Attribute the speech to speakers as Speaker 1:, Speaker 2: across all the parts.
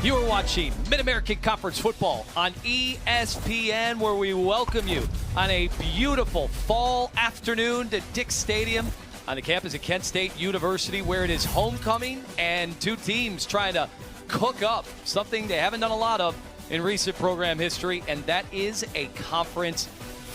Speaker 1: You are watching Mid-American Conference Football on ESPN, where we welcome you on a beautiful fall afternoon to Dick Stadium on the campus of Kent State University, where it is homecoming and two teams trying to cook up something they haven't done a lot of in recent program history, and that is a conference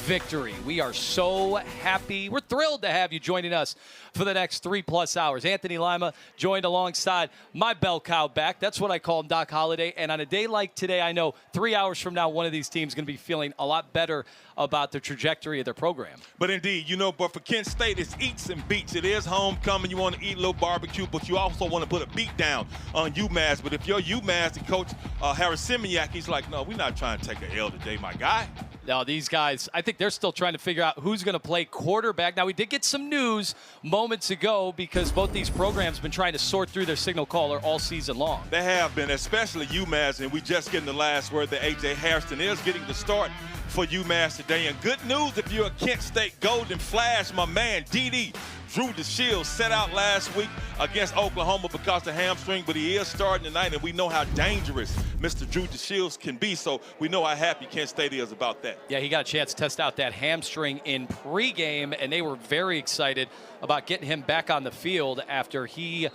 Speaker 1: victory. We are so happy. We're thrilled to have you joining us for the next 3+ hours. Anthony Lima joined alongside my bell cow back. That's what I call him, Doc Holliday. And on a day like today, I know 3 hours from now, one of these teams is going to be feeling a lot better about the trajectory of their program.
Speaker 2: But indeed, but for Kent State, it's eats and beats. It is homecoming. You want to eat a little barbecue, but you also want to put a beat down on UMass. But if you're UMass and Coach Harris Simiak, he's like, no, we're not trying to take an L today, my guy.
Speaker 1: Now, these guys, I think they're still trying to figure out who's going to play quarterback. Now, we did get some news moments ago because both these programs have been trying to sort through their signal caller all season long.
Speaker 2: They have been, especially UMass, and we just getting the last word that A.J. Harrison is getting the start for UMass today. And good news if you're a Kent State Golden Flash, my man, D.D. Drew DeShields set out last week against Oklahoma because of hamstring, but he is starting tonight, and we know how dangerous Mr. Drew DeShields can be, so we know how happy Kent State is about that.
Speaker 1: Yeah, he got a chance to test out that hamstring in pregame, and they were very excited about getting him back on the field after he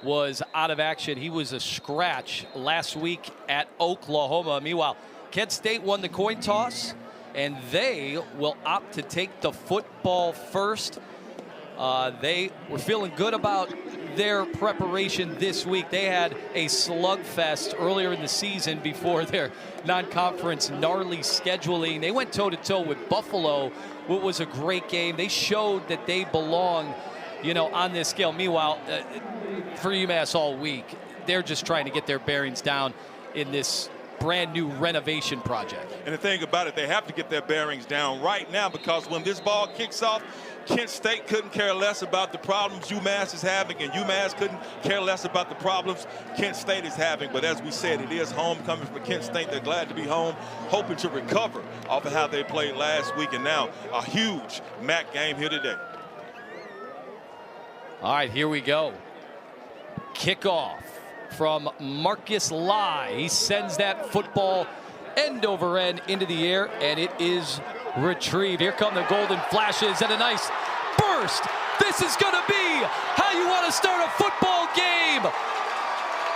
Speaker 1: was out of action. He was a scratch last week at Oklahoma. Meanwhile, Kent State won the coin toss, and they will opt to take the football first. They were feeling good about their preparation this week. They had a slugfest earlier in the season before their non-conference gnarly scheduling. They went toe-to-toe with Buffalo, what was a great game. They showed that they belong, on this scale. Meanwhile, for UMass all week, they're just trying to get their bearings down in this brand new renovation project.
Speaker 2: And the thing about it, they have to get their bearings down right now, because when this ball kicks off, Kent State couldn't care less about the problems UMass is having, and UMass couldn't care less about the problems Kent State is having. But as we said, it is homecoming for Kent State. They're glad to be home, hoping to recover off of how they played last week, and now a huge MAC game here today.
Speaker 1: All right, here we go. Kickoff from Marcus Lai. He sends that football end over end into the air, and it is retrieved. Here come the Golden Flashes and a nice burst. This is going to be how you want to start a football game.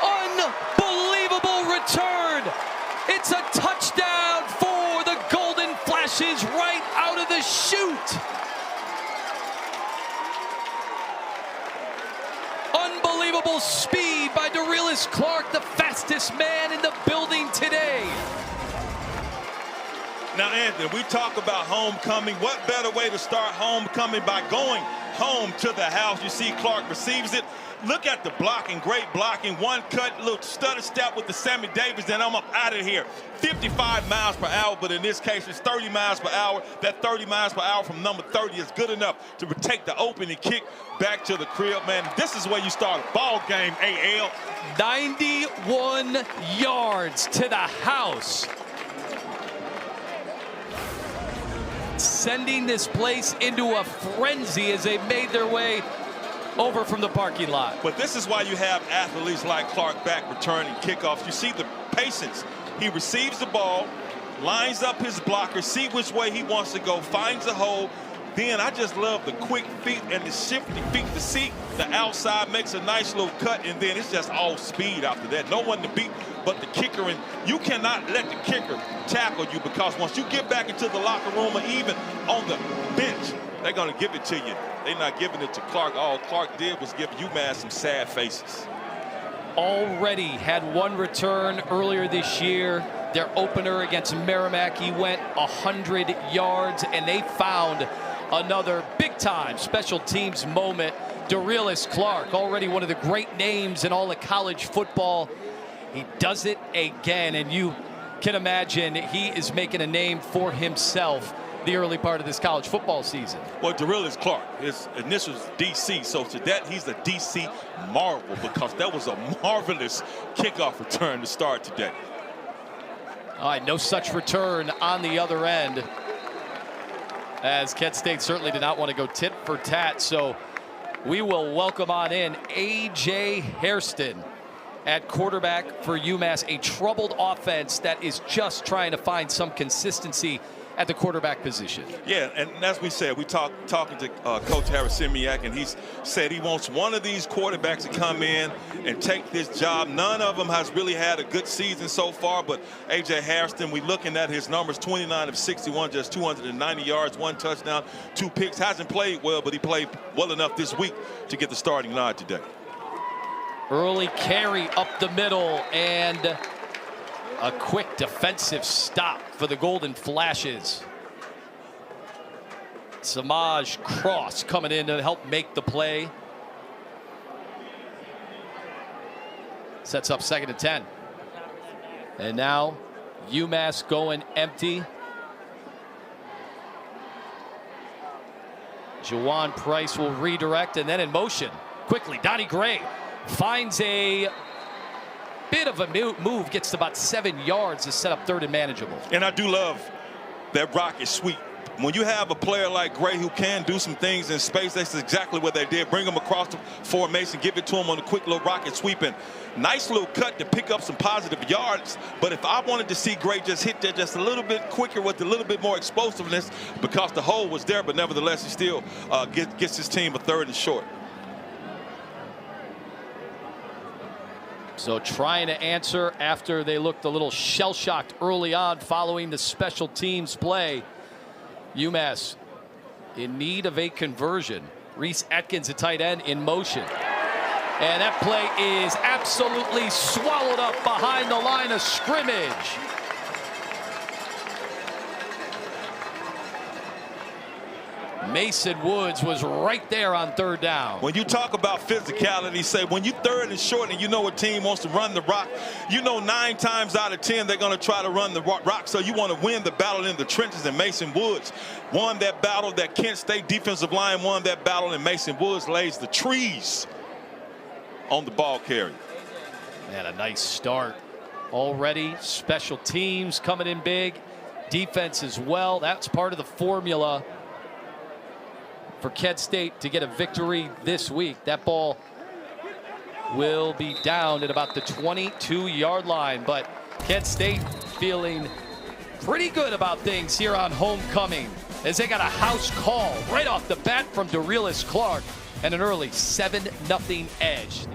Speaker 1: Unbelievable return. It's a touchdown for the Golden Flashes right out of the chute. Unbelievable speed by Darius Clark, the fastest man in the building today.
Speaker 2: Now, Anthony, we talk about homecoming. What better way to start homecoming by going home to the house? You see Clark receives it. Look at the blocking, great blocking. One cut, little stutter step with the Sammy Davis, and I'm up out of here. 55 miles per hour, but in this case, it's 30 miles per hour. That 30 miles per hour from number 30 is good enough to take the opening kick back to the crib, man. This is where you start a ball game, AL.
Speaker 1: 91 yards to the house. Sending this place into a frenzy as they made their way over from the parking lot.
Speaker 2: But this is why you have athletes like Clark back returning kickoffs. You see the patience. He receives the ball, lines up his blocker, see which way he wants to go, finds a hole. Then I just love the quick feet and the shifty feet to see the outside, makes a nice little cut, and then it's just all speed after that. No one to beat but the kicker, and you cannot let the kicker tackle you, because once you get back into the locker room or even on the bench, they're going to give it to you. They're not giving it to Clark. All Clark did was give UMass some sad faces.
Speaker 1: Already had one return earlier this year. Their opener against Merrimack, he went 100 yards, and they found another big-time special teams moment. Darius Clark, already one of the great names in all of college football. He does it again, and you can imagine he is making a name for himself the early part of this college football season.
Speaker 2: Well, Darius Clark, his initials DC, so to that he's a DC marvel, because that was a marvelous kickoff return to start today.
Speaker 1: All right, no such return on the other end, as Kent State certainly did not want to go tit for tat. So we will welcome on in A.J. Hairston. at quarterback for UMass, a troubled offense that is just trying to find some consistency at the quarterback position.
Speaker 2: Yeah, and as we said, we talking to Coach Harasimiak, and he said he wants one of these quarterbacks to come in and take this job. None of them has really had a good season so far, but A.J. Harrison, we looking at his numbers, 29 of 61, just 290 yards, 1 touchdown, 2 picks. Hasn't played well, but he played well enough this week to get the starting nod today.
Speaker 1: Early carry up the middle, and a quick defensive stop for the Golden Flashes. Samaj Cross coming in to help make the play. Sets up 2nd and 10. And now UMass going empty. Jawan Price will redirect, and then in motion quickly Donnie Gray finds a bit of a move, gets to about 7 yards to set up 3rd and manageable.
Speaker 2: And I do love that rocket sweep. When you have a player like Gray who can do some things in space, that's exactly what they did. Bring him across the formation, give it to him on a quick little rocket sweep, and nice little cut to pick up some positive yards. But if I wanted to see Gray just hit that just a little bit quicker with a little bit more explosiveness, because the hole was there, but nevertheless he still gets his team a 3rd and short.
Speaker 1: So trying to answer after they looked a little shell-shocked early on following the special teams play. UMass in need of a conversion. Reese Atkins, a tight end, in motion. And that play is absolutely swallowed up behind the line of scrimmage. Mason Woods was right there on 3rd down.
Speaker 2: When you talk about physicality, say when you 3rd and short and you know a team wants to run the rock, you know 9 times out of 10 they're going to try to run the rock. So you want to win the battle in the trenches, and Mason Woods won that battle. That Kent State defensive line won that battle, and Mason Woods lays the trees on the ball carry.
Speaker 1: And a nice start already. Special teams coming in big. Defense as well. That's part of the formula for Kent State to get a victory this week. That ball will be down at about the 22-yard line, but Kent State feeling pretty good about things here on homecoming, as they got a house call right off the bat from Dorelis Clark and an early 7-0 edge.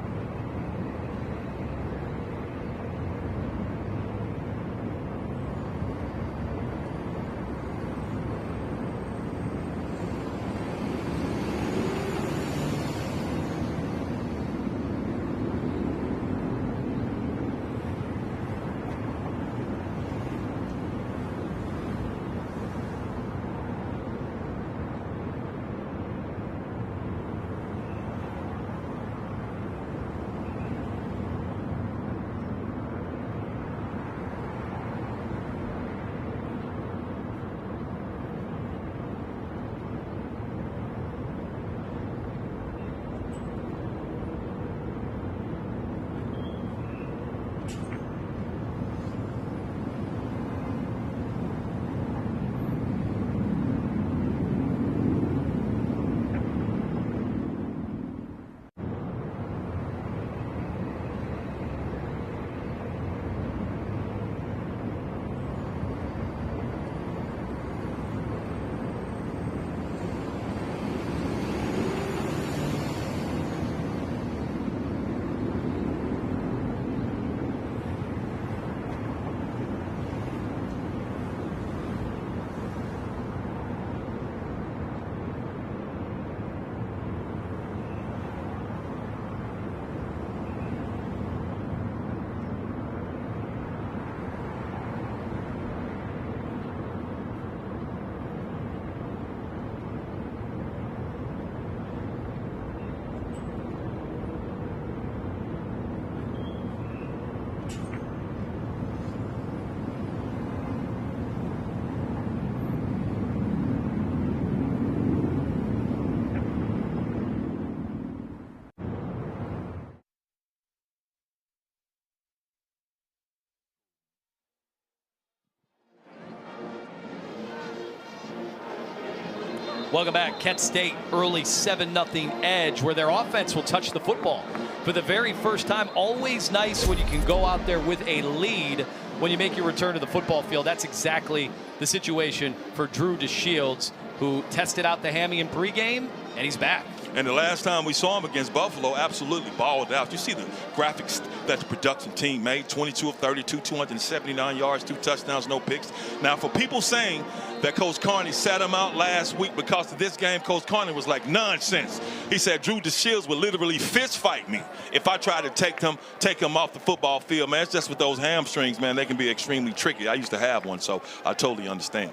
Speaker 1: Welcome back. Kent State early 7-0 edge, where their offense will touch the football for the very first time. Always nice when you can go out there with a lead when you make your return to the football field. That's exactly the situation for Drew DeShields, who tested out the hammy in pregame, and he's back.
Speaker 2: And the last time we saw him against Buffalo, absolutely balled out. You see the graphics that the production team made, 22 of 32, 279 yards, 2 touchdowns, no picks. Now, for people saying that Coach Carney sat him out last week because of this game, Coach Carney was like, nonsense. He said Drew DeShields would literally fist fight me if I tried to take him off the football field. Man, it's just with those hamstrings, man, they can be extremely tricky. I used to have one, so I totally understand.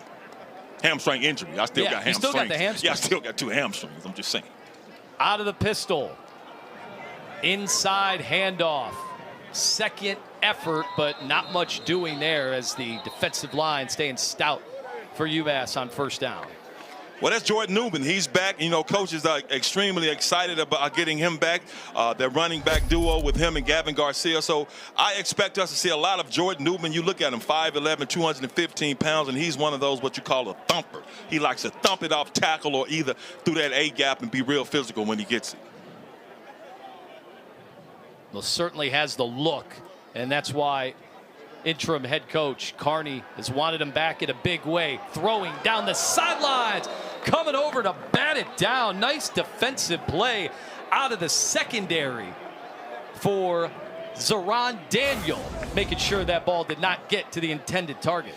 Speaker 2: Hamstring injury. I still got hamstrings.
Speaker 1: You still got the hamstrings.
Speaker 2: Yeah, I still got 2 hamstrings. I'm just saying.
Speaker 1: Out of the pistol. Inside handoff. Second effort, but not much doing there as the defensive line staying stout for UMass on first down.
Speaker 2: Well, that's Jordan Newman. He's back. You know, coaches are extremely excited about getting him back. Their running back duo with him and Gavin Garcia. So I expect us to see a lot of Jordan Newman. You look at him, 5'11", 215 pounds, and he's one of those what you call a thumper. He likes to thump it off tackle or either through that A-gap and be real physical when he gets it.
Speaker 1: Well, certainly has the look, and that's why interim head coach Carney has wanted him back in a big way. Throwing down the sidelines, coming over to bat it down. Nice defensive play out of the secondary for Zeron Daniel, making sure that ball did not get to the intended target.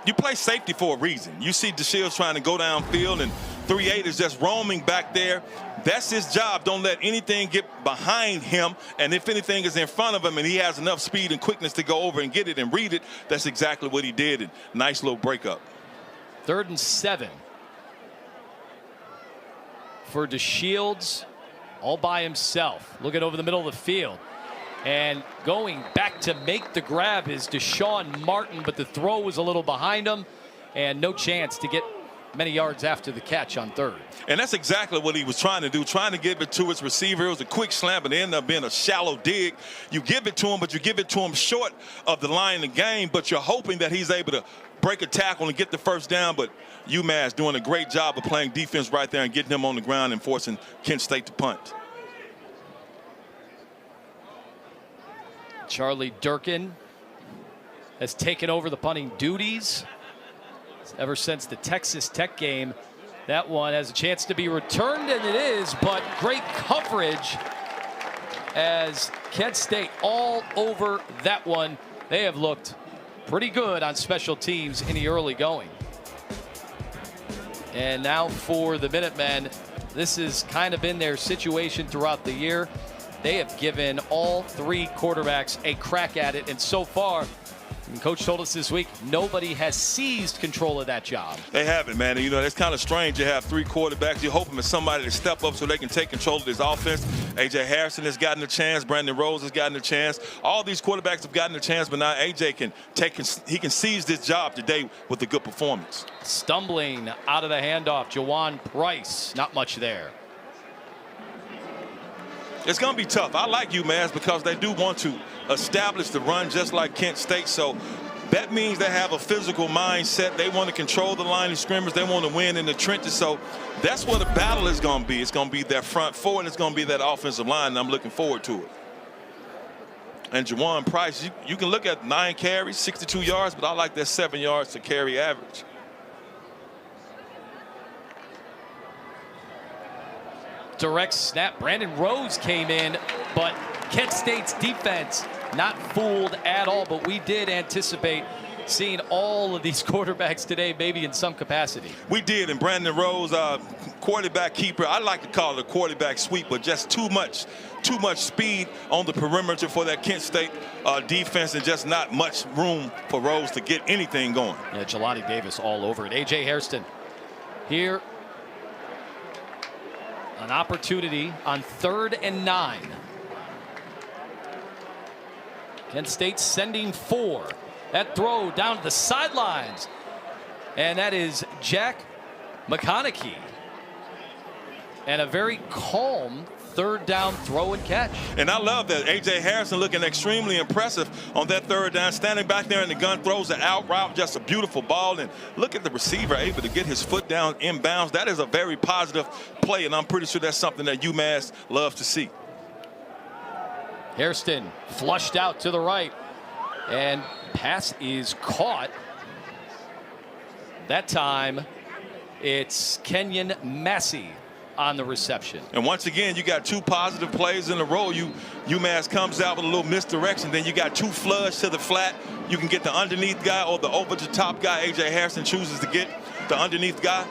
Speaker 2: You play safety for a reason. You see DeShields trying to go downfield, and 3-8 is just roaming back there. That's his job. Don't let anything get behind him. And if anything is in front of him and he has enough speed and quickness to go over and get it and read it, that's exactly what he did. And nice little breakup.
Speaker 1: 3rd and 7 for DeShields, all by himself. Looking over the middle of the field. And going back to make the grab is Deshaun Martin, but the throw was a little behind him and no chance to get many yards after the catch on 3rd.
Speaker 2: And that's exactly what he was trying to do, trying to give it to his receiver. It was a quick slant, but it ended up being a shallow dig. You give it to him, but you give it to him short of the line of the game, but you're hoping that he's able to break a tackle and get the first down. But UMass doing a great job of playing defense right there and getting him on the ground and forcing Kent State to punt.
Speaker 1: Charlie Durkin has taken over the punting duties ever since the Texas Tech game. That one has a chance to be returned, and it is, but great coverage as Kent State all over that one. They have looked pretty good on special teams in the early going. And now for the Minutemen, this has kind of been their situation throughout the year. They have given all 3 quarterbacks a crack at it, and so far, and Coach told us this week, nobody has seized control of that job.
Speaker 2: They haven't, man. And, you know, it's kind of strange to have 3 quarterbacks. You're hoping for somebody to step up so they can take control of this offense. A.J. Harrison has gotten a chance. Brandon Rose has gotten a chance. All these quarterbacks have gotten a chance, but now A.J. can seize this job today with a good performance.
Speaker 1: Stumbling out of the handoff, Jawan Price. Not much there.
Speaker 2: It's going to be tough. I like UMass because they do want to establish the run just like Kent State. So that means they have a physical mindset. They want to control the line of scrimmage. They want to win in the trenches. So that's what the battle is going to be. It's going to be their front four, and it's going to be that offensive line, and I'm looking forward to it. And Jawan Price, you can look at 9 carries, 62 yards, but I like that 7 yards to carry average.
Speaker 1: Direct snap. Brandon Rose came in, but Kent State's defense not fooled at all. But we did anticipate seeing all of these quarterbacks today, maybe in some capacity.
Speaker 2: We did, and Brandon Rose, quarterback keeper. I like to call it a quarterback sweep, but just too much speed on the perimeter for that Kent State defense, and just not much room for Rose to get anything going.
Speaker 1: Yeah, Jelani Davis all over it. A.J. Hairston here. An opportunity on 3rd and 9. Kent State sending 4. That throw down to the sidelines. And that is Jack McConaughey. And a very calm 3rd down throw and catch.
Speaker 2: And I love that. A.J. Harrison looking extremely impressive on that 3rd down, standing back there in the gun, throws an out route, just a beautiful ball. And look at the receiver able to get his foot down inbounds. That is a very positive play, and I'm pretty sure that's something that UMass loves to see.
Speaker 1: Hairston flushed out to the right, and pass is caught. That time it's Kenyon Massey on the reception.
Speaker 2: And once again, you got 2 positive plays in a row. UMass comes out with a little misdirection. Then you got 2 floods to the flat. You can get the underneath guy or the over the top guy. A.J. Harrison chooses to get the underneath guy.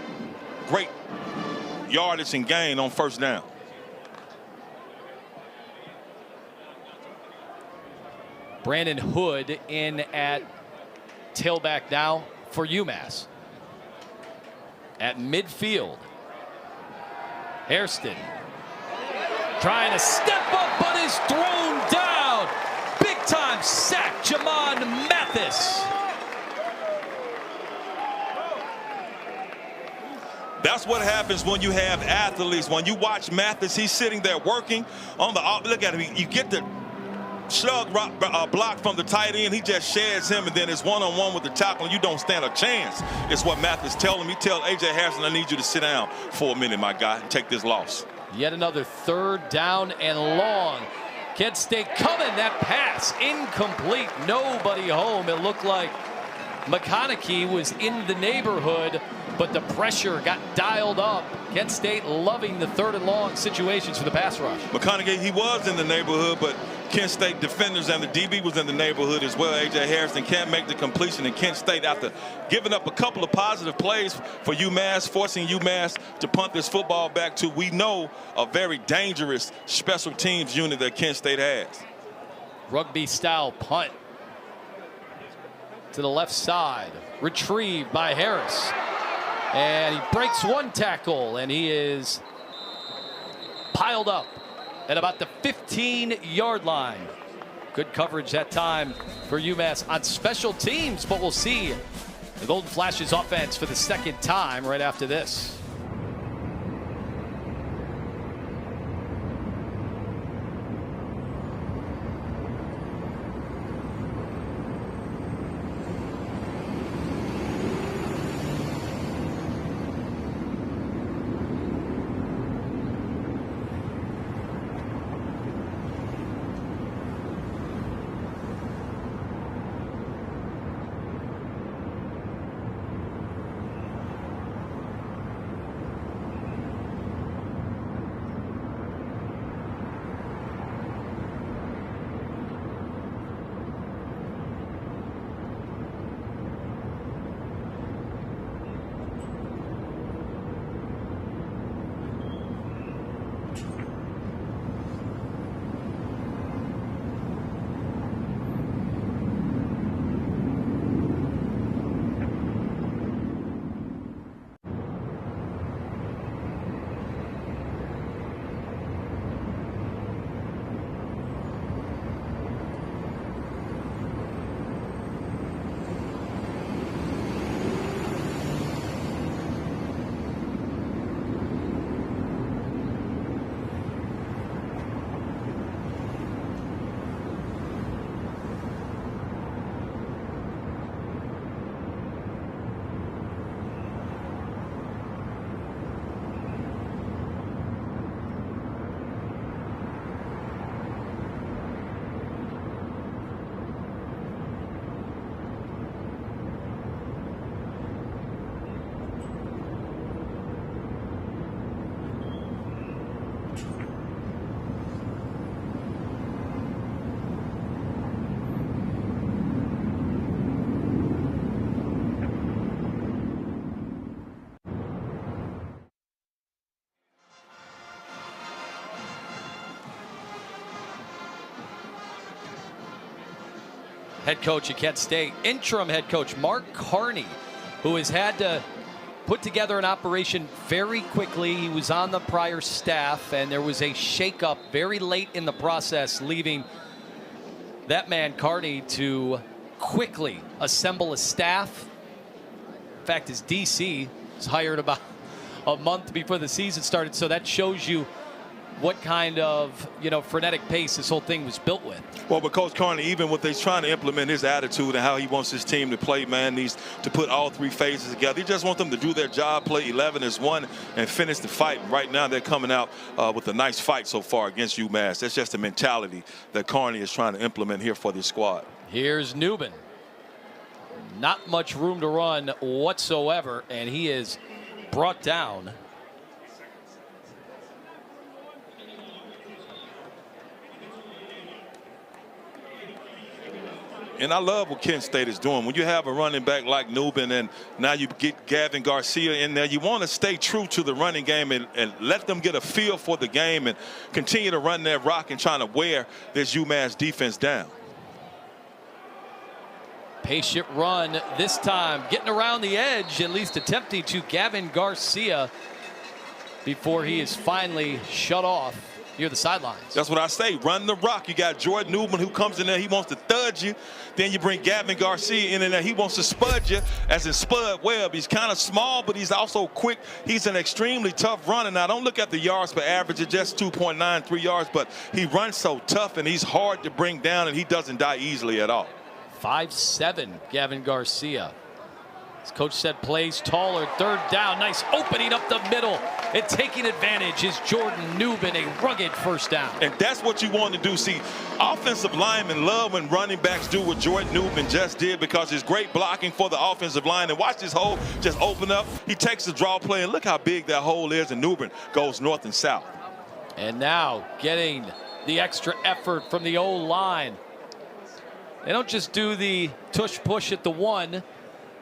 Speaker 2: Great yardage and gain on first down.
Speaker 1: Brandon Hood in at tailback now for UMass. At midfield, Hairston trying to step up, but is thrown down. Big time sack, Jamon Mathis.
Speaker 2: That's what happens when you have athletes. When you watch Mathis, he's sitting there working on the, look at him, you get the slug block from the tight end. He just sheds him, and then it's one-on-one with the tackle, and you don't stand a chance. It's what Mathis tells him. He tells A.J. Harrison, I need you to sit down for a minute, my guy, and take this loss.
Speaker 1: Yet another 3rd down and long. Kent State coming. That pass incomplete. Nobody home. It looked like McConaughey was in the neighborhood, but the pressure got dialed up. Kent State loving the 3rd and long situations for the pass rush.
Speaker 2: McConaughey, he was in the neighborhood, but Kent State defenders and the DB was in the neighborhood as well. A.J. Harrison can't make the completion, and Kent State, after giving up a couple of positive plays for UMass, forcing UMass to punt this football back to, we know, a very dangerous special teams unit that Kent State has.
Speaker 1: Rugby style punt to the left side, retrieved by Harris, and he breaks 1 tackle, and he is piled up at about the 15-yard line. Good coverage that time for UMass on special teams, but we'll see the Golden Flashes offense for the 2nd time right after this. Head coach at Kent State, interim head coach Mark Carney, who has had to put together an operation very quickly. He was on the prior staff, and there was a shakeup very late in the process, leaving that man Carney to quickly assemble a staff. In fact, his DC was hired about a month before the season started, so that shows you what kind of, frenetic pace this whole thing was built with.
Speaker 2: Well, but Coach Carney, even what they're trying to implement his attitude and how he wants his team to play, man, needs to put all three phases together. He just wants them to do their job, play 11 as one, and finish the fight. And right now, they're coming out with a nice fight so far against UMass. That's just the mentality that Carney is trying to implement here for this squad.
Speaker 1: Here's Newman. Not much room to run whatsoever, and he is brought down.
Speaker 2: And I love what Kent State is doing. When you have a running back like Newman and now you get Gavin Garcia in there, you want to stay true to the running game and let them get a feel for the game and continue to run that rock and trying to wear this UMass defense down.
Speaker 1: Patient run this time, getting around the edge, at least attempting to Gavin Garcia before he is finally shut off near the sidelines.
Speaker 2: That's what I say. Run the rock. You got Jordan Newman who comes in there. He wants to thud you. Then you bring Gavin Garcia in there. He wants to spud you, as in Spud Webb. He's kind of small, but he's also quick. He's an extremely tough runner. Now, don't look at the yards per average. It's just 2.93 yards, but he runs so tough, and he's hard to bring down, and he doesn't die easily at all.
Speaker 1: 5'7", Gavin Garcia. As coach said, plays taller. Third down. Nice opening up the middle. And taking advantage is Jordan Newman, a rugged first down.
Speaker 2: And that's what you want to do. See, offensive linemen love when running backs do what Jordan Newman just did because it's great blocking for the offensive line. And watch this hole just open up. He takes the draw play, and look how big that hole is. And Newman goes north and south.
Speaker 1: And now getting the extra effort from the O-line. They don't just do the tush push at the one.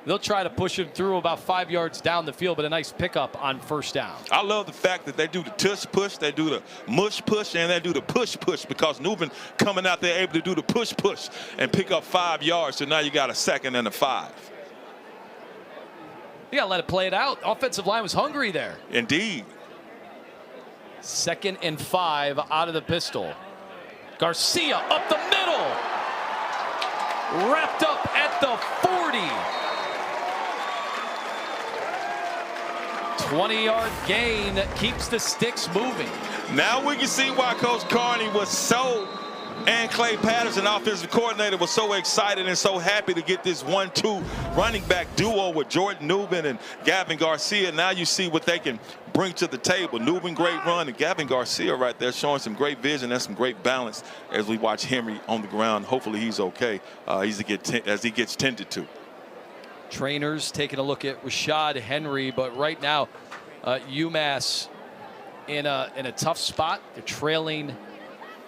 Speaker 1: They'll try to push him through about 5 yards down the field, but a nice pickup on first down.
Speaker 2: I love the fact that they do the tush push, they do the mush push, and they do the push push because Newman coming out there able to do the push push and pick up 5 yards. So now you got a 2nd and a 5.
Speaker 1: You got to let it play it out. Offensive line was hungry there.
Speaker 2: Indeed.
Speaker 1: 2nd and 5 out of the pistol. Garcia up the middle. Wrapped up at the 40. 20-yard gain keeps the sticks moving.
Speaker 2: Now we can see why Coach Carney was so, and Clay Patterson, offensive coordinator, was so excited and so happy to get this 1-2 running back duo with Jordan Newman and Gavin Garcia. Now you see what they can bring to the table. Newman, great run, and Gavin Garcia right there showing some great vision and some great balance as we watch Henry on the ground. Hopefully he's okay as he gets tended to.
Speaker 1: Trainers taking a look at Rashad Henry, but right now UMass in a tough spot. They're trailing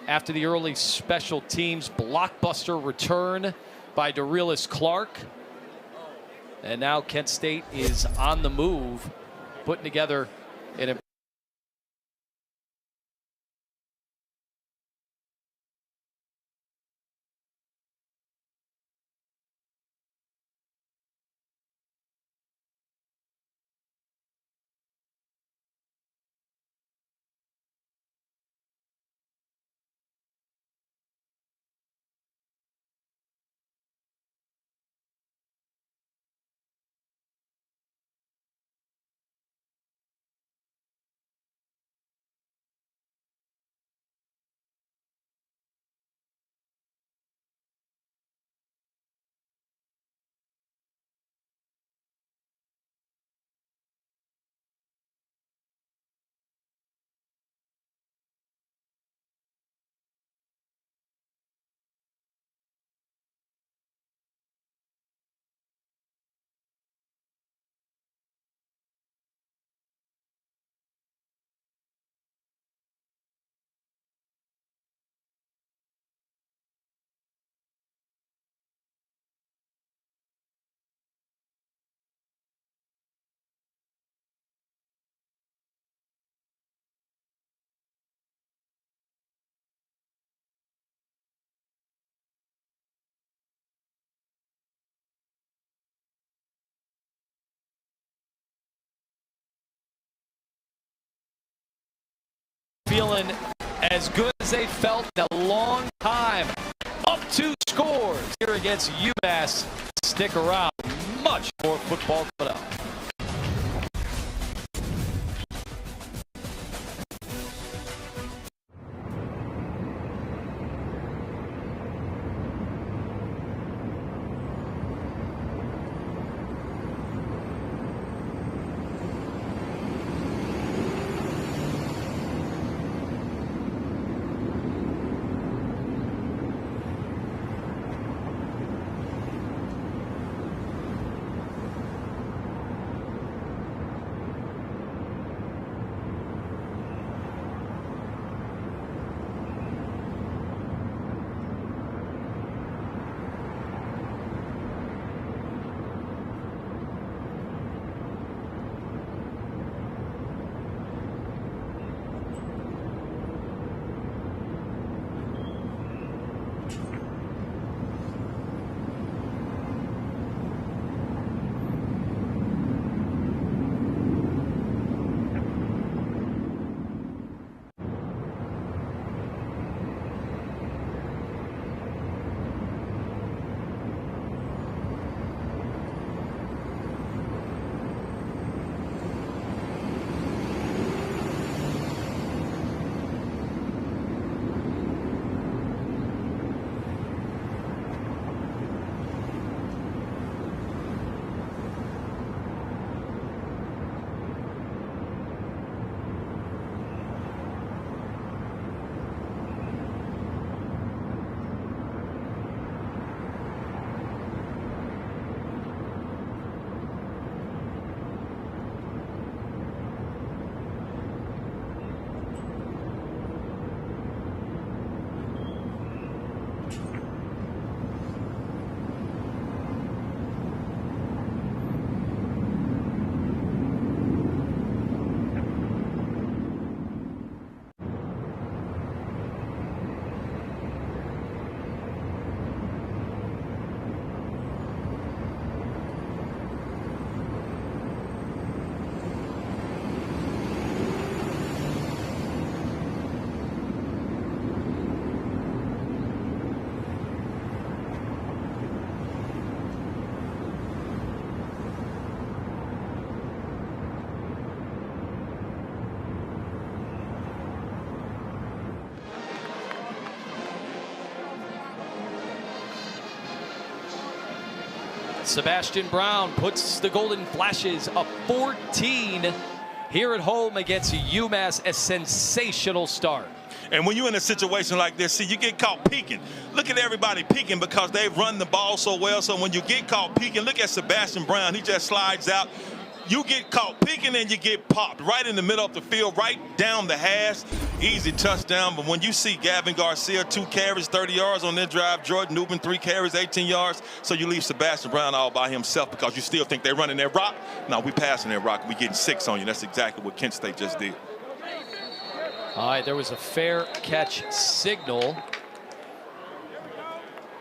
Speaker 1: after the early special teams blockbuster return by Dorelis Clark. And now Kent State is on the move, putting together an feeling as good as they felt in a long time. Up 2 scores here against UMass. Stick around. Much more football coming up. Sebastian Brown puts the Golden Flashes up 14 here at home against UMass. A sensational start.
Speaker 2: And when you're in a situation like this, see, you get caught peeking. Look at everybody peeking because they've run the ball so well. So when you get caught peeking, look at Sebastian Brown. He just slides out. You get caught peeking and you get popped right in the middle of the field, right down the hash. Easy touchdown. But when you see Gavin Garcia, 2 carries, 30 yards on their drive, Jordan Newman, 3 carries, 18 yards. So you leave Sebastian Brown all by himself because you still think they're running that rock. No, we passing that rock. We getting 6 on you. That's exactly what Kent State just did.
Speaker 1: All right, there was a fair catch signal.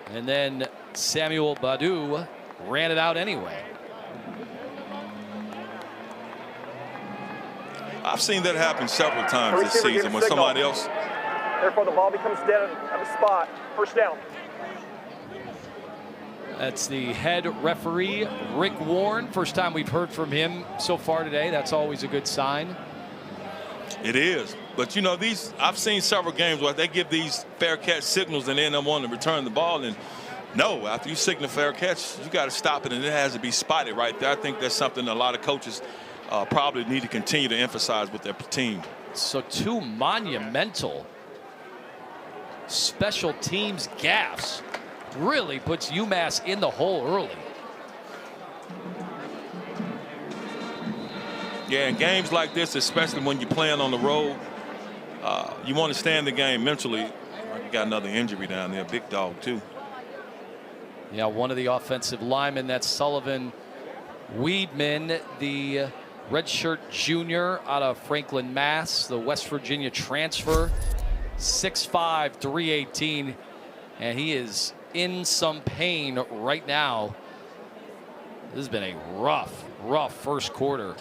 Speaker 1: And then Samuel Badu ran it out anyway.
Speaker 2: I've seen that happen several times this season when somebody else.
Speaker 3: Therefore, the ball becomes dead at the spot. First down.
Speaker 1: That's the head referee, Rick Warren. First time we've heard from him so far today. That's always a good sign.
Speaker 2: It is. But, you know, I've seen several games where they give these fair catch signals and then they want to return the ball. And no, after you signal fair catch, you got to stop it, and it has to be spotted right there. I think that's something a lot of coaches probably need to continue to emphasize with their team.
Speaker 1: So 2 monumental special teams gaffes really puts UMass in the hole early.
Speaker 2: Yeah, in games like this, especially when you're playing on the road, you want to stay in the game mentally. You got another injury down there, big dog too.
Speaker 1: Yeah, one of the offensive linemen, that's Sullivan Weedman, the redshirt junior out of Franklin, Mass, the West Virginia transfer, 6'5", 318, and he is in some pain right now. This has been a rough first quarter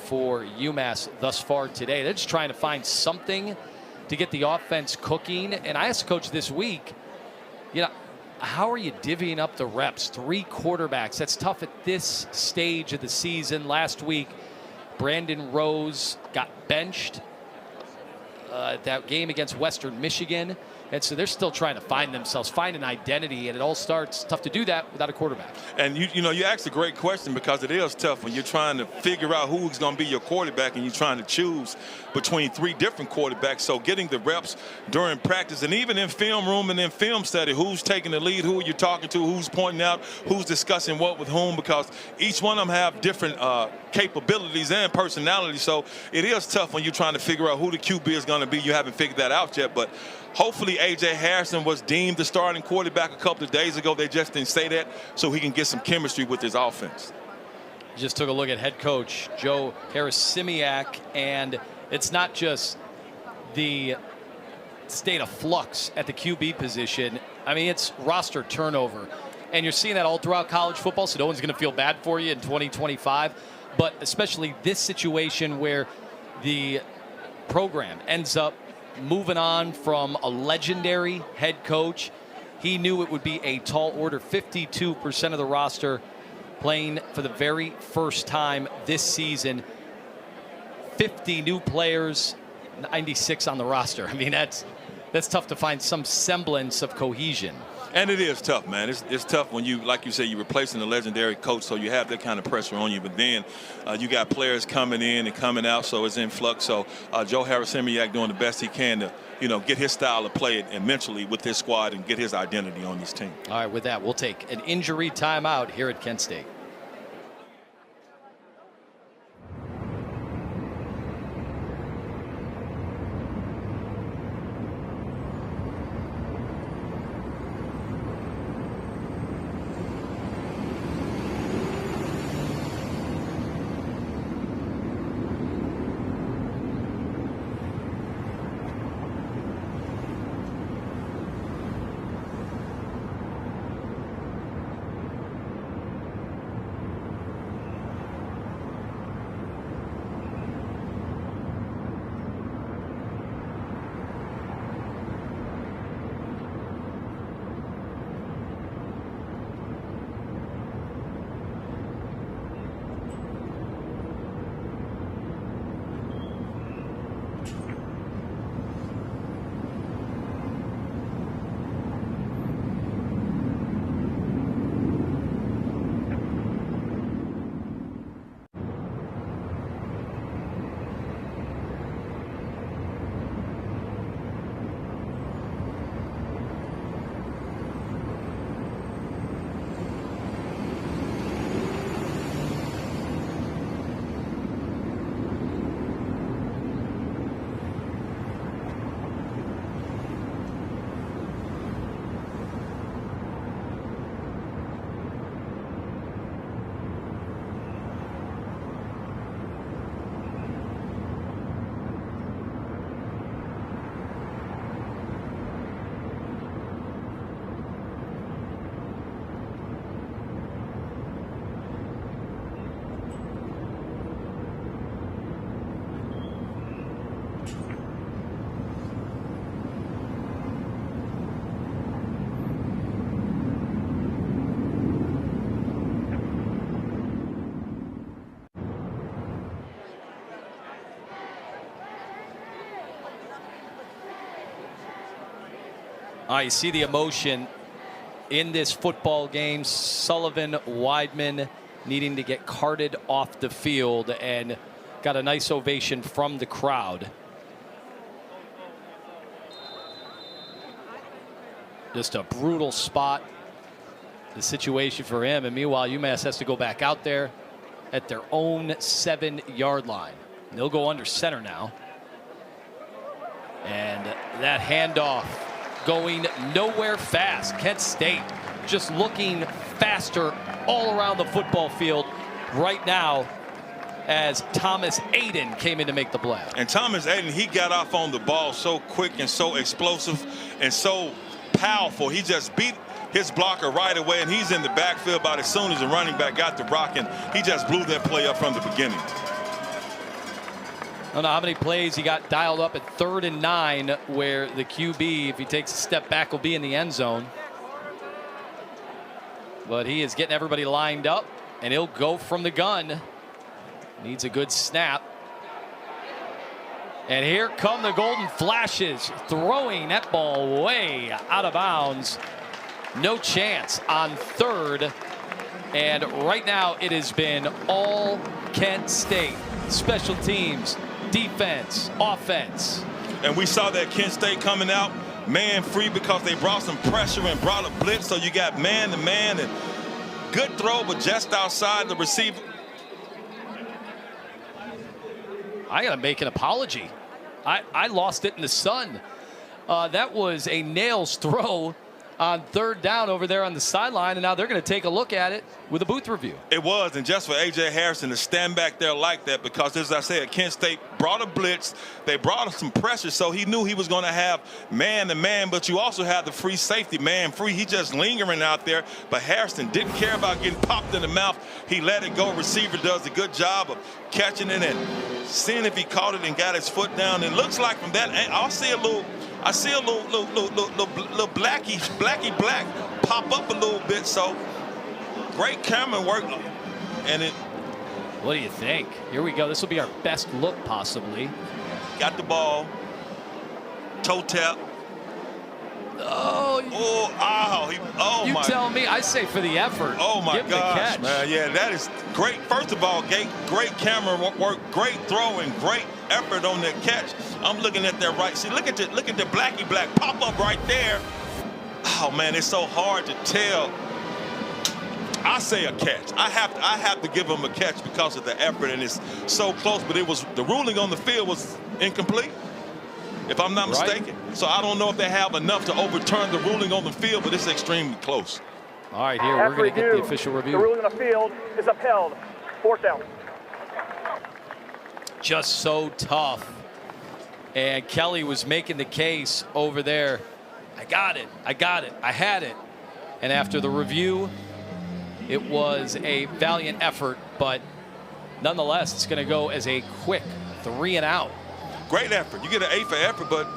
Speaker 1: for UMass thus far today. They're just trying to find something to get the offense cooking. And I asked the coach this week, you know, how are you divvying up the reps? 3 quarterbacks. That's tough at this stage of the season. Last week, Brandon Rose got benched at that game against Western Michigan. And so they're still trying to find themselves, find an identity, and it all starts tough to do that without a quarterback.
Speaker 2: And you know, you asked a great question because it is tough when you're trying to figure out who's going to be your quarterback and you're trying to choose between 3 different quarterbacks. So getting the reps during practice and even in film room and in film study, who's taking the lead, who are you talking to, who's pointing out, who's discussing what with whom, because each one of them have different capabilities and personalities. So it is tough when you're trying to figure out who the QB is going to be. You haven't figured that out yet, but hopefully A.J. Harrison was deemed the starting quarterback a couple of days ago. They just didn't say that, so he can get some chemistry with his offense.
Speaker 1: Just took a look at head coach Joe Harris-Simiak, and it's not just the state of flux at the QB position. I mean, it's roster turnover. And you're seeing that all throughout college football, so no one's going to feel bad for you in 2025. But especially this situation where the program ends up moving on from a legendary head coach. He knew it would be a tall order. 52% of the roster playing for the very first time this season. 50 new players, 96 on the roster. I mean, that's tough to find some semblance of cohesion.
Speaker 2: And it is tough, man. It's tough when you, like you say, you're replacing a legendary coach, so you have that kind of pressure on you. But then you got players coming in and coming out, so it's in flux. So Joe Harris-Simiak doing the best he can to, you know, get his style of play and mentally with his squad and get his identity on this team.
Speaker 1: All right, with that, we'll take an injury timeout here at Kent State. You see the emotion in this football game. Sullivan, Weidman needing to get carted off the field, and got a nice ovation from the crowd. Just a brutal spot, the situation for him. And meanwhile, UMass has to go back out there at their own 7-yard line. And they'll go under center now. And that handoff going nowhere fast. Kent State just looking faster all around the football field right now as Thomas Aiden came in to make the play.
Speaker 2: And Thomas Aiden, he got off on the ball so quick and so explosive and so powerful. He just beat his blocker right away, and he's in the backfield about as soon as the running back got the rock, and he just blew that play up from the beginning.
Speaker 1: I don't know how many plays he got dialed up at 3rd and 9, where the QB, if he takes a step back, will be in the end zone. But he is getting everybody lined up, and he'll go from the gun. Needs a good snap. And here come the Golden Flashes, throwing that ball way out of bounds. No chance on 3rd. And right now it has been all Kent State. Special teams, defense, offense.
Speaker 2: And we saw that Kent State coming out man free because they brought some pressure and brought a blitz. So you got man to man, and good throw, but just outside the receiver.
Speaker 1: I got to make an apology. I lost it in the sun. That was a nails throw on 3rd down over there on the sideline, and now they're going to take a look at it with a booth review.
Speaker 2: It was, and just for A.J. Harrison to stand back there like that, because as I said, Kent State brought a blitz. They brought some pressure, so he knew he was going to have man-to-man, but you also have the free safety, man-free. He just lingering out there, but Harrison didn't care about getting popped in the mouth. He let it go. Receiver does a good job of catching it and seeing if he caught it and got his foot down. It looks like from that, I see a little blacky black pop up a little bit. So great camera work, and it.
Speaker 1: What do you think? Here we go. This will be our best look possibly.
Speaker 2: Got the ball, toe tap.
Speaker 1: You tell me. I say for the effort.
Speaker 2: Oh my
Speaker 1: Give
Speaker 2: gosh, man! Yeah, that is great. First of all, great camera work, great throw, and great effort on that catch. I'm looking at that right. See, look at the blacky black pop up right there. Oh man, it's so hard to tell. I say a catch. I have to give him a catch because of the effort, and it's so close. But the ruling on the field was incomplete, if I'm not mistaken. So I don't know if they have enough to overturn the ruling on the field, but it's extremely close.
Speaker 1: All right, here we're going to get the official review.
Speaker 3: The ruling on the field is upheld. 4th down.
Speaker 1: Just so tough. And Kelly was making the case over there. I got it. I had it. And after the review, it was a valiant effort, but nonetheless, it's going to go as a quick 3 and out.
Speaker 2: Great effort. You get an A for effort, but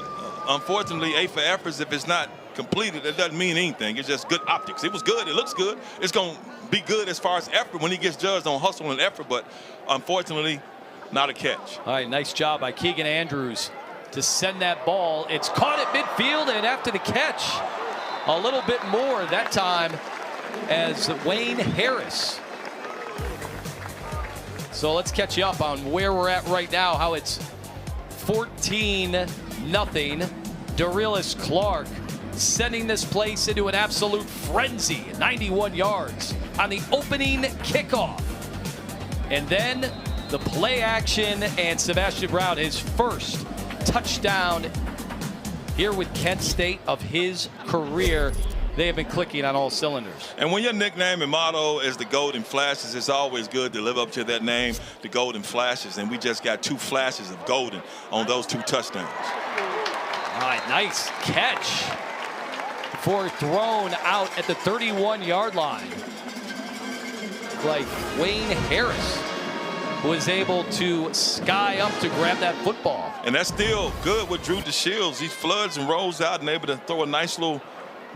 Speaker 2: unfortunately, A for effort, if it's not completed, it doesn't mean anything. It's just good optics. It was good. It looks good. It's going to be good as far as effort when he gets judged on hustle and effort, but unfortunately, not a catch.
Speaker 1: All right, nice job by Keegan Andrews to send that ball. It's caught at midfield, and after the catch, a little bit more that time as Wayne Harris. So let's catch you up on where we're at right now, how it's 14-0. Darius Clark sending this place into an absolute frenzy. 91 yards on the opening kickoff. And then the play action, and Sebastian Brown, his first touchdown here with Kent State of his career. They have been clicking on all cylinders.
Speaker 2: And when your nickname and motto is the Golden Flashes, it's always good to live up to that name, the Golden Flashes. And we just got 2 flashes of golden on those 2 touchdowns.
Speaker 1: All right, nice catch for thrown out at the 31-yard line. Like Wayne Harris was able to sky up to grab that football.
Speaker 2: And that's still good with Drew DeShields. He floods and rolls out and able to throw a nice little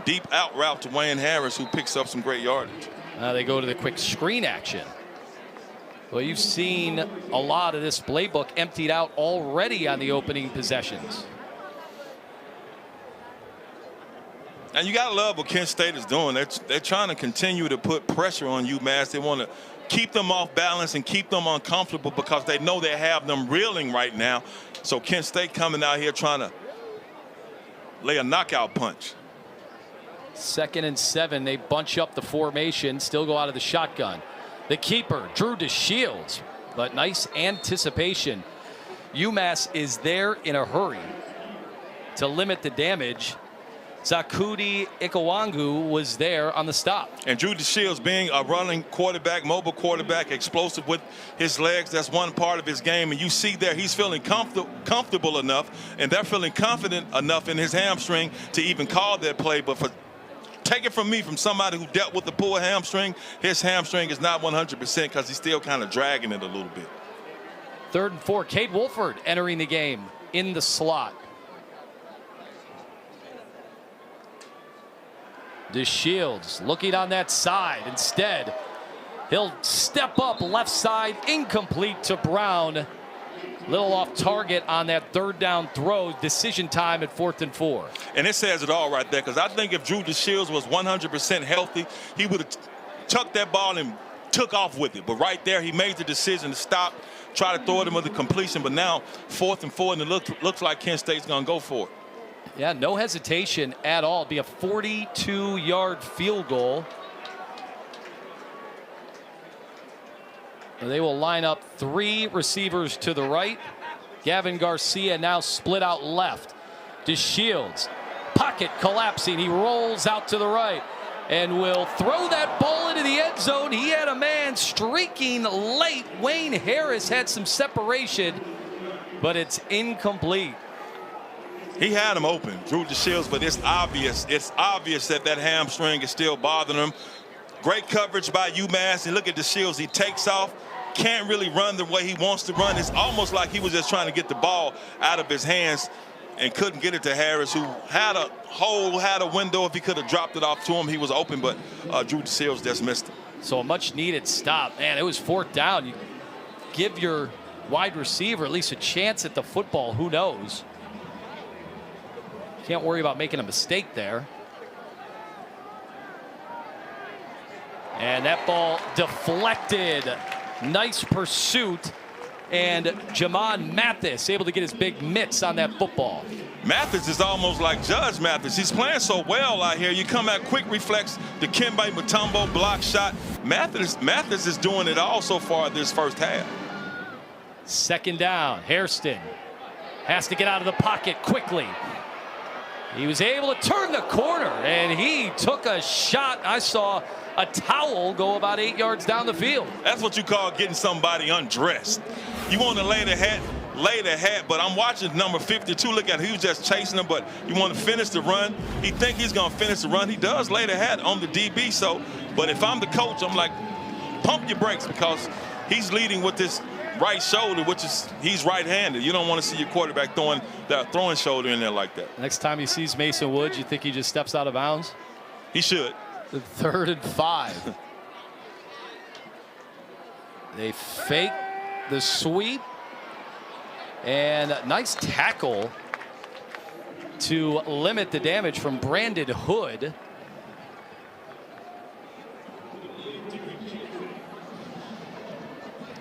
Speaker 2: deep out route to Wayne Harris, who picks up some great yardage.
Speaker 1: They go to the quick screen action. Well, you've seen a lot of this playbook emptied out already on the opening possessions.
Speaker 2: And you got to love what Kent State is doing. They're trying to continue to put pressure on UMass. They want to keep them off balance and keep them uncomfortable because they know they have them reeling right now. So Kent State coming out here trying to lay a knockout punch.
Speaker 1: 2nd and 7. They bunch up the formation, still go out of the shotgun. The keeper, Drew DeShields, but nice anticipation. UMass is there in a hurry to limit the damage. Zakudi Ikawangu was there on the stop.
Speaker 2: And Drew DeShields being a running quarterback, mobile quarterback, explosive with his legs, that's one part of his game. And you see there he's feeling comfortable enough, and they're feeling confident enough in his hamstring to even call that play. But take it from me, from somebody who dealt with the pulled hamstring, his hamstring is not 100% because he's still kind of dragging it a little bit.
Speaker 1: 3rd and 4. Cade Wolford entering the game in the slot. DeShields looking on that side. Instead, he'll step up left side, incomplete to Brown. Little off target on that 3rd down throw. Decision time at 4th and 4.
Speaker 2: And it says it all right there, because I think if Drew DeShields was 100% healthy, he would have tucked that ball and took off with it. But right there, he made the decision to stop, try to throw it in with the completion. But now 4th and 4, and it looks like Kent State's going to go for it.
Speaker 1: Yeah, no hesitation at all. It'd be a 42-yard field goal. They will line up 3 receivers to the right. Gavin Garcia now split out left. DeShields, pocket collapsing. He rolls out to the right and will throw that ball into the end zone. He had a man streaking late. Wayne Harris had some separation, but it's incomplete.
Speaker 2: He had him open, Drew DeShields, but it's obvious that that hamstring is still bothering him. Great coverage by UMass. And look at DeShields. He takes off, can't really run the way he wants to run. It's almost like he was just trying to get the ball out of his hands and couldn't get it to Harris, who had a hole, had a window. If he could have dropped it off to him, he was open, but Drew DeShields just missed it.
Speaker 1: So a much needed stop. Man, it was 4th down. You give your wide receiver at least a chance at the football. Who knows? Can't worry about making a mistake there. And that ball deflected. Nice pursuit. And Jamon Mathis able to get his big mitts on that football.
Speaker 2: Mathis is almost like Judge Mathis. He's playing so well out here. You come at quick reflex, the Dikembe Mutombo block shot. Mathis is doing it all so far this first half.
Speaker 1: 2nd down. Hairston has to get out of the pocket quickly. He was able to turn the corner, and he took a shot. I saw a towel go about 8 yards down the field.
Speaker 2: That's what you call getting somebody undressed. You want to lay the hat, but I'm watching number 52. Look at him. He was just chasing him, but you want to finish the run. He think he's going to finish the run. He does lay the hat on the DB, but if I'm the coach, I'm like, pump your brakes, because he's leading with this right shoulder, which is, he's right-handed. You don't want to see your quarterback throwing that throwing shoulder in there like that.
Speaker 1: Next time he sees Mason Woods, you think he just steps out of bounds?
Speaker 2: He should.
Speaker 1: The 3rd and 5. They fake the sweep, and nice tackle to limit the damage from Brandon Hood.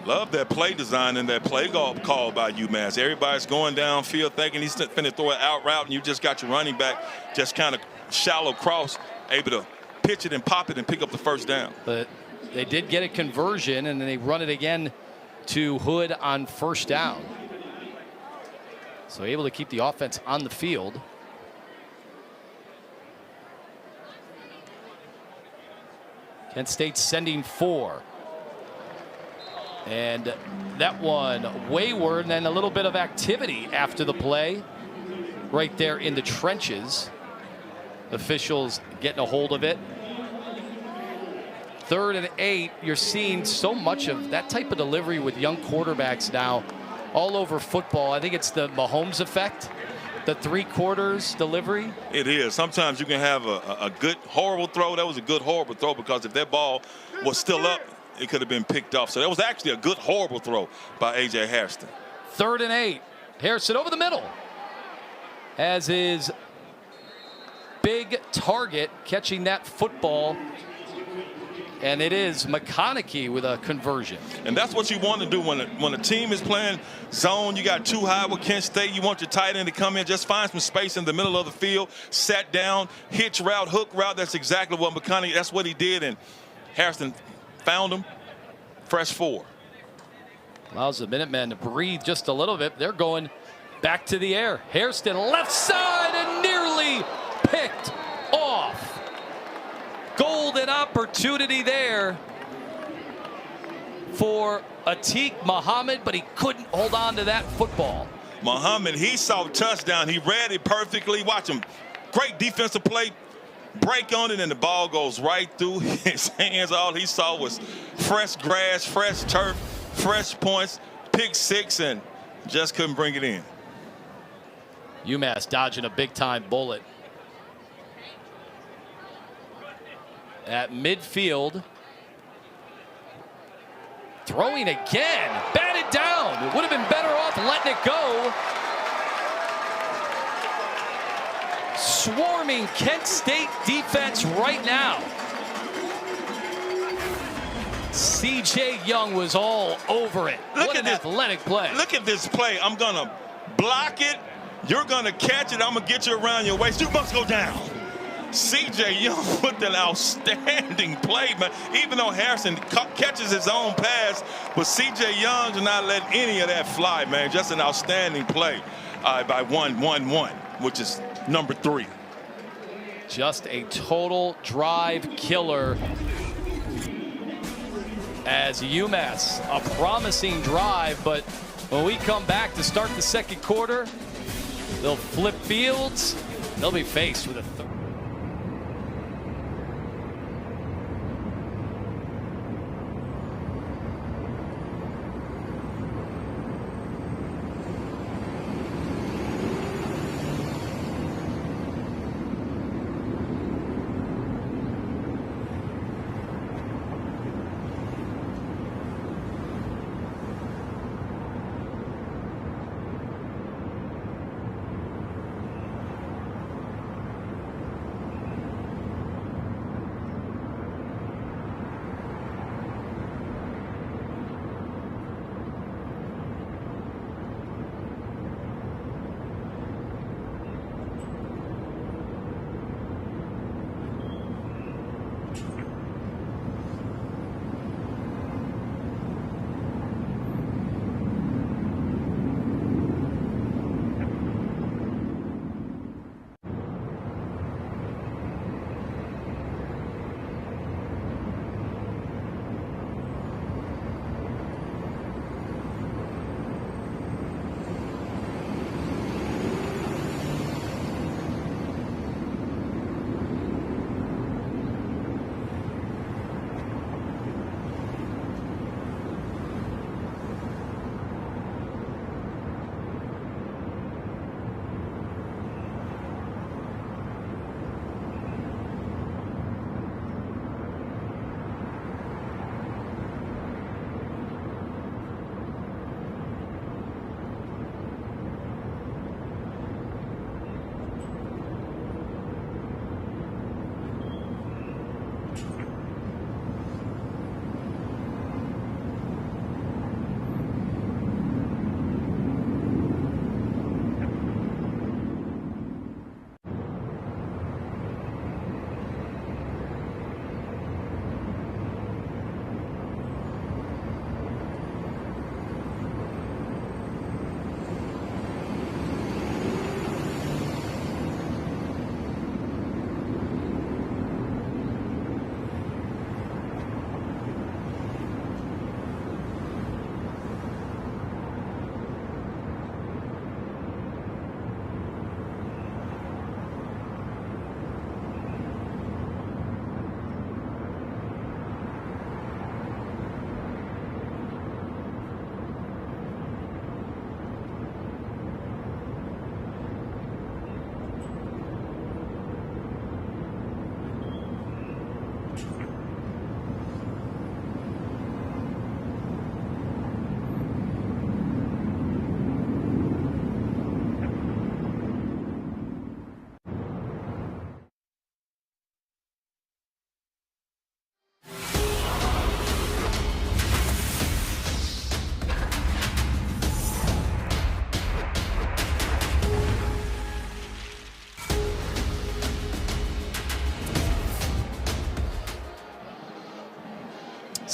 Speaker 2: Love that play design and that play call by UMass. Everybody's going downfield thinking he's finna throw an out route, and you just got your running back just kind of shallow cross, able to pitch it and pop it and pick up the 1st down.
Speaker 1: But they did get a conversion, and then they run it again to Hood on 1st down. So able to keep the offense on the field. Kent State sending 4. And that one wayward, and then a little bit of activity after the play right there in the trenches. Officials getting a hold of it. 3rd and 8. You're seeing so much of that type of delivery with young quarterbacks now all over football. I think it's the Mahomes effect, the 3/4 delivery.
Speaker 2: It is. Sometimes you can have a good horrible throw. That was a good horrible throw, because if that ball was still up, it could have been picked off. So that was actually a good horrible throw by A.J. Hairston.
Speaker 1: 3rd and 8. Harrison over the middle. As his big target catching that football. And it is McConaughey with a conversion.
Speaker 2: And that's what you want to do when a team is playing zone. You got 2 high with Kent State. You want your tight end to come in, just find some space in the middle of the field, set down, hitch route, hook route. That's exactly what McConaughey, that's what he did. And Harrison found him. Fresh 4.
Speaker 1: Allows the Minutemen to breathe just a little bit. They're going back to the air. Hairston left side and nearly picked off. Golden opportunity there for Atiq Muhammad, but he couldn't hold on to that football.
Speaker 2: Muhammad, he saw touchdown. He read it perfectly. Watch him. Great defensive play. Break on it, and the ball goes right through his hands. All he saw was fresh grass, fresh turf, fresh points, pick 6, and just couldn't bring it in.
Speaker 1: UMass dodging a big-time bullet. At midfield. Throwing again. Batted down. It would have been better off letting it go. Swarming Kent State defense right now. C.J. Young was all over it. What an athletic play.
Speaker 2: Look at this play. I'm going to block it. You're going to catch it. I'm going to get you around your waist. You must go down. C.J. Young with an outstanding play, man. Even though Harrison catches his own pass, but C.J. Young did not let any of that fly, man. Just an outstanding play by 1-1-1, which is number 3.
Speaker 1: Just a total drive killer. As UMass, a promising drive, but when we come back to start the second quarter, they'll flip fields. They'll be faced with a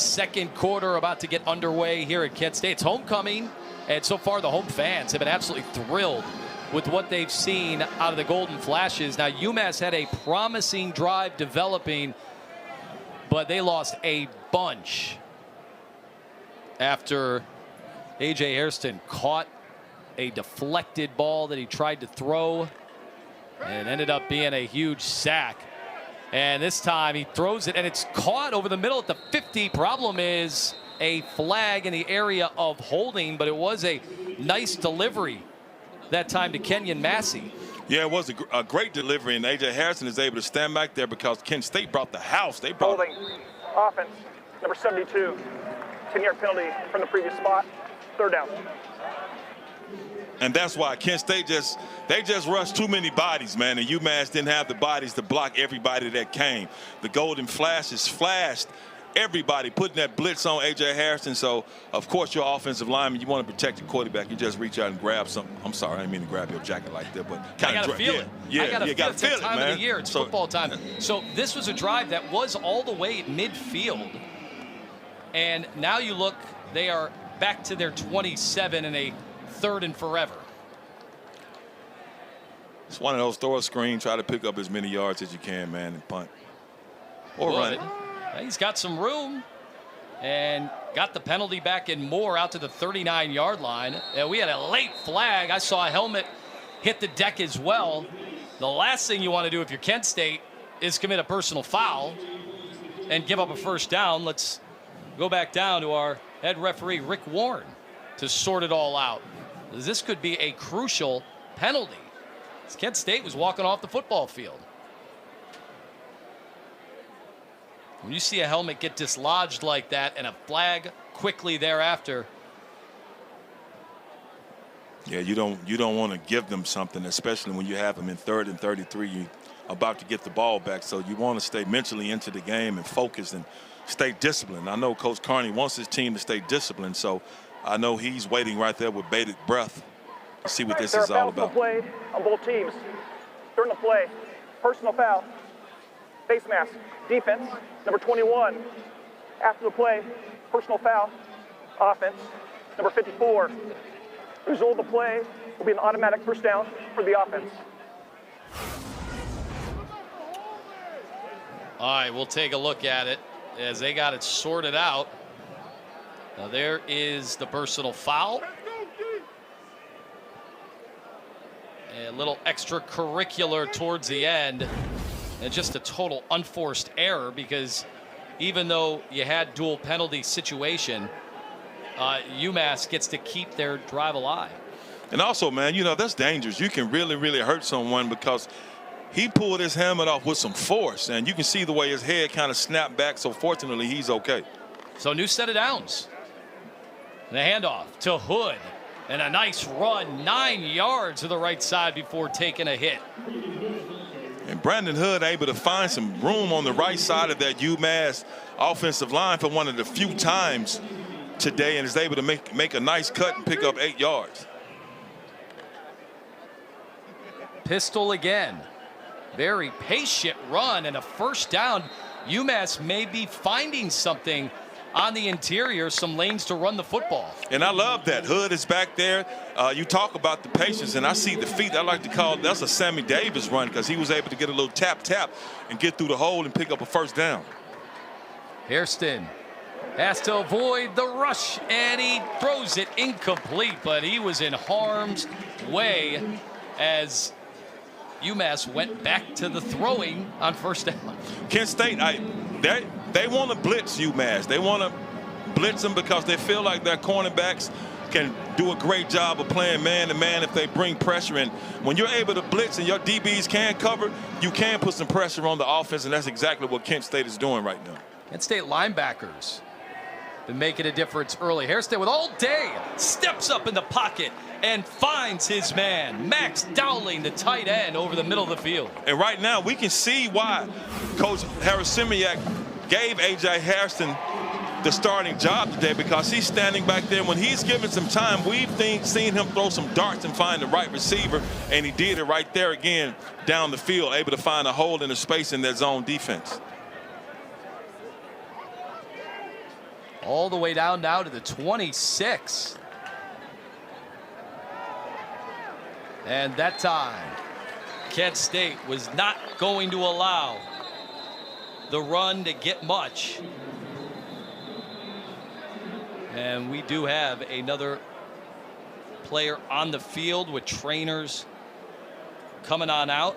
Speaker 1: second quarter about to get underway here at Kent State. It's homecoming, and so far the home fans have been absolutely thrilled with what they've seen out of the Golden Flashes. Now, UMass had a promising drive developing, but they lost a bunch after A.J. Hairston caught a deflected ball that he tried to throw and ended up being a huge sack. And this time he throws it, and it's caught over the middle at the 50. Problem is a flag in the area of holding, but it was a nice delivery that time to Kenyon Massey.
Speaker 2: Yeah, it was a great delivery, and A.J. Harrison is able to stand back there because Kent State brought the house. They brought
Speaker 3: holding. Offense, number 72. 10-yard penalty from the previous spot. Third down.
Speaker 2: And that's why Kent State just rushed too many bodies, man. And UMass didn't have the bodies to block everybody that came. The Golden Flashes flashed everybody, putting that blitz on A.J. Harrison. So, of course, your offensive lineman, you want to protect the quarterback. You just reach out and grab something. I'm sorry, I didn't mean to grab your jacket like that, but kind of
Speaker 1: feel it.
Speaker 2: Yeah,
Speaker 1: I got to feel it,
Speaker 2: man.
Speaker 1: Time of the year. It's football time. So this was a drive that was all the way midfield. And now you look, they are back to their 27 and a third and forever.
Speaker 2: It's one of those, throw a screen, try to pick up as many yards as you can, man, and punt. Or run it.
Speaker 1: He's got some room and got the penalty back and more out to the 39-yard line. And we had a late flag. I saw a helmet hit the deck as well. The last thing you want to do if you're Kent State is commit a personal foul and give up a first down. Let's go back down to our head referee, Rick Warren, to sort it all out. This could be a crucial penalty. Kent State was walking off the football field. When you see a helmet get dislodged like that and a flag quickly thereafter.
Speaker 2: Yeah, you don't want to give them something, especially when you have them in 3rd and 33. You're about to get the ball back, so you want to stay mentally into the game and focused and stay disciplined. I know Coach Carney wants his team to stay disciplined, so I know he's waiting right there with bated breath to see what this is all about.
Speaker 3: Play on both teams. During the play, personal foul, face mask, defense, number 21. After the play, personal foul, offense, number 54. The result of the play will be an automatic first down for the offense.
Speaker 1: All right, we'll take a look at it as they got it sorted out. Now there is the personal foul. A little extracurricular towards the end, and just a total unforced error, because even though you had dual penalty situation, UMass gets to keep their drive alive.
Speaker 2: And also, man, you know, that's dangerous. You can really, really hurt someone because he pulled his helmet off with some force, and you can see the way his head kind of snapped back. So fortunately, he's okay. So
Speaker 1: new set of downs. The handoff to Hood. And a nice run, 9 yards to the right side before taking a hit.
Speaker 2: And Brandon Hood able to find some room on the right side of that UMass offensive line for one of the few times today, and is able to make a nice cut and pick up 8 yards.
Speaker 1: Pistol again. Very patient run and a first down. UMass may be finding something on the interior, some lanes to run the football.
Speaker 2: And I love that. Hood is back there. You talk about the patience, and I see the feet. I like to call it, that's a Sammy Davis run, because he was able to get a little tap and get through the hole and pick up a first down.
Speaker 1: Hairston has to avoid the rush, and he throws it incomplete, but he was in harm's way as UMass went back to the throwing on first down.
Speaker 2: Kent State, they want to blitz UMass. They want to blitz them because they feel like their cornerbacks can do a great job of playing man-to-man if they bring pressure in. When you're able to blitz and your DBs can cover, you can put some pressure on the offense, and that's exactly what Kent State is doing right now.
Speaker 1: Kent State linebackers been making a difference early. Hairston with all day steps up in the pocket and finds his man, Max Dowling, the tight end, over the middle of the field.
Speaker 2: And right now we can see why Coach Harris-Simiak gave A.J. Hairston the starting job today, because he's standing back there. When he's given some time, we've seen him throw some darts and find the right receiver, and he did it right there again down the field, able to find a hole in the space in that zone defense.
Speaker 1: All the way down now to the 26. And that time, Kent State was not going to allow the run to get much. And we do have another player on the field with trainers coming on out.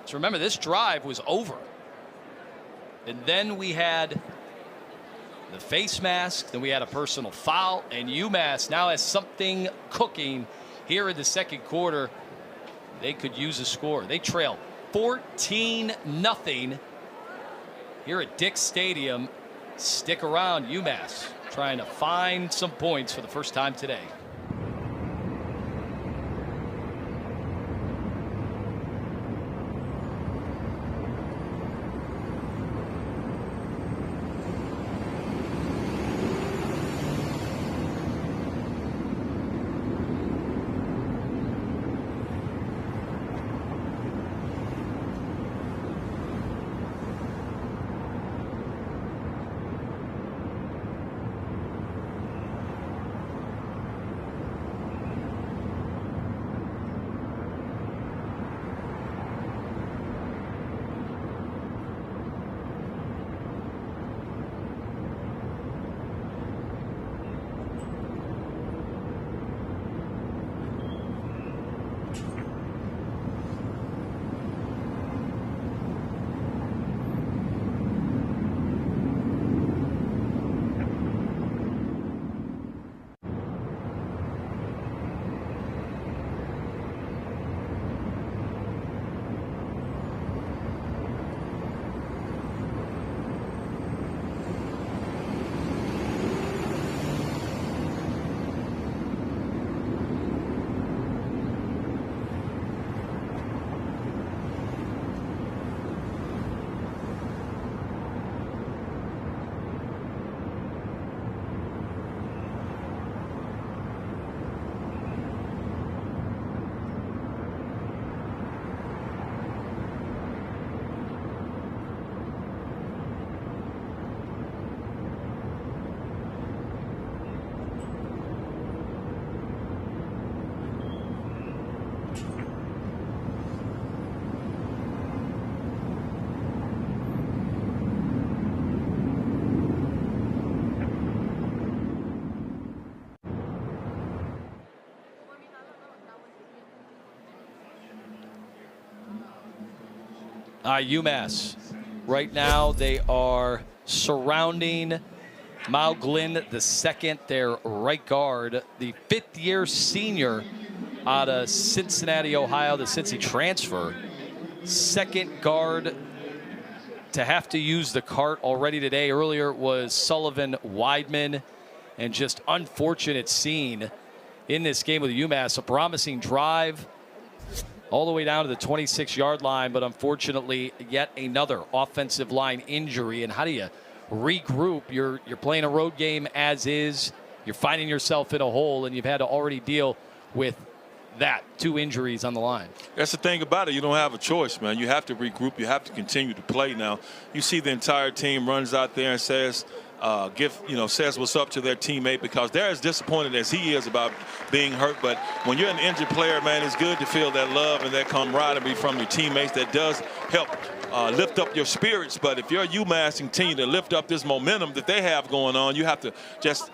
Speaker 1: So remember, this drive was over. And then we had the face mask, then we had a personal foul, and UMass now has something cooking here in the second quarter. They could use a score. They trail 14-0 here at Dick's Stadium. Stick around, UMass trying to find some points for the first time today. UMass, right now they are surrounding Mao Glynn II, their right guard, the fifth-year senior out of Cincinnati, Ohio, the Cincy transfer. Second guard to have to use the cart already today. Earlier was Sullivan Weidman, and just unfortunate scene in this game with UMass. A promising drive all the way down to the 26-yard line, but unfortunately yet another offensive line injury. And how do you regroup? You're playing a road game as is. You're finding yourself in a hole, and you've had to already deal with that. 2 injuries on the line. That's
Speaker 2: the thing about it. You don't have a choice, man. You have to regroup. You have to continue to play. Now, you see the entire team runs out there and says, says what's up to their teammate, because they're as disappointed as he is about being hurt. But when you're an injured player, man, it's good to feel that love and that camaraderie from your teammates. That does help lift up your spirits. But if you're UMass and continue to lift up this momentum that they have going on, you have to just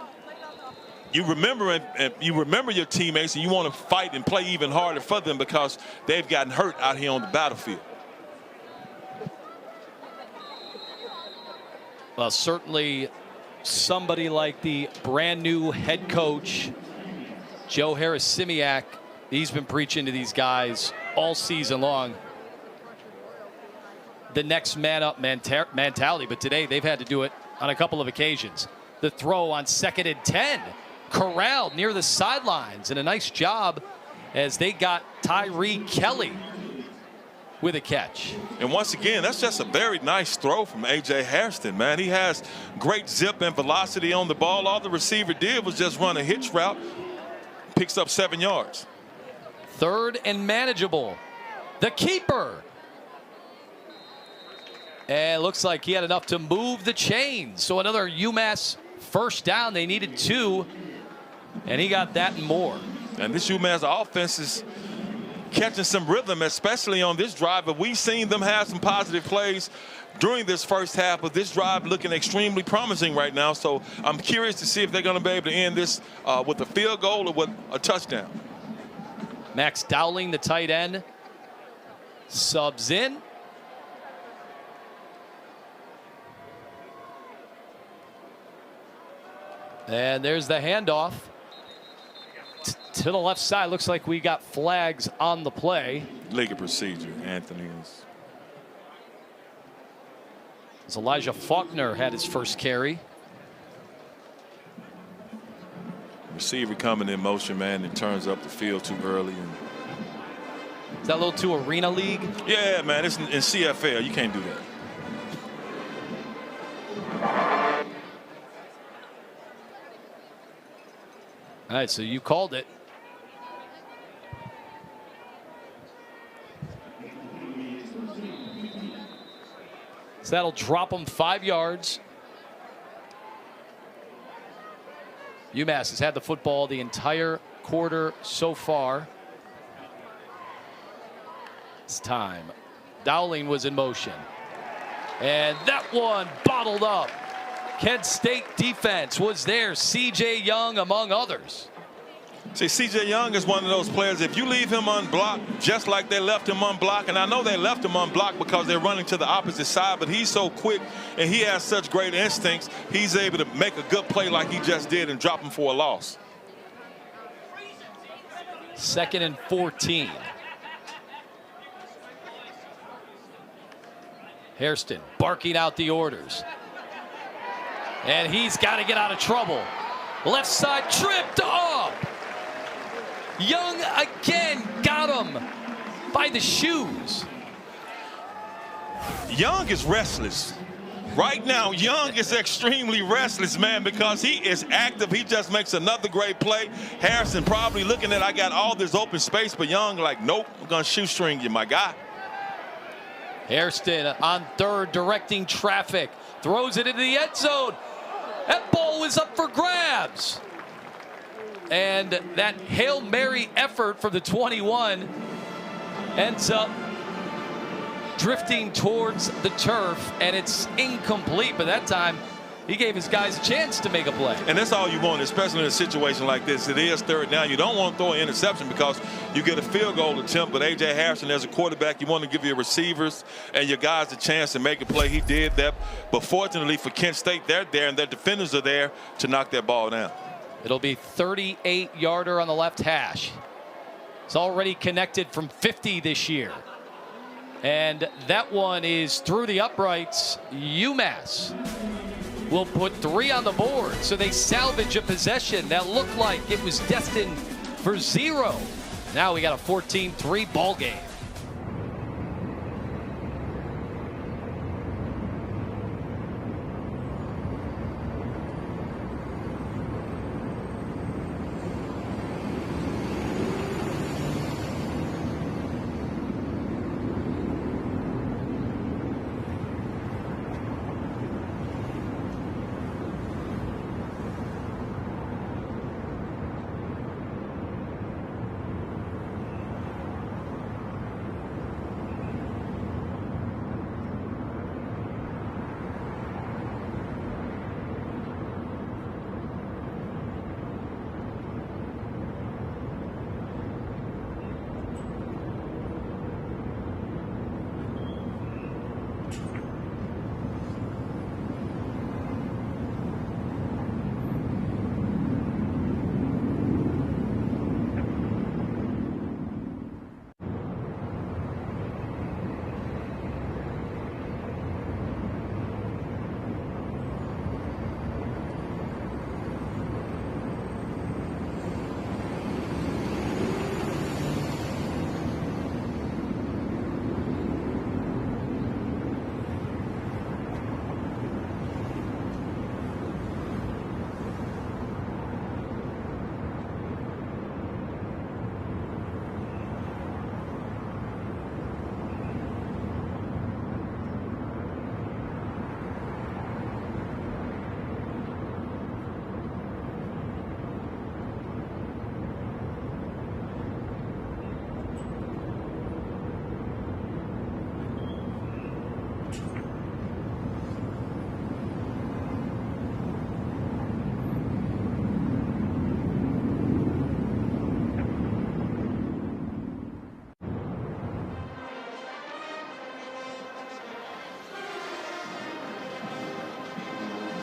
Speaker 2: you remember your teammates, and you want to fight and play even harder for them because they've gotten hurt out here on the battlefield.
Speaker 1: Well, certainly somebody like the brand new head coach, Joe Harris-Simiak, he's been preaching to these guys all season long. The next man up mentality, but today they've had to do it on a couple of occasions. The throw on 2nd and 10, corralled near the sidelines, and a nice job as they got Tyree Kelly with a catch.
Speaker 2: And once again, that's just a very nice throw from A.J. Hairston, man. He has great zip and velocity on the ball. All the receiver did was just run a hitch route, picks up 7 yards.
Speaker 1: 3rd and manageable. The keeper. And it looks like he had enough to move the chains. So another UMass first down. They needed 2, and he got that and more.
Speaker 2: And this UMass offense is catching some rhythm, especially on this drive. But we've seen them have some positive plays during this first half of this drive, looking extremely promising right now. So I'm curious to see if they're going to be able to end this with a field goal or with a touchdown.
Speaker 1: Max Dowling, the tight end, subs in. And there's the handoff to the left side. Looks like we got flags on the play.
Speaker 2: Legal procedure, Anthony.
Speaker 1: As Elijah Faulkner had his first carry.
Speaker 2: Receiver coming in motion, man, and turns up the field too early. And
Speaker 1: is that a little too arena league?
Speaker 2: Yeah, man, it's in CFL. You can't do that.
Speaker 1: All right, so you called it. So that'll drop them 5 yards. UMass has had the football the entire quarter so far. It's time. Dowling was in motion. And that one bottled up. Kent State defense was there. C.J. Young among others.
Speaker 2: See, C.J. Young is one of those players, if you leave him unblocked, just like they left him unblocked, and I know they left him unblocked because they're running to the opposite side, but he's so quick and he has such great instincts, he's able to make a good play like he just did and drop him for a loss.
Speaker 1: 2nd and 14. Hairston barking out the orders. And he's got to get out of trouble. Left side tripped up. Young again got him by the shoes.
Speaker 2: Young is restless. Right now, Young is extremely restless, man, because he is active. He just makes another great play. Harrison probably looking at, I got all this open space, but Young like, nope, I'm going to shoestring you, my guy.
Speaker 1: Hairston on 3rd, directing traffic. Throws it into the end zone. That ball was up for grabs. And that Hail Mary effort from the 21 ends up drifting towards the turf, and it's incomplete. But that time, he gave his guys a chance to make a play.
Speaker 2: And that's all you want, especially in a situation like this. It is 3rd down. You don't want to throw an interception because you get a field goal attempt. But A.J. Harrison, as a quarterback, you want to give your receivers and your guys a chance to make a play. He did that. But fortunately for Kent State, they're there, and their defenders are there to knock that ball down.
Speaker 1: It'll be 38-yarder on the left hash. It's already connected from 50 this year. And that one is through the uprights. UMass will put 3 on the board. So they salvage a possession that looked like it was destined for 0. Now we got a 14-3 ball game.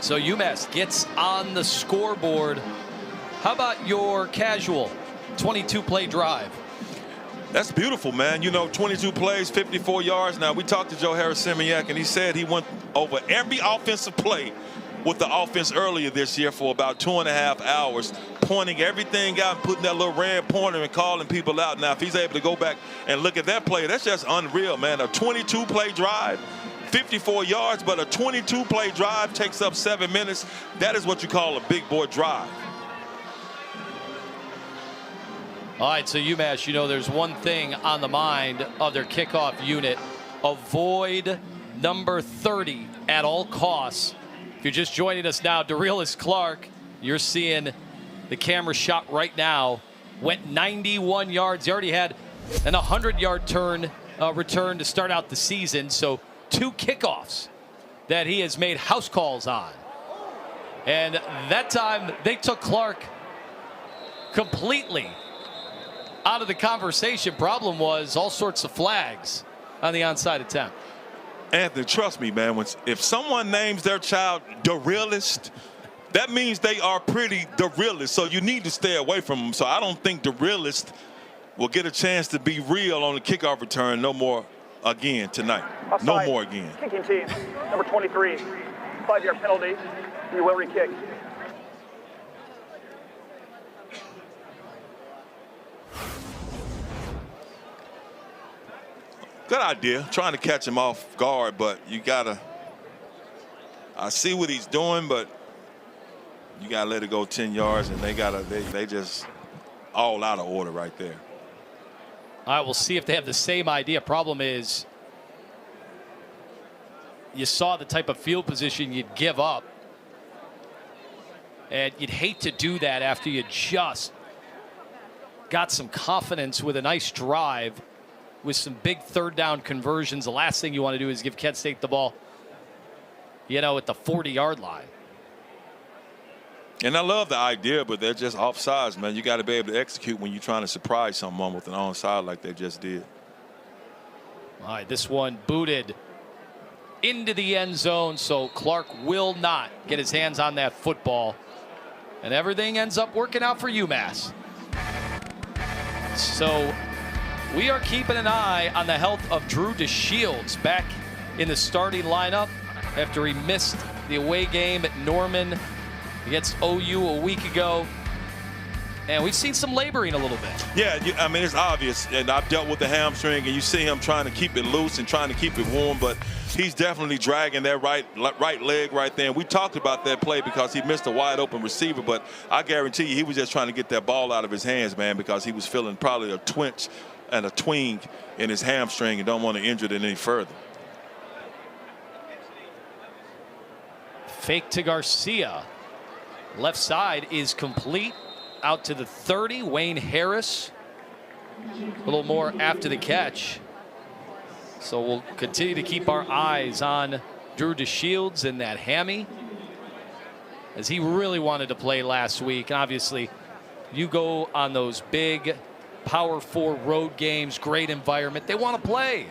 Speaker 1: So UMass gets on the scoreboard. How about your casual 22-play drive?
Speaker 2: That's beautiful, man. You know, 22 plays, 54 yards. Now, we talked to Joe Harris-Semiak, and he said he went over every offensive play with the offense earlier this year for about 2.5 hours, pointing everything out and putting that little red pointer and calling people out. Now, if he's able to go back and look at that play, that's just unreal, man. A 22-play drive, 54 yards, but a 22-play drive takes up 7 minutes. That is what you call a big boy drive.
Speaker 1: All right, so UMass, you know, there's one thing on the mind of their kickoff unit. Avoid number 30 at all costs. If you're just joining us now, Darelis Clark, you're seeing the camera shot right now, went 91 yards. He already had an 100-yard return to start out the season. So 2 kickoffs that he has made house calls on. And that time they took Clark completely out of the conversation. Problem was all sorts of flags on the onside attempt.
Speaker 2: Anthony, trust me, man, if someone names their child the realist, that means they are pretty the realist. So you need to stay away from them. So I don't think the realist will get a chance to be real on the kickoff return no more again tonight.
Speaker 3: Offside.
Speaker 2: No more again.
Speaker 3: Kicking team, number 23, 5-yard penalty. You will re-kick.
Speaker 2: Good idea, trying to catch him off guard, but you gotta. I see what he's doing, but you gotta let it go 10 yards, and they just all out of order right there.
Speaker 1: All right, we'll see if they have the same idea. Problem is, you saw the type of field position you'd give up, and you'd hate to do that after you just got some confidence with a nice drive, with some big third down conversions. The last thing you want to do is give Kent State the ball, you know, at the 40-yard line.
Speaker 2: And I love the idea, but they're just offsides, man. You got to be able to execute when you're trying to surprise someone with an onside like they just did.
Speaker 1: All right, this one booted into the end zone, so Clark will not get his hands on that football. And everything ends up working out for UMass. So we are keeping an eye on the health of Drew DeShields back in the starting lineup after he missed the away game at Norman against OU a week ago. And we've seen some laboring a little bit.
Speaker 2: Yeah, I mean, it's obvious. And I've dealt with the hamstring, and you see him trying to keep it loose and trying to keep it warm, but he's definitely dragging that right leg right there. And we talked about that play because he missed a wide open receiver, but I guarantee you he was just trying to get that ball out of his hands, man, because he was feeling probably a twinge and a twinge in his hamstring and don't want to injure it any further.
Speaker 1: Fake to Garcia. Left side is complete. Out to the 30, Wayne Harris. A little more after the catch. So we'll continue to keep our eyes on Drew DeShields and that hammy, as he really wanted to play last week. And obviously, you go on those big Power 4 road games, great environment. They want to play.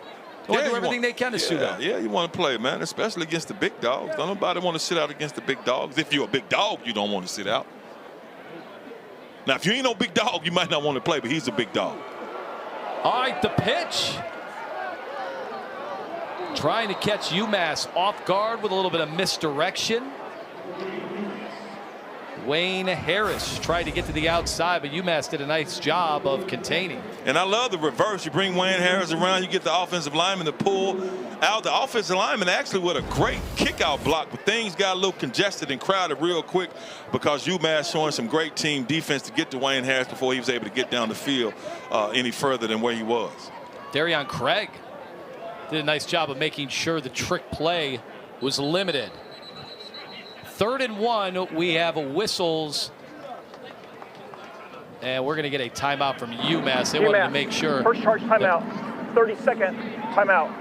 Speaker 1: They want to do everything they can to suit up.
Speaker 2: Yeah, you want to play, man, especially against the big dogs. Don't nobody want to sit out against the big dogs. If you're a big dog, you don't want to sit out. Now, if you ain't no big dog, you might not want to play, but he's a big dog.
Speaker 1: All right, the pitch. Trying to catch UMass off guard with a little bit of misdirection. Wayne Harris tried to get to the outside, but UMass did a nice job of containing.
Speaker 2: And I love the reverse. You bring Wayne Harris around, you get the offensive lineman to pull out. The offensive lineman actually with a great kick-out block, but things got a little congested and crowded real quick because UMass showing some great team defense to get to Wayne Harris before he was able to get down the field any further than where he was.
Speaker 1: Darion Craig did a nice job of making sure the trick play was limited. 3rd and 1, we have whistles. And we're going to get a timeout from UMass. They wanted to make sure.
Speaker 3: First charge timeout. 30-second timeout.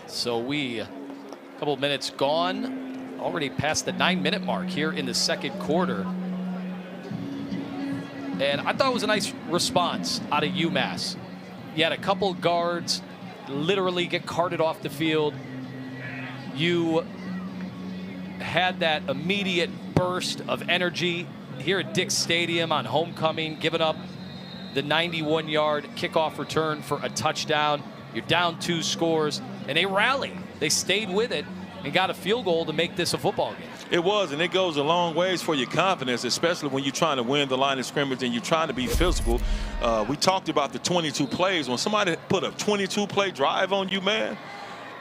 Speaker 1: So a couple of minutes gone. Already past the 9-minute mark here in the second quarter. And I thought it was a nice response out of UMass. You had a couple guards literally get carted off the field. You had that immediate burst of energy here at Dick's Stadium on homecoming, giving up the 91-yard kickoff return for a touchdown. You're down 2 scores, and they rallied. They stayed with it and got a field goal to make this a football game.
Speaker 2: It was, and it goes a long ways for your confidence, especially when you're trying to win the line of scrimmage and you're trying to be physical. We talked about the 22 plays. When somebody put a 22-play drive on you, man,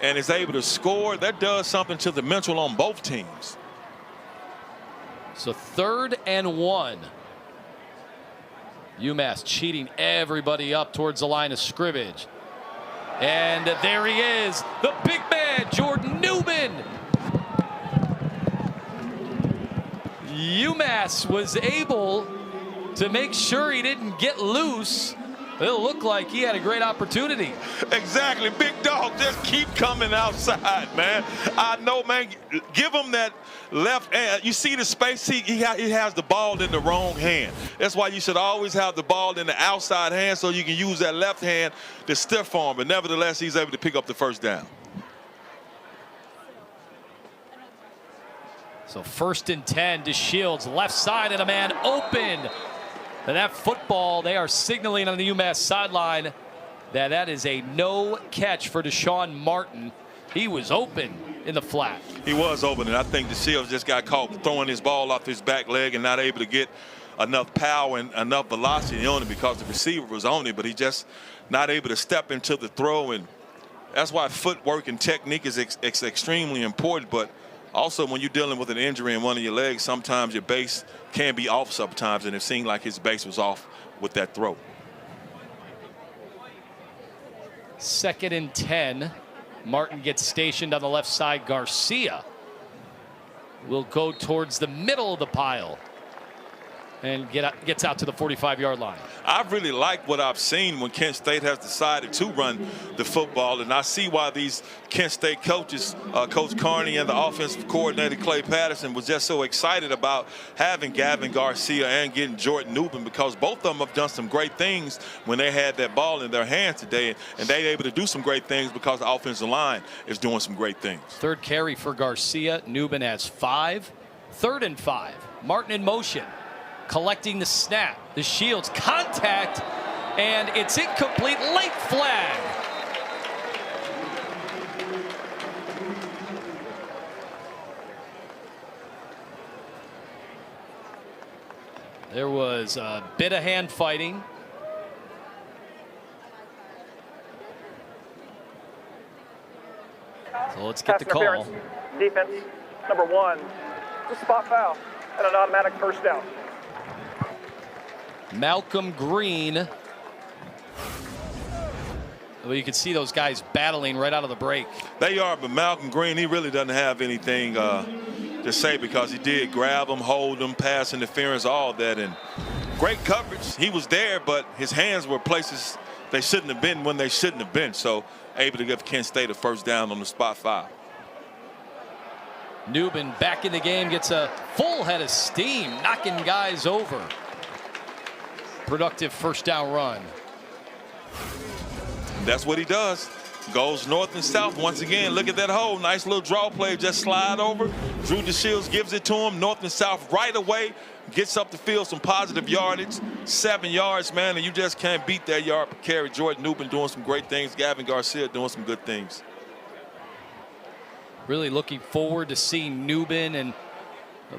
Speaker 2: and is able to score, that does something to the mental on both teams.
Speaker 1: So 3rd and 1. UMass cheating everybody up towards the line of scrimmage. And there he is, the big man, Jordan Newman. UMass was able to make sure he didn't get loose. It looked like he had a great opportunity.
Speaker 2: Exactly. Big dog, just keep coming outside, man. I know, man. Give him that left hand. You see the space? He has the ball in the wrong hand. That's why you should always have the ball in the outside hand so you can use that left hand to stiff arm. But nevertheless, he's able to pick up the first down.
Speaker 1: So 1st and 10 to Shields, left side, and a man open. And that football, they are signaling on the UMass sideline that is a no catch for Deshaun Martin. He was open in the flat.
Speaker 2: He was open, and I think the Shields just got caught throwing his ball off his back leg and not able to get enough power and enough velocity on it because the receiver was on it, but he just not able to step into the throw. And that's why footwork and technique is extremely important. But also, when you're dealing with an injury in one of your legs, sometimes your base can be off sometimes, and it seemed like his base was off with that throw.
Speaker 1: 2nd and 10. Martin gets stationed on the left side. Garcia will go towards the middle of the pile and gets out to the 45-yard line.
Speaker 2: I really like what I've seen when Kent State has decided to run the football, and I see why these Kent State coaches, Coach Carney and the offensive coordinator Clay Patterson, was just so excited about having Gavin Garcia and getting Jordan Newman, because both of them have done some great things when they had that ball in their hands today, and they're able to do some great things because the offensive line is doing some great things.
Speaker 1: 3rd carry for Garcia. Newman has 5. 3rd and 5. Martin in motion. Collecting the snap. The Shields contact, and it's incomplete. Late flag. There was a bit of hand fighting. So let's get the call.
Speaker 3: Defense, number 1. It's a spot foul and an automatic first down.
Speaker 1: Malcolm Green. Well, you can see those guys battling right out of the break.
Speaker 2: They are, but Malcolm Green, he really doesn't have anything to say, because he did grab them, hold them, pass interference, all that, and great coverage. He was there, but his hands were places they shouldn't have been when they shouldn't have been. So able to give Kent State a first down on the spot foul.
Speaker 1: Newman back in the game, gets a full head of steam, knocking guys over. Productive first down run.
Speaker 2: That's what he does. Goes north and south once again. Look at that hole. Nice little draw play. Just slide over. Drew DeShields gives it to him north and south right away. Gets up the field, some positive yardage. 7 yards, man, and you just can't beat that yard per carry. Jordan Newman doing some great things. Gavin Garcia doing some good things.
Speaker 1: Really looking forward to seeing Newman and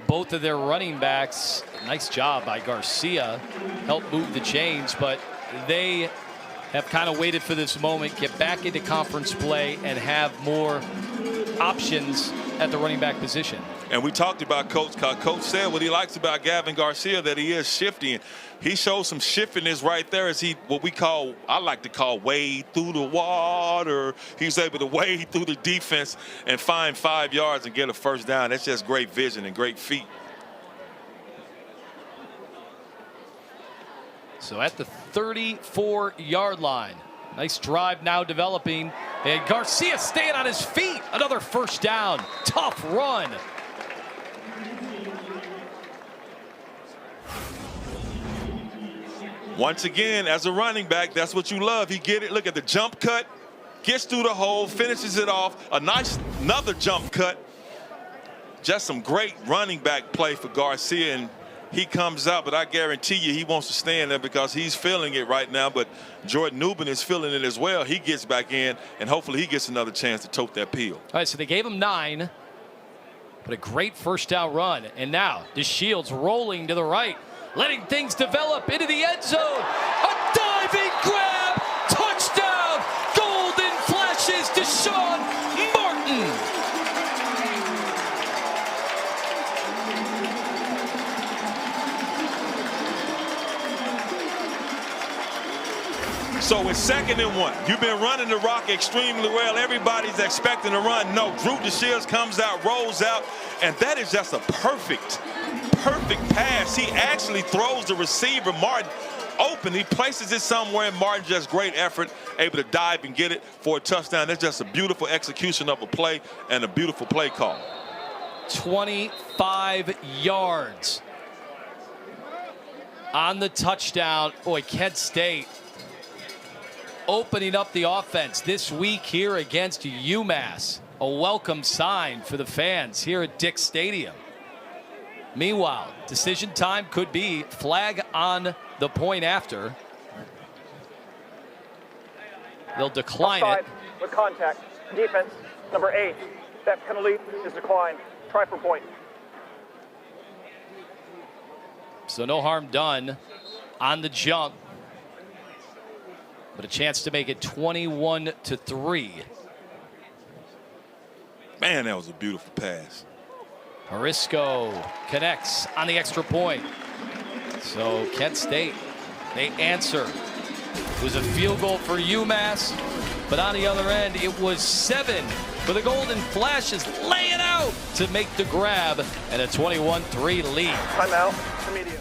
Speaker 1: both of their running backs. Nice job by Garcia. Helped move the chains, but they have kind of waited for this moment, get back into conference play, and have more options at the running back position.
Speaker 2: And we talked about Coach. Coach said what he likes about Gavin Garcia, that he is shifty. He shows some shiftiness right there as he, I like to call wade through the water. He's able to wade through the defense and find 5 yards and get a first down. That's just great vision and great feet.
Speaker 1: So at the 34-yard line. Nice drive now developing. And Garcia staying on his feet. Another first down. Tough run.
Speaker 2: Once again, as a running back, that's what you love. He get it. Look at the jump cut. gets through the hole, finishes it off. Another jump cut. Just some great running back play for Garcia, and he comes out, but I guarantee you he wants to stay in there because he's feeling it right now. But Jordan Newman is feeling it as well. He gets back in, and hopefully he gets another chance to tote that peel.
Speaker 1: All right, so they gave him 9, but a great first down run. And now DeShields rolling to the right, letting things develop into the end zone. A diving grab, touchdown, golden flashes, Deshaun Martin.
Speaker 2: So it's 2nd and 1. You've been running the rock extremely well. Everybody's expecting a run. No, Drew DeShields comes out, rolls out, and that is just a perfect pass. He actually throws the receiver, Martin, open. He places it somewhere, and Martin, just great effort, able to dive and get it for a touchdown. That's just a beautiful execution of a play and a beautiful play call.
Speaker 1: 25 yards on the touchdown. Boy, Kent State opening up the offense this week here against UMass. A welcome sign for the fans here at Dick Stadium. Meanwhile, decision time could be flag on the point after. They'll decline
Speaker 3: Offside
Speaker 1: it.
Speaker 3: with contact. Defense, number 8. That penalty is declined. Try for point.
Speaker 1: So no harm done on the jump, but a chance to make it 21-3.
Speaker 2: Man, that was a beautiful pass.
Speaker 1: Marisco connects on the extra point. So Kent State, they answer. It was a field goal for UMass, but on the other end, it was 7 for the Golden Flashes, laying out to make the grab and a 21-3 lead.
Speaker 3: Timeout, intermediate.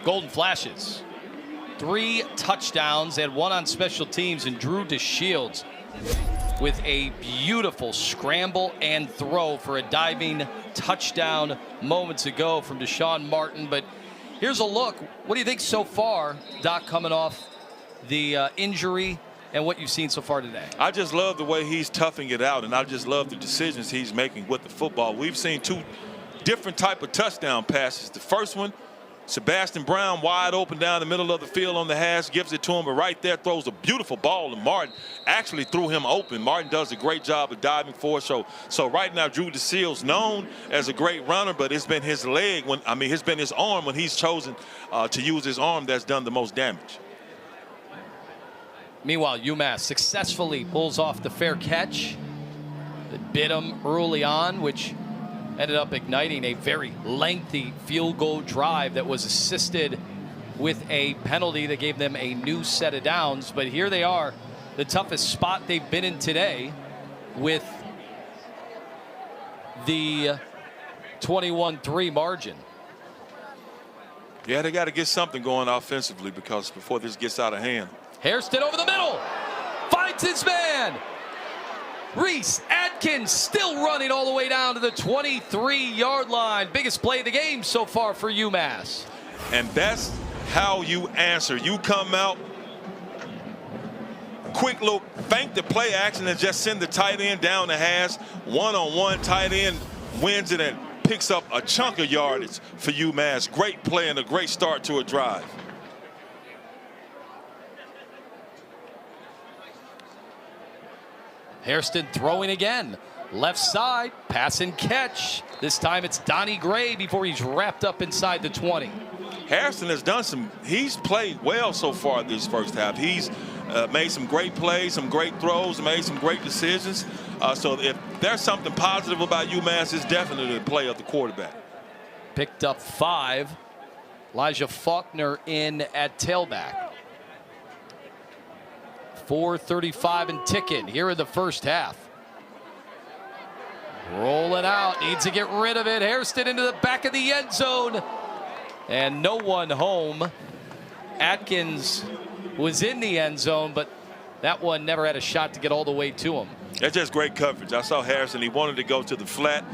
Speaker 1: Golden Flashes, 3 touchdowns and 1 on special teams, and Drew DeShields with a beautiful scramble and throw for a diving touchdown moments ago from Deshaun Martin. But here's a look. What do you think so far, Doc, coming off the injury and what you've seen so far today?
Speaker 2: I just love the way he's toughing it out, and I just love the decisions he's making with the football. We've seen 2 different type of touchdown passes. The first one Sebastian Brown wide open down the middle of the field on the hash, gives it to him, but right there throws a beautiful ball, and Martin actually threw him open. Martin does a great job of diving for it. So right now, Drew DeSeal's known as a great runner, but it's been his leg it's been his arm when he's chosen to use his arm that's done the most damage.
Speaker 1: Meanwhile, UMass successfully pulls off the fair catch that bit him early on, which ended up igniting a very lengthy field goal drive that was assisted with a penalty that gave them a new set of downs. But here they are, the toughest spot they've been in today, with the 21-3 margin.
Speaker 2: Yeah, they got to get something going offensively because before this gets out of hand.
Speaker 1: Hairston over the middle, finds his man. Reese Atkins still running all the way down to the 23-yard line. Biggest play of the game so far for UMass.
Speaker 2: And that's how you answer. You come out, quick look, bank the play action, and just send the tight end down the hash. One-on-one, tight end wins it and picks up a chunk of yardage for UMass. Great play and a great start to a drive.
Speaker 1: Hairston throwing again. Left side, pass and catch. This time it's Donnie Gray before he's wrapped up inside the 20.
Speaker 2: Harrison has done he's played well so far this first half. He's made some great plays, some great throws, made some great decisions. So if there's something positive about UMass, it's definitely the play of the quarterback.
Speaker 1: Picked up 5. Elijah Faulkner in at tailback. 4:35 and ticking here in the first half. Rolling out, needs to get rid of it. Hairston into the back of the end zone. And no one home. Atkins was in the end zone, but that one never had a shot to get all the way to him.
Speaker 2: That's just great coverage. I saw Harrison, he wanted to go to the flat.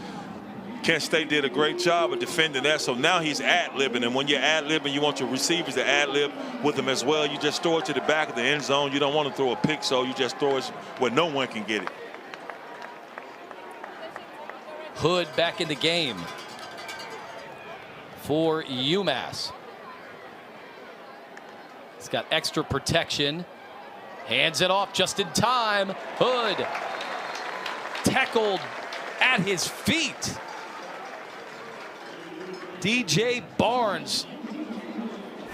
Speaker 2: Kent State did a great job of defending that, so now he's ad-libbing, and when you're ad-libbing, you want your receivers to ad-lib with them as well. You just throw it to the back of the end zone. You don't want to throw a pick, so you just throw it where no one can get it.
Speaker 1: Hood back in the game for UMass. He's got extra protection. Hands it off just in time. Hood tackled at his feet. DJ Barnes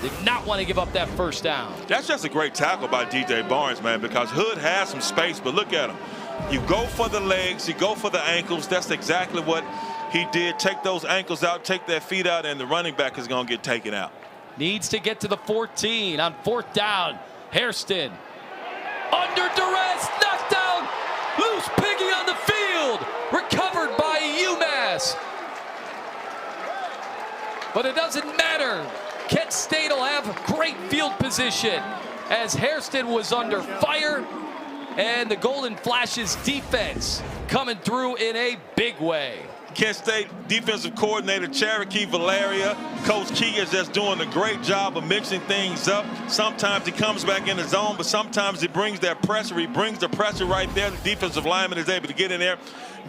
Speaker 1: did not want to give up that first down.
Speaker 2: That's just a great tackle by DJ Barnes, man, because Hood has some space, but look at him. You go for the legs, you go for the ankles. That's exactly what he did. Take those ankles out, take their feet out, and the running back is going to get taken out.
Speaker 1: Needs to get to the 14 on 4th down. Hairston under duress, knocked down, loose piggy on the field, recovered by UMass. But it doesn't matter. Kent State will have great field position as Hairston was under fire, and the Golden Flashes defense coming through in a big way.
Speaker 2: Kent State defensive coordinator Cherokee Valeria, Coach Key is just doing a great job of mixing things up. Sometimes he comes back in the zone, but sometimes he brings that pressure. He brings the pressure right there. The defensive lineman is able to get in there,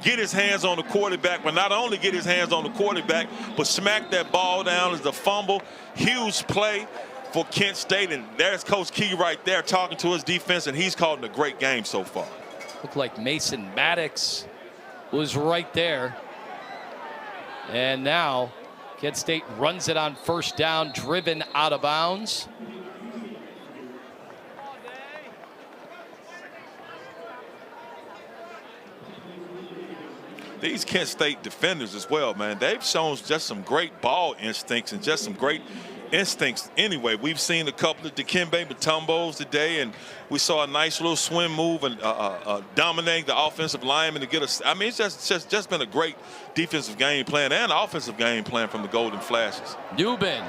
Speaker 2: get his hands on the quarterback, but not only get his hands on the quarterback, but smack that ball down as a fumble. Huge play for Kent State, and there's Coach Key right there talking to his defense, and he's called a great game so far.
Speaker 1: Looked like Mason Maddox was right there. And now Kent State runs it on 1st down, driven out of bounds.
Speaker 2: These Kent State defenders as well, man, they've shown just some great ball instincts and just some great instincts anyway. We've seen a couple of Dikembe Mutombos today, and we saw a nice little swim move and dominating the offensive lineman to get us. I mean, it's just been a great defensive game plan and offensive game plan from the Golden Flashes.
Speaker 1: Newman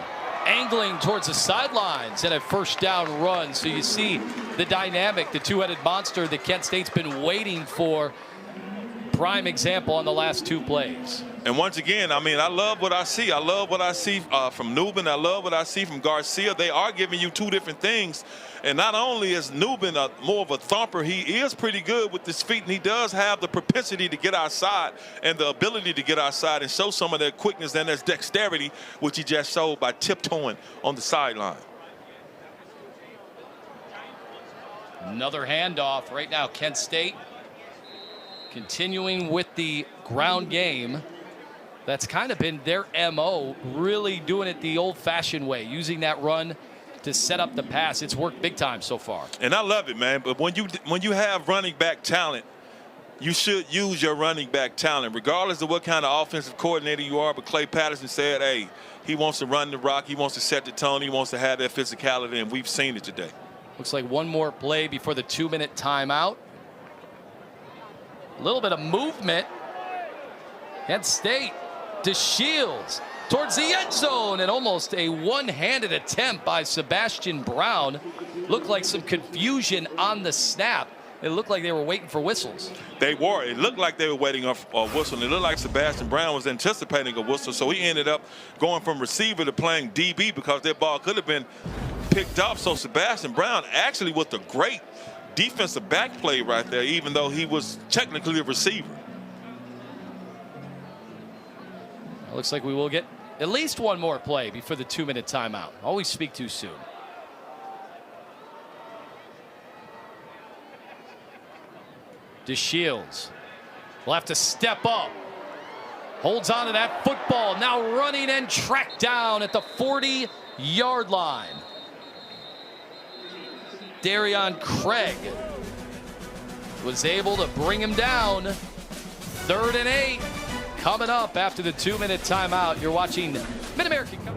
Speaker 1: angling towards the sidelines and a 1st down run. So you see the dynamic, the two-headed monster that Kent State's been waiting for prime example on the last 2 plays.
Speaker 2: And once again, I mean, I love what I see. I love what I see from Newbin. I love what I see from Garcia. They are giving you 2 different things. And not only is Newbin more of a thumper, he is pretty good with his feet, and he does have the propensity to get outside and the ability to get outside and show some of that quickness and that dexterity, which he just showed by tiptoeing on the sideline.
Speaker 1: Another handoff right now. Kent State continuing with the ground game. That's kind of been their MO, really doing it the old-fashioned way, using that run to set up the pass. It's worked big time so far.
Speaker 2: And I love it, man. But when you have running back talent, you should use your running back talent, regardless of what kind of offensive coordinator you are. But Clay Patterson said, hey, he wants to run the rock. He wants to set the tone. He wants to have that physicality, and we've seen it today.
Speaker 1: Looks like one more play before the 2-minute timeout. A little bit of movement. Kent State to Shields towards the end zone, and almost a one-handed attempt by Sebastian Brown. Looked like some confusion on the snap. It looked like they were waiting for whistles.
Speaker 2: They were. It looked like they were waiting on a whistle. And it looked like Sebastian Brown was anticipating a whistle. So he ended up going from receiver to playing DB because that ball could have been picked up. So Sebastian Brown actually with a great defensive back play right there, even though he was technically a receiver.
Speaker 1: It looks like we will get at least one more play before the 2-minute timeout. Always speak too soon. DeShields will have to step up. Holds on to that football. Now running and tracked down at the 40-yard line. Darion Craig was able to bring him down. 3rd and 8 coming up after the 2-minute timeout. You're watching Mid-American Cup.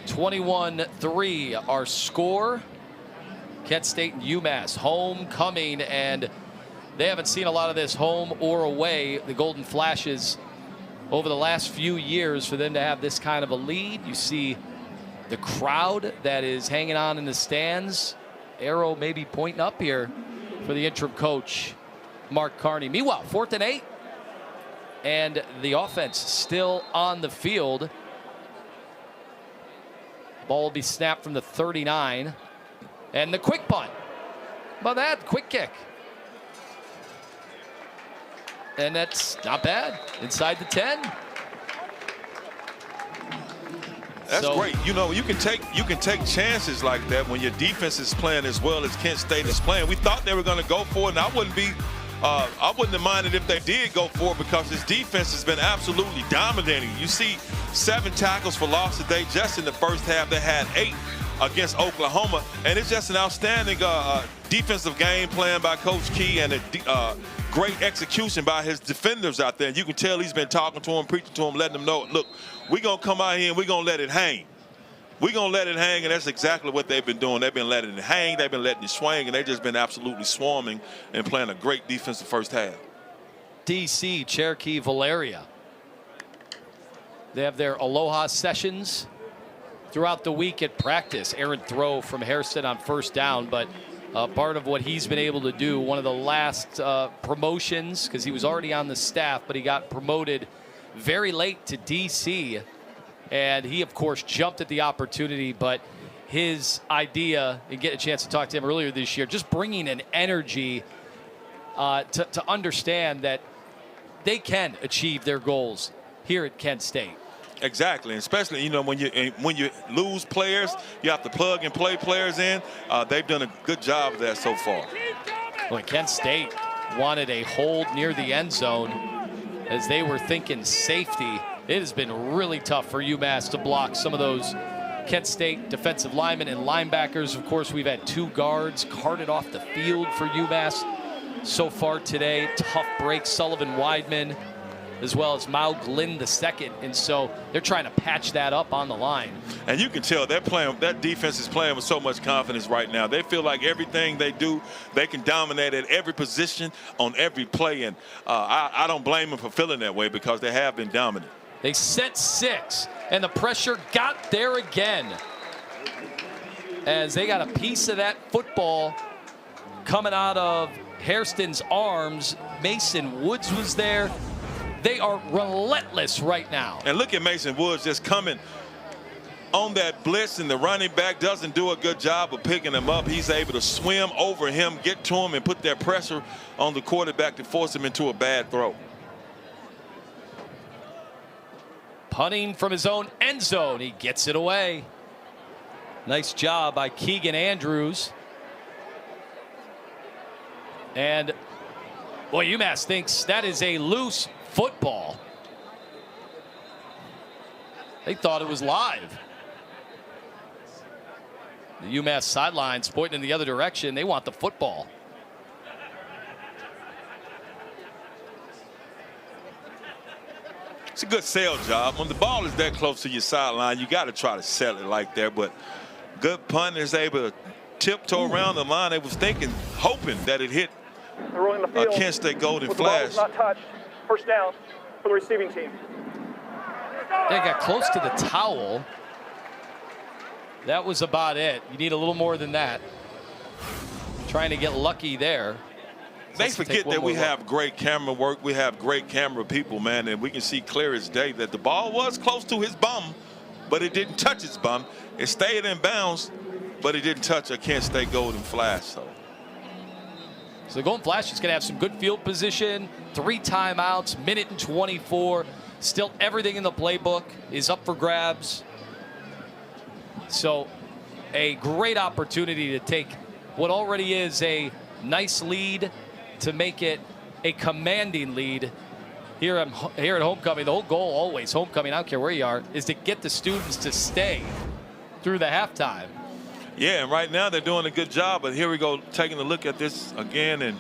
Speaker 1: (21-3) our score. Kent State and UMass homecoming, and they haven't seen a lot of this home or away. The Golden Flashes over the last few years, for them to have this kind of a lead. You see the crowd that is hanging on in the stands. Arrow maybe pointing up here for the interim coach, Mark Carney. Meanwhile, 4th and 8. And the offense still on the field. Ball will be snapped from the 39. And the quick punt. How about that? Quick kick. And that's not bad. Inside the 10.
Speaker 2: That's great. You know, you can take chances like that when your defense is playing as well as Kent State is playing. We thought they were going to go for it, and I wouldn't have minded if they did go for it, because this defense has been absolutely dominating. You see 7 tackles for loss today just in the first half. They had 8 against Oklahoma, and it's just an outstanding defensive game plan by Coach Key, and a great execution by his defenders out there. And you can tell he's been talking to them, preaching to them, letting them know, look, we're going to come out here and we're going to let it hang. We're going to let it hang, and that's exactly what they've been doing. They've been letting it hang. They've been letting it swing, and they've just been absolutely swarming and playing a great defensive first half.
Speaker 1: DC, Cherokee, Valeria. They have their Aloha sessions throughout the week at practice. Errant throw from Hairston on first down, but part of what he's been able to do, one of the last promotions, because he was already on the staff, but he got promoted very late to DC. And he, of course, jumped at the opportunity, but his idea, and get a chance to talk to him earlier this year, just bringing an energy to understand that they can achieve their goals here at Kent State.
Speaker 2: Exactly, especially, you know, when you lose players, you have to plug and play players in. They've done a good job of that so far.
Speaker 1: Well, Kent State wanted a hold near the end zone as they were thinking safety. It has been really tough for UMass to block some of those Kent State defensive linemen and linebackers. Of course, we've had 2 guards carted off the field for UMass so far today. Tough break, Sullivan Weidman, as well as Mao Glynn II. And so they're trying to patch that up on the line. And
Speaker 2: you can tell they're playing, that defense is playing with so much confidence right now. They feel like everything they do, they can dominate at every position on every play. And I don't blame them for feeling that way, because they have been dominant.
Speaker 1: They sent 6, and the pressure got there again, as they got a piece of that football coming out of Hairston's arms. Mason Woods was there. They are relentless right now.
Speaker 2: And look at Mason Woods just coming on that blitz, and the running back doesn't do a good job of picking him up. He's able to swim over him, get to him, and put that pressure on the quarterback to force him into a bad throw.
Speaker 1: Punting from his own end zone. He gets it away. Nice job by Keegan Andrews. And, boy, UMass thinks that is a loose football. They thought it was live. The UMass sidelines pointing in the other direction. They want the football.
Speaker 2: It's a good sell job. When the ball is that close to your sideline, you got to try to sell it like that. But good punt is able to tiptoe around the line. They was thinking, hoping that it hit a Kent State Golden Flash.
Speaker 3: The ball was not touched. First down for the receiving team.
Speaker 1: They got close to the towel. That was about it. You need a little more than that. Trying to get lucky there.
Speaker 2: They forget that we have great camera work. We have great camera people, man, and we can see clear as day that the ball was close to his bum, but it didn't touch his bum. It stayed in bounds, but it didn't touch a Kent State Golden Flash. So
Speaker 1: the Golden Flash is going to have some good field position. 3 timeouts, minute and 24. Still everything in the playbook is up for grabs. So a great opportunity to take what already is a nice lead to make it a commanding lead here at homecoming. The whole goal, always homecoming, I don't care where you are, is to get the students to stay through the halftime.
Speaker 2: Yeah, and right now they're doing a good job, but here we go, taking a look at this again, and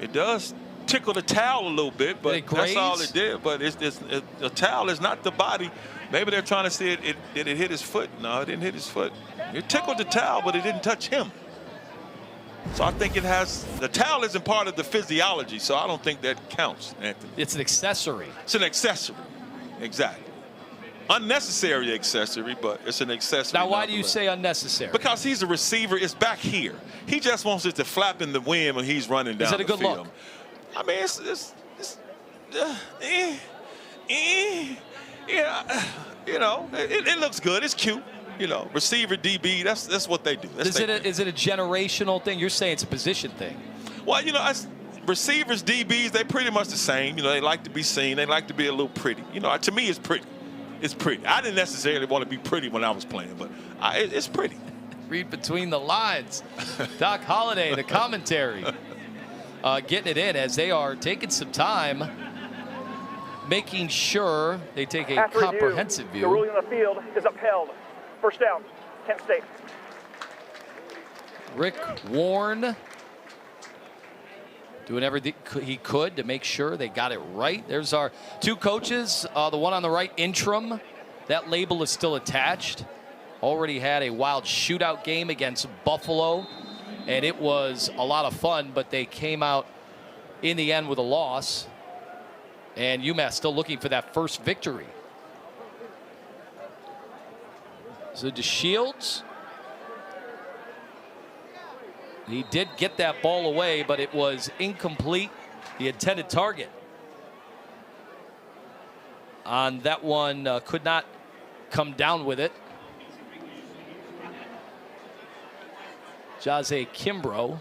Speaker 2: it does tickle the towel a little bit, but that's all it did. But the towel is not the body. Maybe they're trying to see did it hit his foot? No, it didn't hit his foot. It tickled the towel, but it didn't touch him. So I think the towel isn't part of the physiology, so I don't think that counts, Anthony.
Speaker 1: It's an accessory.
Speaker 2: It's an accessory, exactly. Unnecessary accessory, but it's an accessory.
Speaker 1: Now, why do you say unnecessary?
Speaker 2: Because he's a receiver. It's back here. He just wants it to flap in the wind when he's running down the field. Is it a good look? I mean, yeah, you know, it looks good. It's cute. You know, receiver, DB, that's what they do. Is it a generational thing? You're saying it's a position thing. Well, you know, receivers, DBs, they pretty much the same. You know, they like to be seen. They like to be a little pretty. You know, to me, it's pretty. It's pretty. I didn't necessarily want to be pretty when I was playing, but it's pretty. Read between the lines. Doc Holliday, the commentary, getting it in as they are taking some time, making sure they take a comprehensive view.
Speaker 3: The ruling on the field is upheld. First down, Kent State.
Speaker 1: Rick Warren doing everything he could to make sure they got it right. There's our two coaches. The one on the right, interim. That label is still attached. Already had a wild shootout game against Buffalo, and it was a lot of fun, but they came out in the end with a loss. And UMass still looking for that first victory. So DeShields, he did get that ball away, but it was incomplete. The intended target on that one could not come down with it. Jose Kimbrough.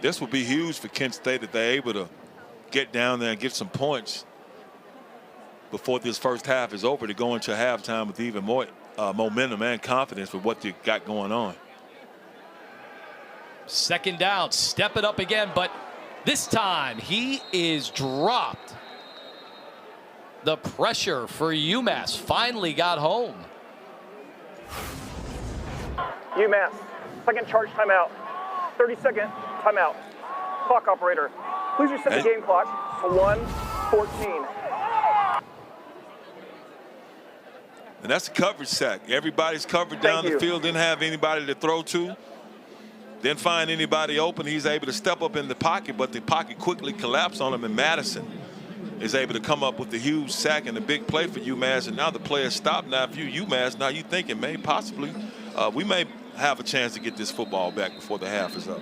Speaker 2: This would be huge for Kent State if they're able to get down there and get some points before this first half is over, to go into halftime with even more momentum and confidence with what you got going on.
Speaker 1: Second down, step it up again, but this time he is dropped. The pressure for UMass finally got home.
Speaker 3: UMass, second charge timeout. 30-second timeout. Clock operator, please reset the game clock to 1:14.
Speaker 2: And that's a coverage sack. Everybody's covered down the field, didn't have anybody to throw to. Didn't find anybody open. He's able to step up in the pocket, but the pocket quickly collapsed on him, and Madison is able to come up with the huge sack and a big play for UMass. And now the play is stopped. Now, if you're UMass, now you're thinking, maybe possibly we may have a chance to get this football back before the half is up.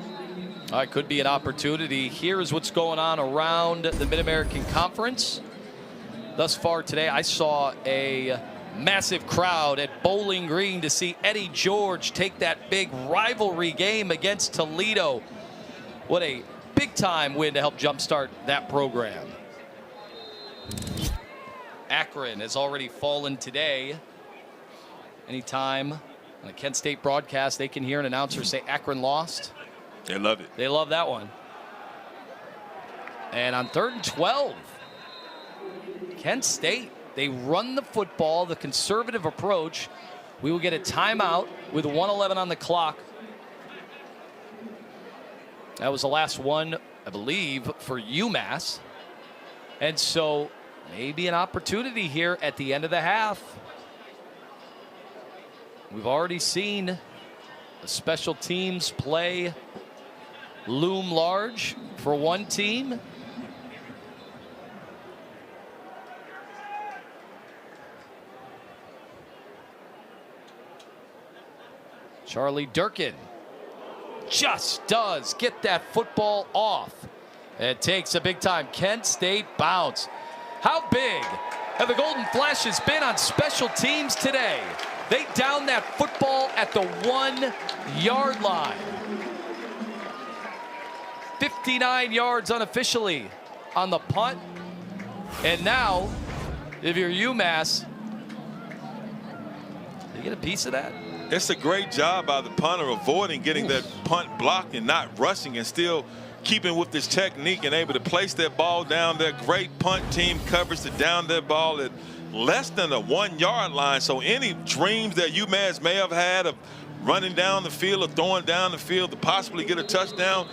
Speaker 1: All right, could be an opportunity. Here's what's going on around the Mid-American Conference. Thus far today, I saw a massive crowd at Bowling Green to see Eddie George take that big rivalry game against Toledo. What a big-time win to help jumpstart that program. Akron has already fallen today. Anytime on a Kent State broadcast, they can hear an announcer say Akron lost.
Speaker 2: They love it.
Speaker 1: They love that one. And on 3rd and 12, Kent State, they run the football, the conservative approach. We will get a timeout with 1:11 on the clock. That was the last one, I believe, for UMass. And so maybe an opportunity here at the end of the half. We've already seen the special teams play loom large for one team. Charlie Durkin just does get that football off. It takes a big time Kent State bounce. How big have the Golden Flashes been on special teams today? They down that football at the 1-yard line. 59 yards unofficially on the punt. And now, if you're UMass, you get a piece of that?
Speaker 2: It's a great job by the punter avoiding getting that punt blocked and not rushing and still keeping with this technique and able to place that ball down there. Great punt team coverage to down that ball at less than the 1-yard line. So any dreams that UMass may have had of running down the field or throwing down the field to possibly get a touchdown,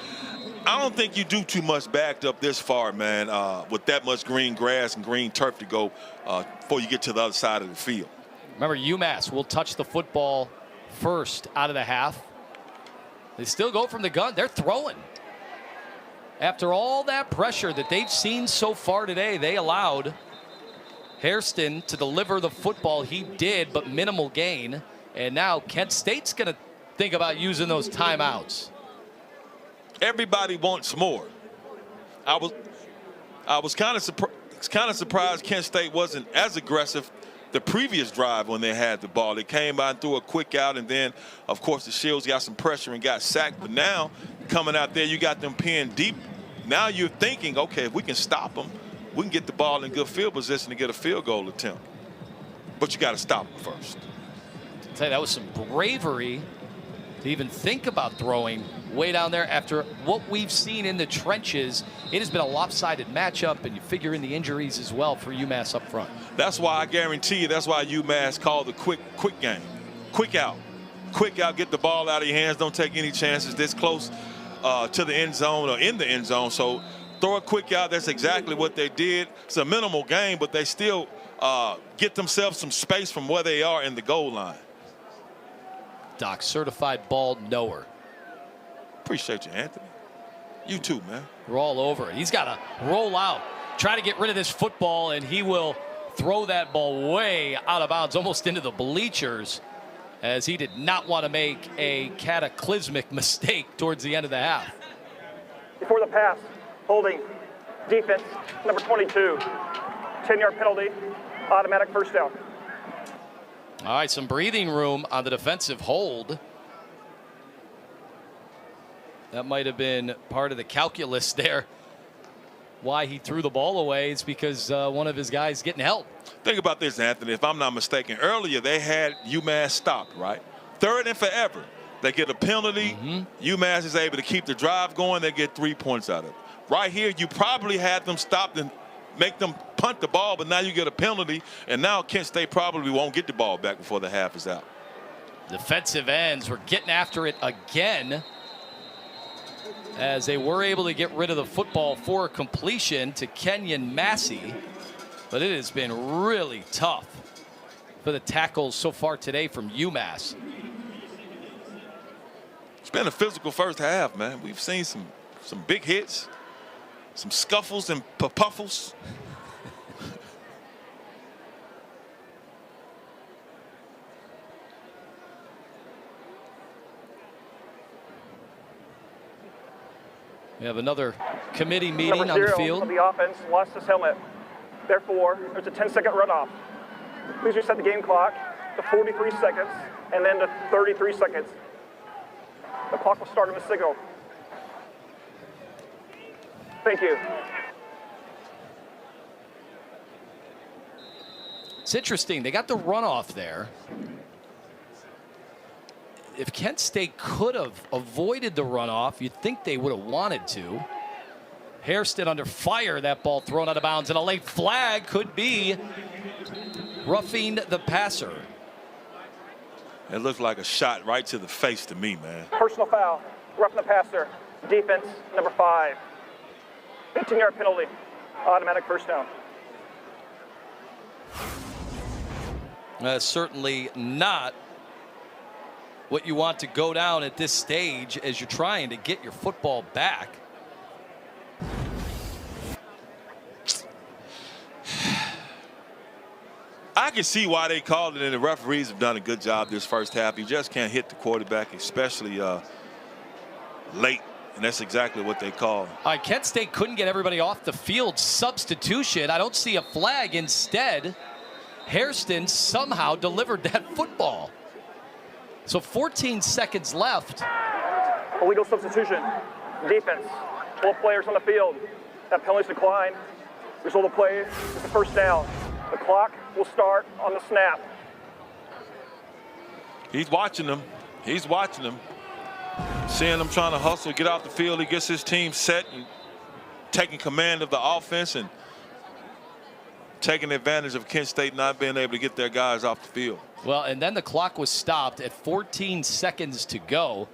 Speaker 2: I don't think you do too much backed up this far, man, with that much green grass and green turf to go before you get to the other side of the field.
Speaker 1: Remember, UMass will touch the football first out of the half. They still go from the gun. They're throwing. After all that pressure that they've seen so far today, they allowed Hairston to deliver the football. He did, but minimal gain. And now Kent State's going to think about using those timeouts.
Speaker 2: Everybody wants more. I was kind of surprised Kent State wasn't as aggressive the previous drive when they had the ball. They came by and threw a quick out, and then, of course, the Shields got some pressure and got sacked. But now, coming out there, you got them pinned deep. Now you're thinking, okay, if we can stop them, we can get the ball in good field position to get a field goal attempt. But you got to stop them first.
Speaker 1: I'll tell you, that was some bravery to even think about throwing way down there after what we've seen in the trenches. It has been a lopsided matchup, and you figure in the injuries as well for UMass up front.
Speaker 2: That's why I guarantee you, that's why UMass called the quick game. Quick out. Quick out, get the ball out of your hands. Don't take any chances this close to the end zone or in the end zone. So throw a quick out. That's exactly what they did. It's a minimal game, but they still get themselves some space from where they are in the goal line.
Speaker 1: Doc, certified ball knower.
Speaker 2: Appreciate you, Anthony. You too, man.
Speaker 1: We're all over it. He's got to roll out, try to get rid of this football, and he will throw that ball way out of bounds, almost into the bleachers, as he did not want to make a cataclysmic mistake towards the end of the half.
Speaker 3: Before the pass, holding, defense, number 22, 10-yard penalty, automatic first down.
Speaker 1: All right, some breathing room on the defensive hold. That might have been part of the calculus there. Why he threw the ball away is because one of his guys getting help.
Speaker 2: Think about this, Anthony. If I'm not mistaken, earlier they had UMass stopped, right? Third and forever. They get a penalty. UMass is able to keep the drive going. They get 3 points out of it. Right here, you probably had them stopped and make them punt the ball, but now you get a penalty, and now Kent State probably won't get the ball back before the half is out.
Speaker 1: Defensive ends were getting after it again, as they were able to get rid of the football for completion to Kenyon Massey. But it has been really tough for the tackles so far today from UMass.
Speaker 2: It's been a physical first half, man. We've seen some big hits, some scuffles and puffles.
Speaker 1: We have another committee meeting on the
Speaker 3: Number 0
Speaker 1: field.
Speaker 3: of the offense lost his helmet. Therefore, there's a 10-second runoff. Please reset the game clock to 43 seconds and then to 33 seconds. The clock will start in a signal. Thank you.
Speaker 1: It's interesting. They got the runoff there. If Kent State could have avoided the runoff, you'd think they would have wanted to. Hairston under fire. That ball thrown out of bounds, and a late flag could be roughing the passer.
Speaker 2: It looked like a shot right to the face to me, man.
Speaker 3: Personal foul, roughing the passer. Defense, number 5. 15-yard penalty, automatic first down.
Speaker 1: Certainly not what you want to go down at this stage as you're trying to get your football back.
Speaker 2: I can see why they called it, and the referees have done a good job this first half. You just can't hit the quarterback, especially late, and that's exactly what they called.
Speaker 1: All right, Kent State couldn't get everybody off the field. Substitution. I don't see a flag. Instead, Hairston somehow delivered that football. So 14 seconds left.
Speaker 3: Illegal substitution. Defense, 12 players on the field. That penalty's declined. Result of the play is the first down. The clock will start on the snap.
Speaker 2: He's watching them. He's watching them. Seeing them trying to hustle, get out the field. He gets his team set and taking command of the offense and taking advantage of Kent State not being able to get their guys off the field.
Speaker 1: Well, and then the clock was stopped at 14 seconds to go,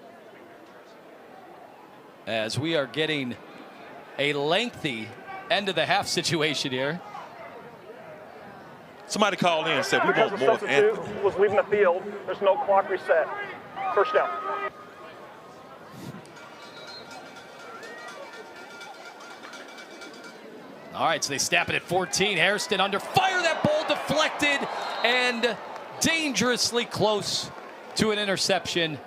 Speaker 1: as we are getting a lengthy end of the half situation here.
Speaker 2: Somebody called in and said, we
Speaker 3: Because
Speaker 2: want
Speaker 3: the
Speaker 2: more.
Speaker 3: substitute was leaving the field, there's no clock reset. First down.
Speaker 1: All right, so they snap it at 14. Hairston under fire. That ball deflected and dangerously close to an interception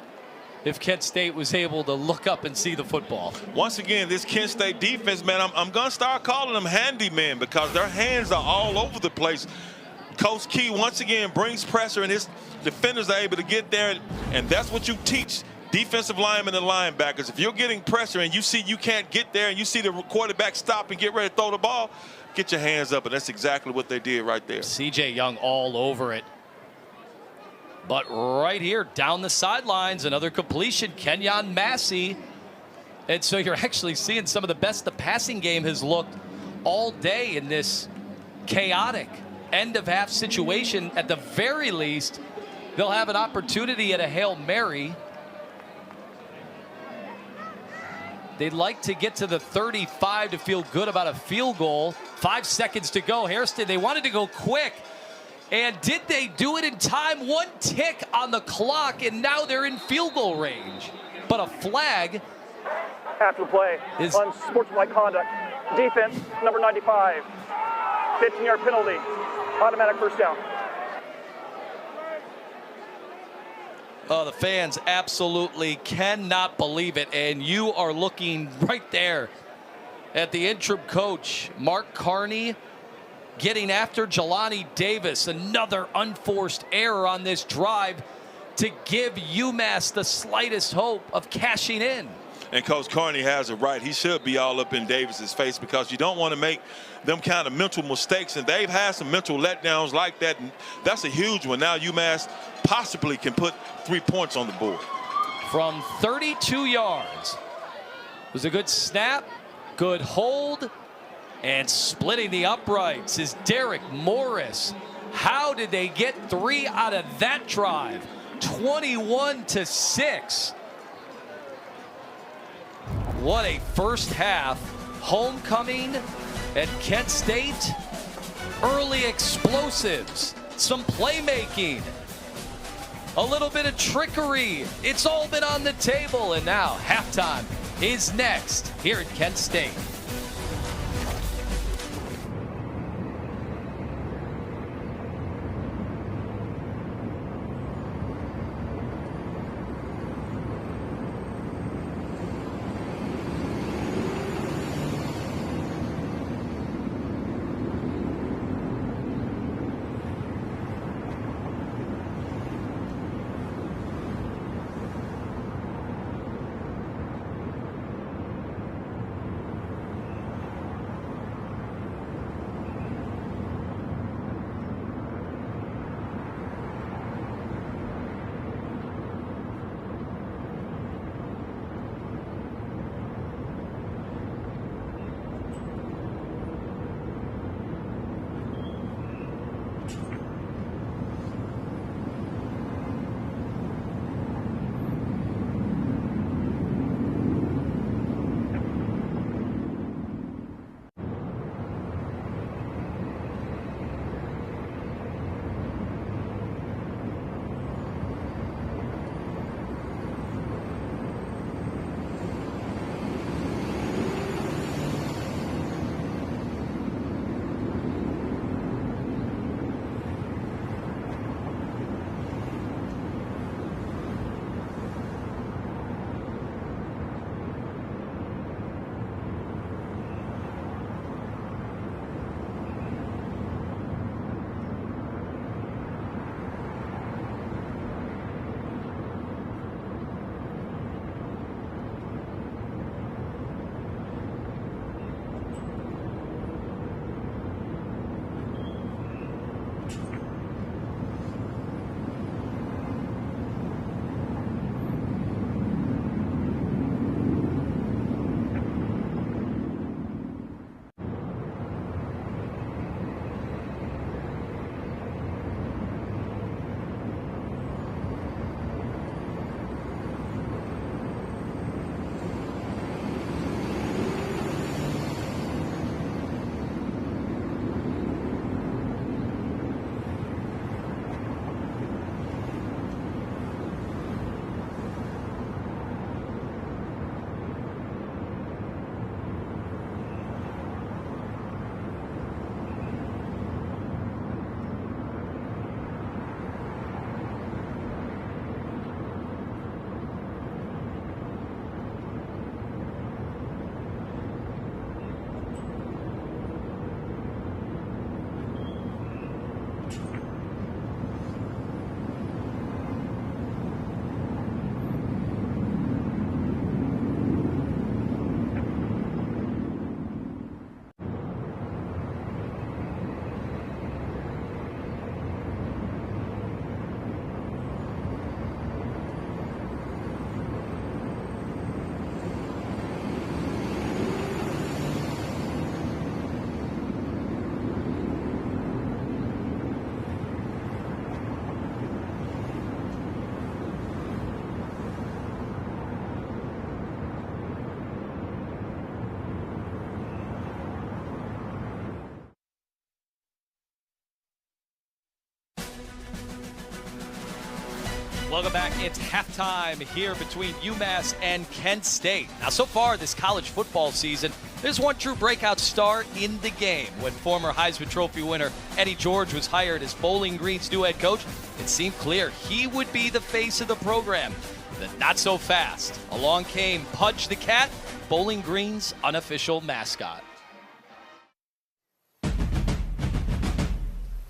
Speaker 1: if Kent State was able to look up and see the football.
Speaker 2: Once again, this Kent State defense, man, I'm going to start calling them handymen because their hands are all over the place. Coach Key, once again, brings pressure, and his defenders are able to get there, and that's what you teach defensive linemen and linebackers. If you're getting pressure and you see you can't get there and you see the quarterback stop and get ready to throw the ball, get your hands up, and that's exactly what they did right there.
Speaker 1: C.J. Young all over it. But right here, down the sidelines, another completion, Kenyon Massey. And so you're actually seeing some of the best the passing game has looked all day in this chaotic end-of-half situation. At the very least, they'll have an opportunity at a Hail Mary. They'd like to get to the 35 to feel good about a field goal. 5 seconds to go. Hairston, they wanted to go quick. And did they do it in time? 1 tick on the clock, and now they're in field goal range. But a flag
Speaker 3: After the play,
Speaker 1: is
Speaker 3: unsportsmanlike conduct. Defense, number 95. 15-yard penalty. Automatic first down.
Speaker 1: Oh, the fans absolutely cannot believe it. And you are looking right there at the interim coach, Mark Carney, getting after Jelani Davis. Another unforced error on this drive to give UMass the slightest hope of cashing in.
Speaker 2: And Coach Carney has it right. He should be all up in Davis's face because you don't want to make them kind of mental mistakes. And they've had some mental letdowns like that. And that's a huge one. Now UMass possibly can put 3 points on the board.
Speaker 1: From 32 yards. It was a good snap, good hold, and splitting the uprights is Derek Morris. How did they get 3 out of that drive? 21-6. What a first half. Homecoming at Kent State. Early explosives. Some playmaking. A little bit of trickery. It's all been on the table. And now halftime is next here at Kent State. Welcome back. It's halftime here between UMass and Kent State. Now, so far this college football season, there's one true breakout star in the game. When former Heisman Trophy winner Eddie George was hired as Bowling Green's new head coach, it seemed clear he would be the face of the program. But not so fast. Along came Pudge the Cat, Bowling Green's unofficial mascot.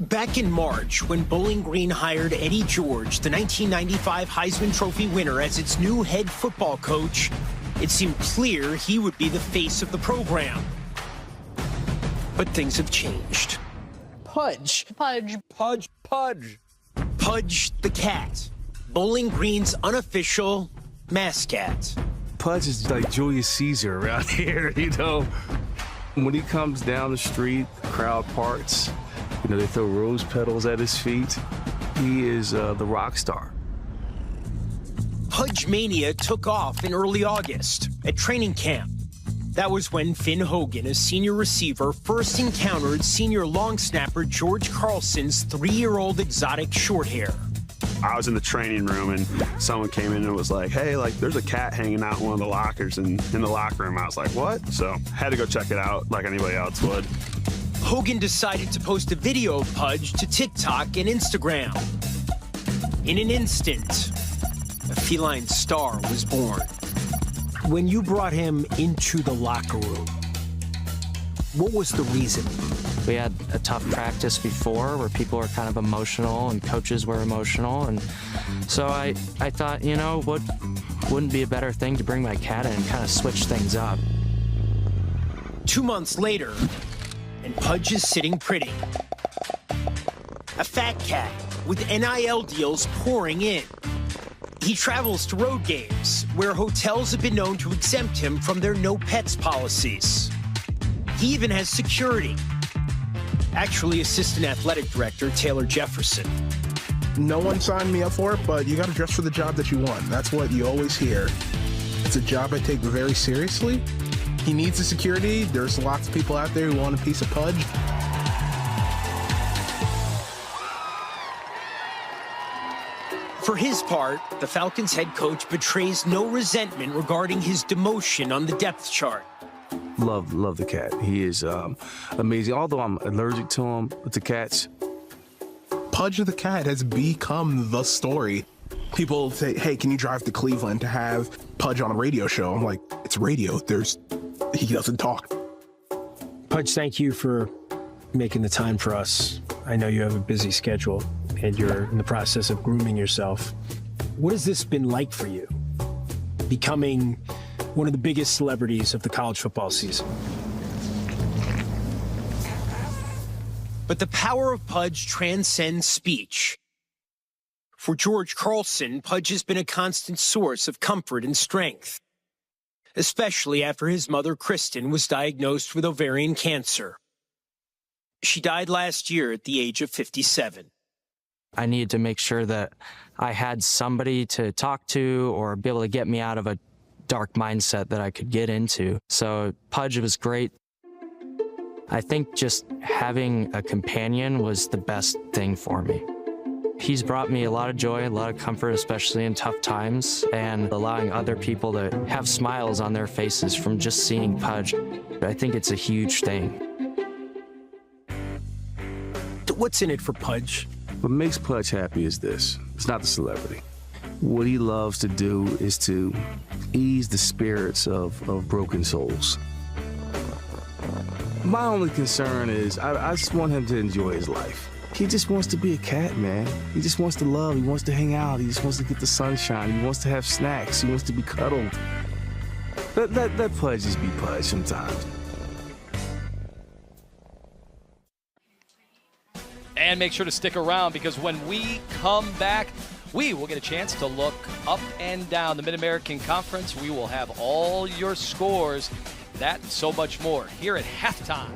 Speaker 4: Back in March, when Bowling Green hired Eddie George, the 1995 Heisman Trophy winner, as its new head football coach, it seemed clear he would be the face of the program. But things have changed.
Speaker 5: Pudge.
Speaker 4: Pudge the Cat, Bowling Green's unofficial mascot.
Speaker 6: Pudge is like Julius Caesar around here, you know. When he comes down the street, the crowd parts. You know, they throw rose petals at his feet. He is the rock star.
Speaker 4: Pudge Mania took off in early August at training camp. That was when Finn Hogan, a senior receiver, first encountered senior long snapper George Carlson's 3-year-old exotic short hair.
Speaker 7: I was in the training room and someone came in and was like, hey, like there's a cat hanging out in one of the lockers in the locker room. I was like, what? So had to go check it out like anybody else would.
Speaker 4: Hogan decided to post a video of Pudge to TikTok and Instagram. In an instant, a feline star was born. When you brought him into the locker room, what was the reason?
Speaker 8: We had a tough practice before where people were kind of emotional and coaches were emotional. And so I thought, you know, what wouldn't be a better thing to bring my cat in and kind of switch things up.
Speaker 4: 2 months later, and Pudge is sitting pretty. A fat cat with NIL deals pouring in. He travels to road games where hotels have been known to exempt him from their no pets policies. He even has security. Actually, Assistant Athletic Director Taylor Jefferson.
Speaker 9: No one signed me up for it, but you got to dress for the job that you want. That's what you always hear. It's a job I take very seriously. He needs the security. There's lots of people out there who want a piece of Pudge.
Speaker 4: For his part, the Falcons head coach betrays no resentment regarding his demotion on the depth chart.
Speaker 6: Love the cat. He is amazing. Although I'm allergic to him, with the cats.
Speaker 9: Pudge the Cat has become the story. People say, hey, can you drive to Cleveland to have Pudge on a radio show? I'm like, it's radio. He doesn't talk.
Speaker 10: Pudge, thank you for making the time for us. I know you have a busy schedule and you're in the process of grooming yourself. What has this been like for you? Becoming one of the biggest celebrities of the college football season.
Speaker 4: But the power of Pudge transcends speech. For George Carlson, Pudge has been a constant source of comfort and strength, especially after his mother, Kristen, was diagnosed with ovarian cancer. She died last year at the age of 57.
Speaker 8: I needed to make sure that I had somebody to talk to or be able to get me out of a dark mindset that I could get into. So Pudge was great. I think just having a companion was the best thing for me. He's brought me a lot of joy, a lot of comfort, especially in tough times, and allowing other people to have smiles on their faces from just seeing Pudge. I think it's a huge thing.
Speaker 4: What's in it for Pudge?
Speaker 6: What makes Pudge happy is this. It's not the celebrity. What he loves to do is to ease the spirits of broken souls. My only concern is I just want him to enjoy his life. He just wants to be a cat, man. He just wants to love. He wants to hang out. He just wants to get the sunshine. He wants to have snacks. He wants to be cuddled. Let Pudge just be Pudge sometimes.
Speaker 1: And make sure to stick around because when we come back, we will get a chance to look up and down the Mid-American Conference. We will have all your scores, that and so much more here at halftime.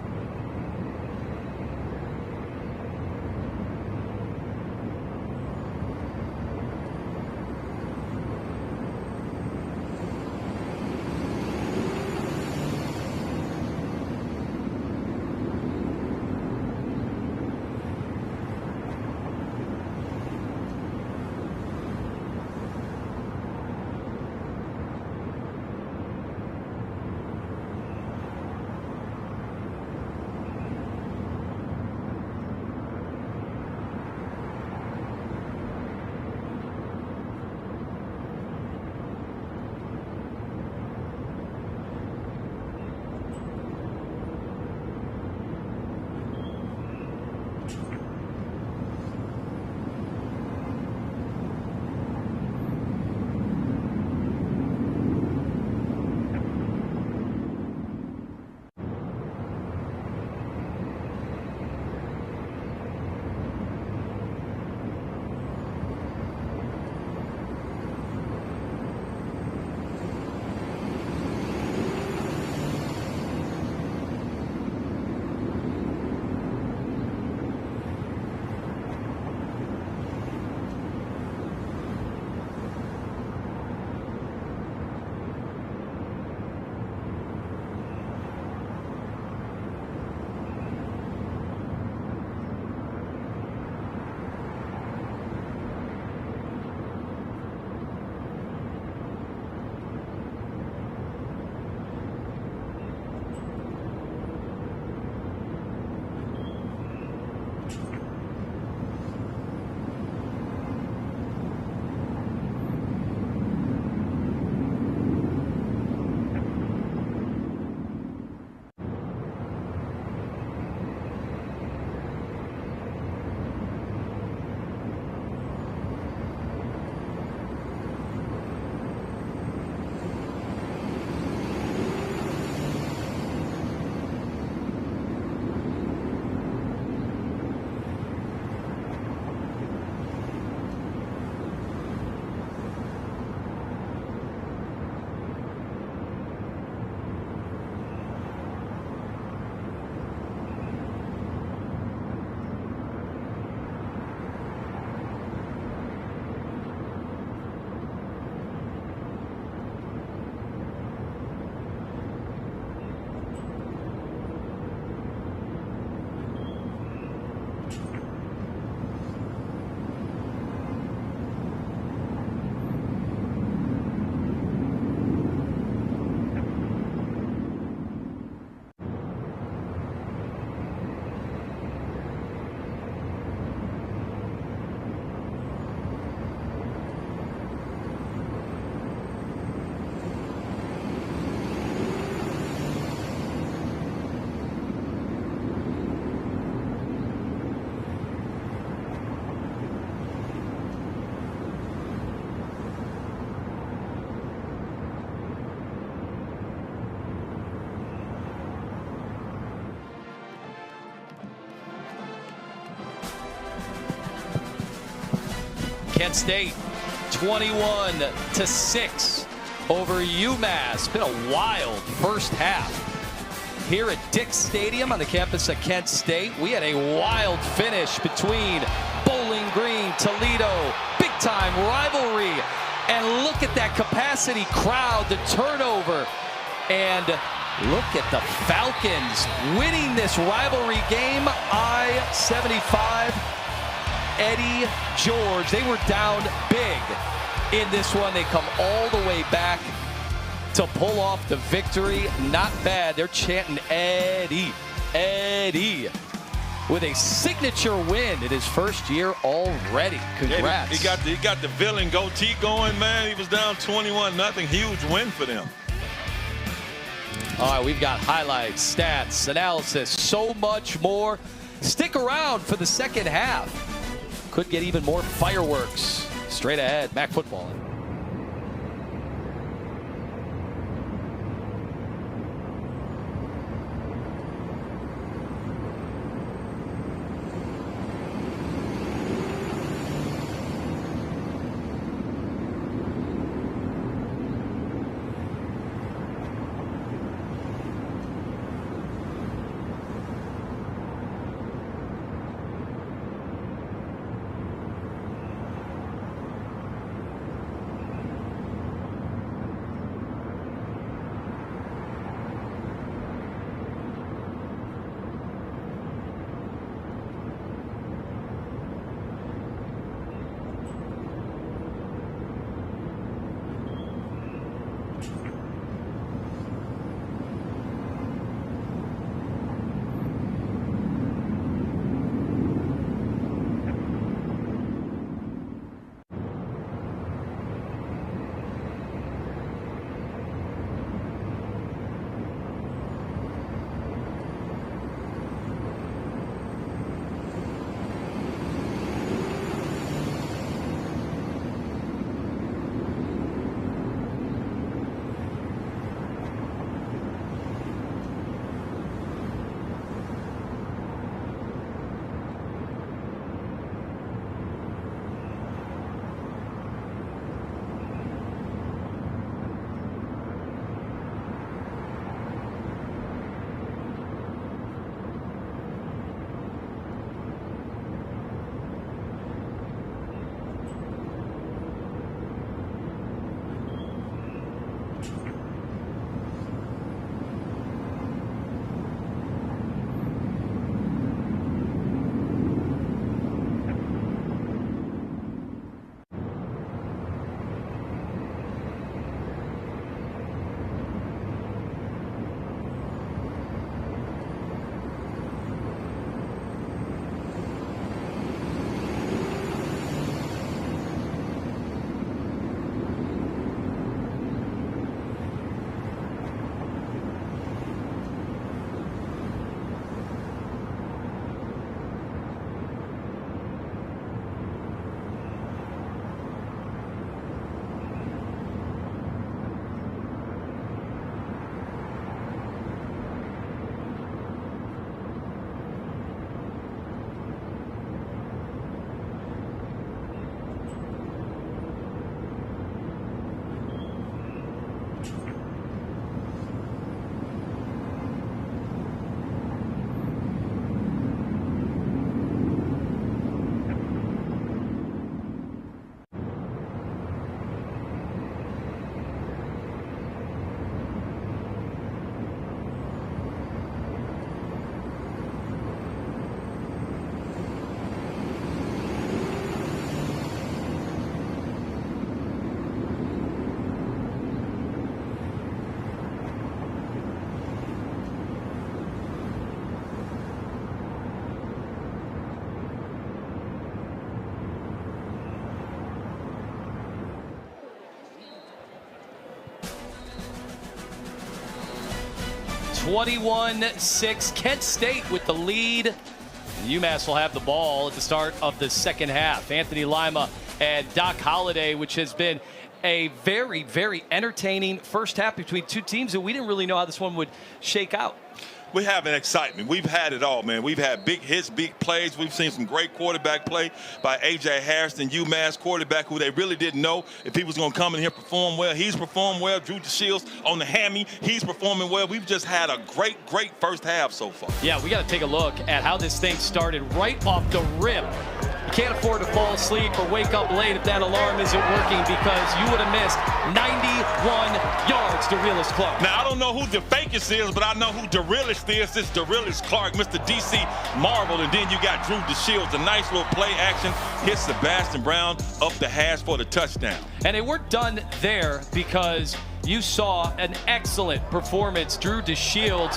Speaker 1: Kent State 21-6 over UMass. Been a wild first half here at Dick's Stadium on the campus of Kent State. We had a wild finish between Bowling Green, Toledo, big-time rivalry. And look at that capacity crowd, the turnover. And look at the Falcons winning this rivalry game. I-75, Eddie George. They were down big in this one. They come all the way back to pull off the victory. Not bad. They're chanting Eddie, Eddie, with a signature win in his first year already. Congrats.
Speaker 2: Yeah, he got the villain goatee going, man. He was down 21-0. Huge win for them.
Speaker 1: All right, we've got highlights, stats, analysis, so much more. Stick around for the second half. Could get even more fireworks straight ahead. Mac Football. (21-6). Kent State with the lead. UMass will have the ball at the start of the second half. Anthony Lima and Doc Holliday, which has been a very, very entertaining first half between two teams, and we didn't really know how this one would shake out.
Speaker 2: We have an excitement. We've had it all, man. We've had big hits, big plays. We've seen some great quarterback play by A.J. Harrison, UMass quarterback, who they really didn't know if he was going to come in here and perform well. He's performed well. Drew DeShields on the hammy. He's performing well. We've just had a great first half so far.
Speaker 1: Yeah, we got to take a look at how this thing started right off the rip. You can't afford to fall asleep or wake up late if that alarm isn't working, because you would have missed 91 yards to Realist Clark.
Speaker 2: Now, I don't know who the fakest is, but I know who the realest is. It's the realest Clark, Mr. D.C. Marvel. And then you got Drew DeShields. A nice little play action. Hits Sebastian Brown up the hash for the touchdown.
Speaker 1: And they weren't done there, because you saw an excellent performance. Drew DeShields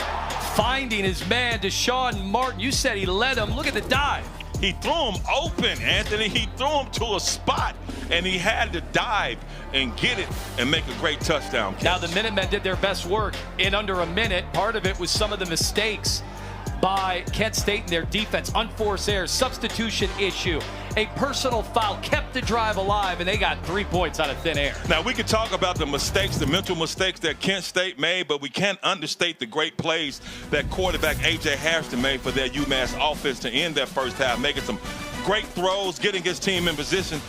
Speaker 1: finding his man, Deshaun Martin. You said he led him. Look at the dive.
Speaker 2: He threw him open, Anthony. He threw him to a spot, and he had to dive and get it and make a great touchdown catch.
Speaker 1: Now, the Minutemen did their best work in under a minute. Part of it was some of the mistakes by Kent State in their defense. Unforced errors, substitution issue, a personal foul kept the drive alive, and they got 3 points out of thin air.
Speaker 2: Now, we can talk about the mistakes, the mental mistakes that Kent State made, but we can't understate the great plays that quarterback A.J. Harrison made for their UMass offense to end that first half, making some great throws, getting his team in position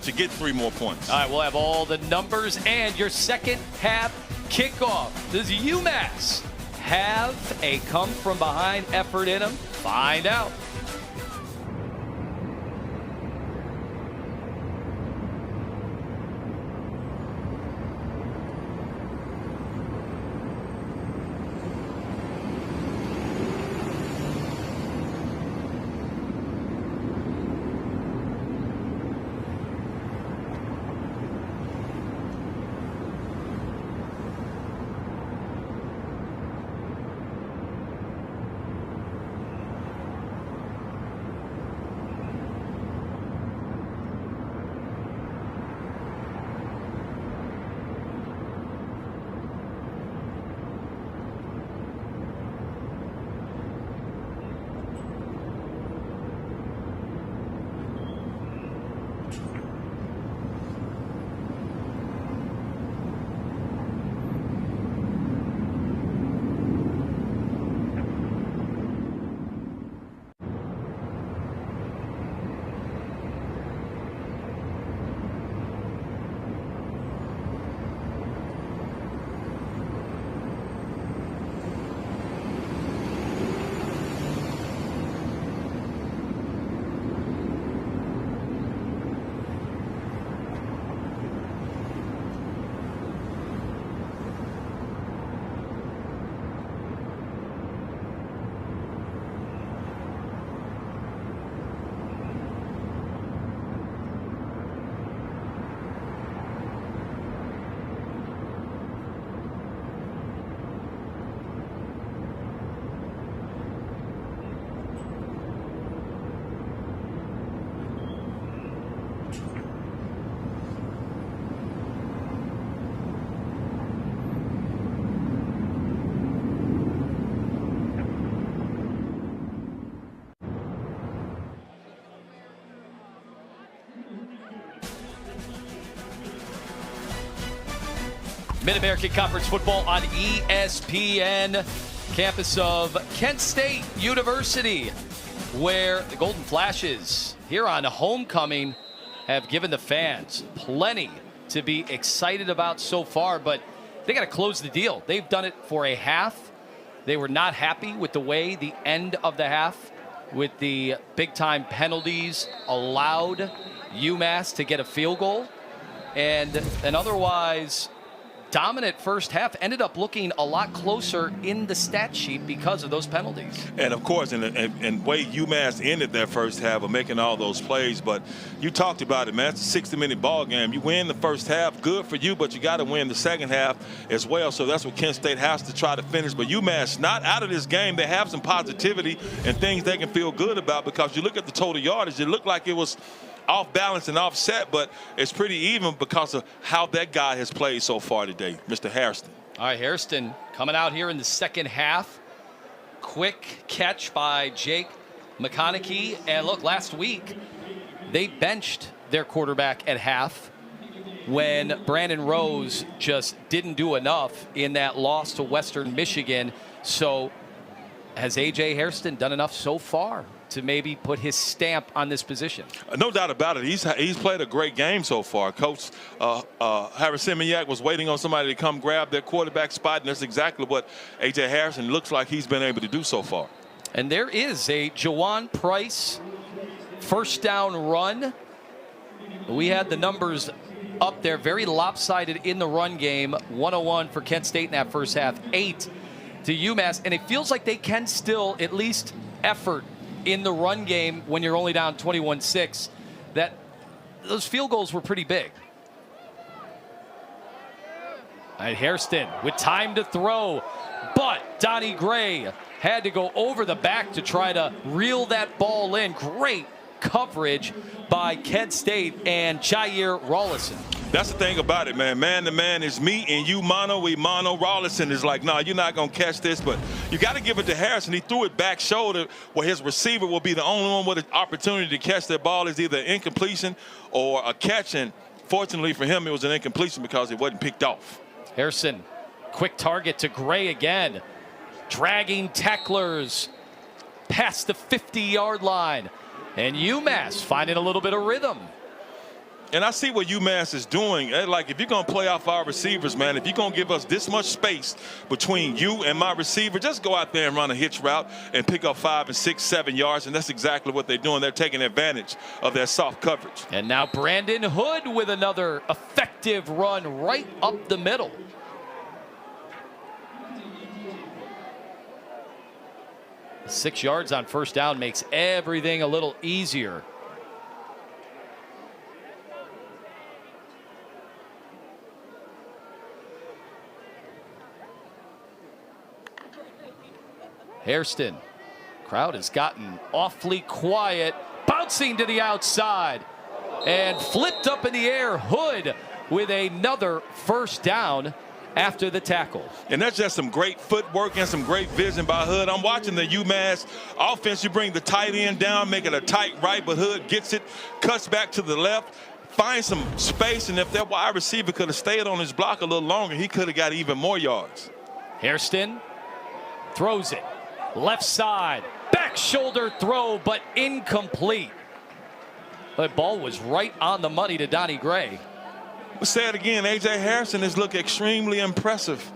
Speaker 2: to get 3 more points.
Speaker 1: All right, we'll have all the numbers and your second half kickoff. Does UMass have a come-from-behind effort in them? Find out. Mid-American Conference Football on ESPN, campus of Kent State University, where the Golden Flashes here on homecoming have given the fans plenty to be excited about so far, but they got to close the deal. They've done it for a half. They were not happy with the way the end of the half, with the big-time penalties, allowed UMass to get a field goal, and an otherwise dominant first half ended up looking a lot closer in the stat sheet because of those penalties.
Speaker 2: And of course, in the way UMass ended their first half of making all those plays, but you talked about it, man. It's a 60-minute ball game. You win the first half, good for you, but you got to win the second half as well. So that's what Kent State has to try to finish. But UMass not out of this game. They have some positivity and things they can feel good about, because you look at the total yardage, it looked like it was off balance and offset, but it's pretty even because of how that guy has played so far today, Mr. Harrison.
Speaker 1: All right, Harrison coming out here in the second half. Quick catch by Jake McConaughey. And look, last week they benched their quarterback at half when Brandon Rose just didn't do enough in that loss to Western Michigan. So Has A.J. Hairston done enough so far to maybe put his stamp on this position?
Speaker 2: No doubt about it. He's played a great game so far. Coach Harris Simiak was waiting on somebody to come grab their quarterback spot, and that's exactly what A.J. Harrison looks like he's been able to do so far.
Speaker 1: And there is a Jawan Price first down run. We had the numbers up there, very lopsided in the run game. 101 for Kent State in that first half, 8 to UMass. And it feels like they can still at least effort in the run game when you're only down 21-6. That those field goals were pretty big. All right, Hairston with time to throw, but Donnie Gray had to go over the back to try to reel that ball in. Great coverage by Kent State and Jair Rawlinson.
Speaker 2: That's the thing about it, man. Man to man is me and you mono. We mono. Rawlinson is like, nah, you're not going to catch this. But you got to give it to Harrison. He threw it back shoulder where his receiver will be the only one with an opportunity to catch that ball. Is either incompletion or a catch. And fortunately for him, it was an incompletion because it wasn't picked off.
Speaker 1: Harrison, quick target to Gray again. Dragging tacklers past the 50-yard line. And UMass finding a little bit of rhythm.
Speaker 2: And I see what UMass is doing. Like, if you're going to play off our receivers, man, if you're going to give us this much space between you and my receiver, just go out there and run a hitch route and pick up 5 and 6, 7 yards. And that's exactly what they're doing. They're taking advantage of their soft coverage.
Speaker 1: And now Brandon Hood with another effective run right up the middle. The 6 yards on first down makes everything a little easier. Hairston, crowd has gotten awfully quiet, bouncing to the outside and flipped up in the air. Hood with another first down after the tackle.
Speaker 2: And that's just some great footwork and some great vision by Hood. I'm watching the UMass offense. You bring the tight end down, make it a tight right, but Hood gets it, cuts back to the left, finds some space, and if that wide receiver could have stayed on his block a little longer, he could have got even more yards.
Speaker 1: Hairston throws it. Left side, back shoulder throw, but incomplete. The ball was right on the money to Donnie Gray.
Speaker 2: We'll say it again, A.J. Harrison has looked extremely impressive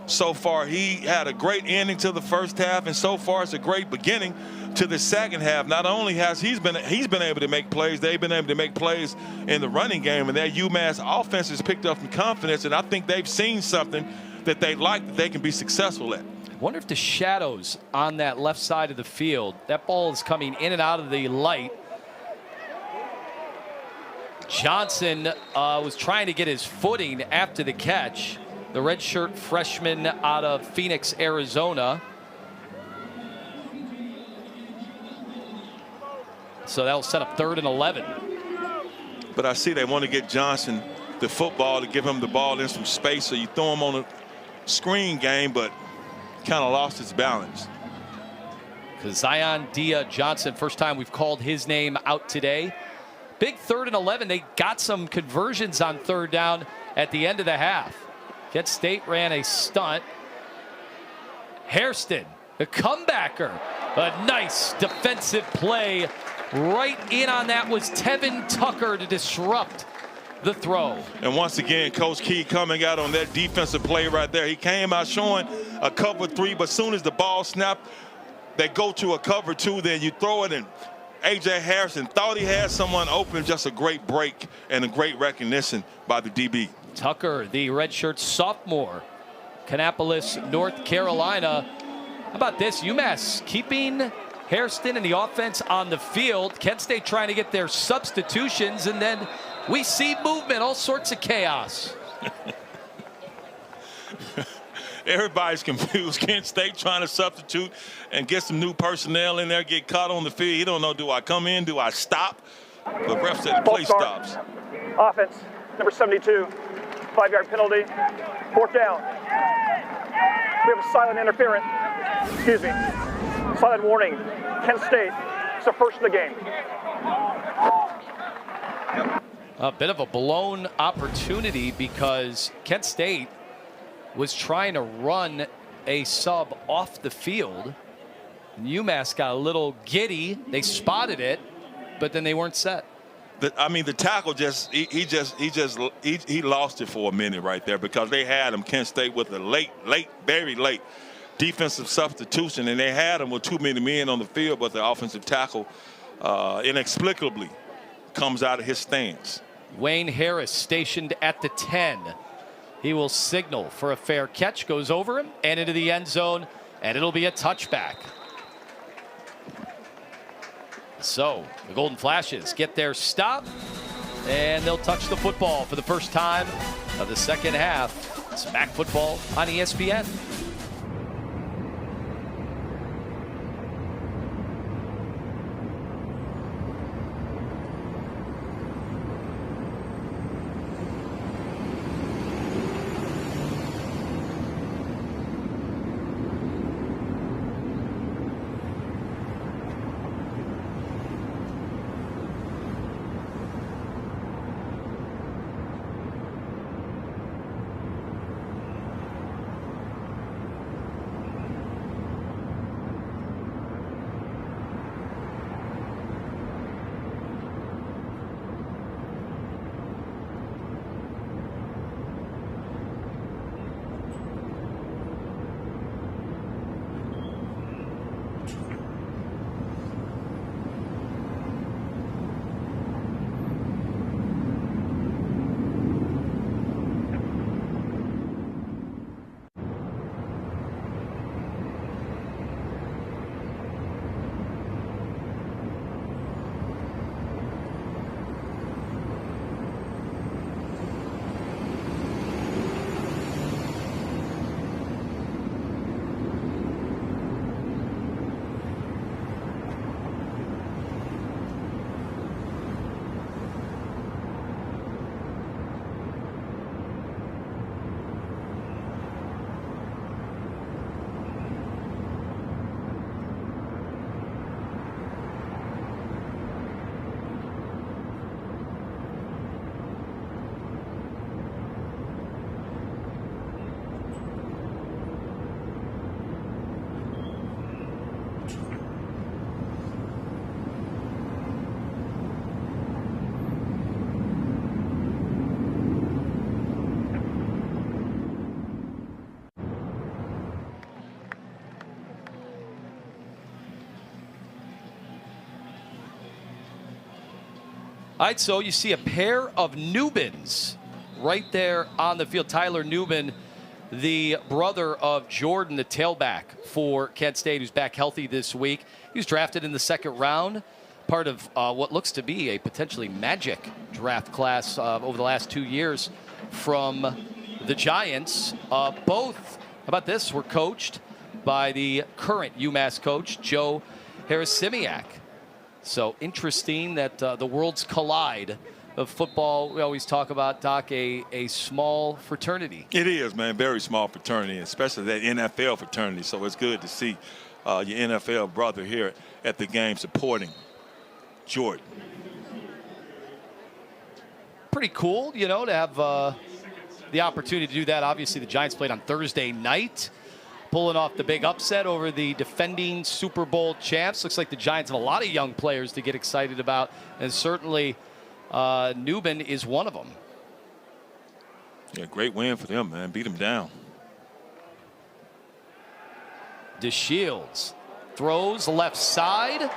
Speaker 2: so far. He had a great ending to the first half, and so far it's a great beginning to the second half. Not only has he's been able to make plays, they've been able to make plays in the running game, and that UMass offense has picked up some confidence, and I think they've seen something that they like that they can be successful at.
Speaker 1: Wonder if the shadows on that left side of the field, that ball is coming in and out of the light. Johnson was trying to get his footing after the catch. The redshirt freshman out of Phoenix, Arizona. So that'll set up 3rd and 11.
Speaker 2: But I see they want to get Johnson the football to give him the ball in some space. So you throw him on a screen game, but kind of lost his balance.
Speaker 1: Because Zion Dia Johnson, first time we've called his name out today. Big 3rd and 11. They got some conversions on 3rd down at the end of the half. Kent State ran a stunt. Hairston, the comebacker. A nice defensive play. Right in on that was Tevin Tucker to disrupt the throw.
Speaker 2: And once again, Coach Key coming out on that defensive play right there. He came out showing a cover 3, but as soon as the ball snapped, they go to a cover 2, then you throw it, and A.J. Harrison thought he had someone open. Just a great break and a great recognition by the DB.
Speaker 1: Tucker, the redshirt sophomore, Kannapolis, North Carolina. How about this? UMass keeping Hairston and the offense on the field. Kent State trying to get their substitutions, and then we see movement, all sorts of chaos.
Speaker 2: Everybody's confused. Kent State trying to substitute and get some new personnel in there, get caught on the field. He don't know, do I come in, do I stop? The ref said the play stops.
Speaker 3: Offense, number 72, 5-yard penalty, 4th down. We have a silent interference. Excuse me. Silent warning. Kent State, it's the first of the game.
Speaker 1: A bit of a blown opportunity because Kent State was trying to run a sub off the field. UMass got a little giddy. They spotted it, but then they weren't set.
Speaker 2: The tackle he lost it for a minute right there because they had him, Kent State, with a very late defensive substitution, and they had him with too many men on the field, but the offensive tackle inexplicably comes out of his stance.
Speaker 1: Wayne Harris stationed at the 10. He will signal for a fair catch, goes over him and into the end zone, and it'll be a touchback. So the Golden Flashes get their stop, and they'll touch the football for the first time of the second half. It's MAC football on ESPN. All right, so you see a pair of Newbins right there on the field. Tyler Newbin, the brother of Jordan, the tailback for Kent State, who's back healthy this week. He was drafted in the second round, part of what looks to be a potentially magic draft class over the last 2 years from the Giants. Both, how about this, were coached by the current UMass coach, Joe Harris-Simiak. So interesting that the worlds collide of football. We always talk about, Doc, a small fraternity.
Speaker 2: It is, man, very small fraternity, especially that NFL fraternity. So it's good to see your NFL brother here at the game supporting Jordan.
Speaker 1: Pretty cool, you know, to have the opportunity to do that. Obviously, the Giants played on Thursday night, pulling off the big upset over the defending Super Bowl champs. Looks like the Giants have a lot of young players to get excited about, and certainly Newbin is one of them.
Speaker 2: Yeah, great win for them, man. Beat them down.
Speaker 1: DeShields throws left side,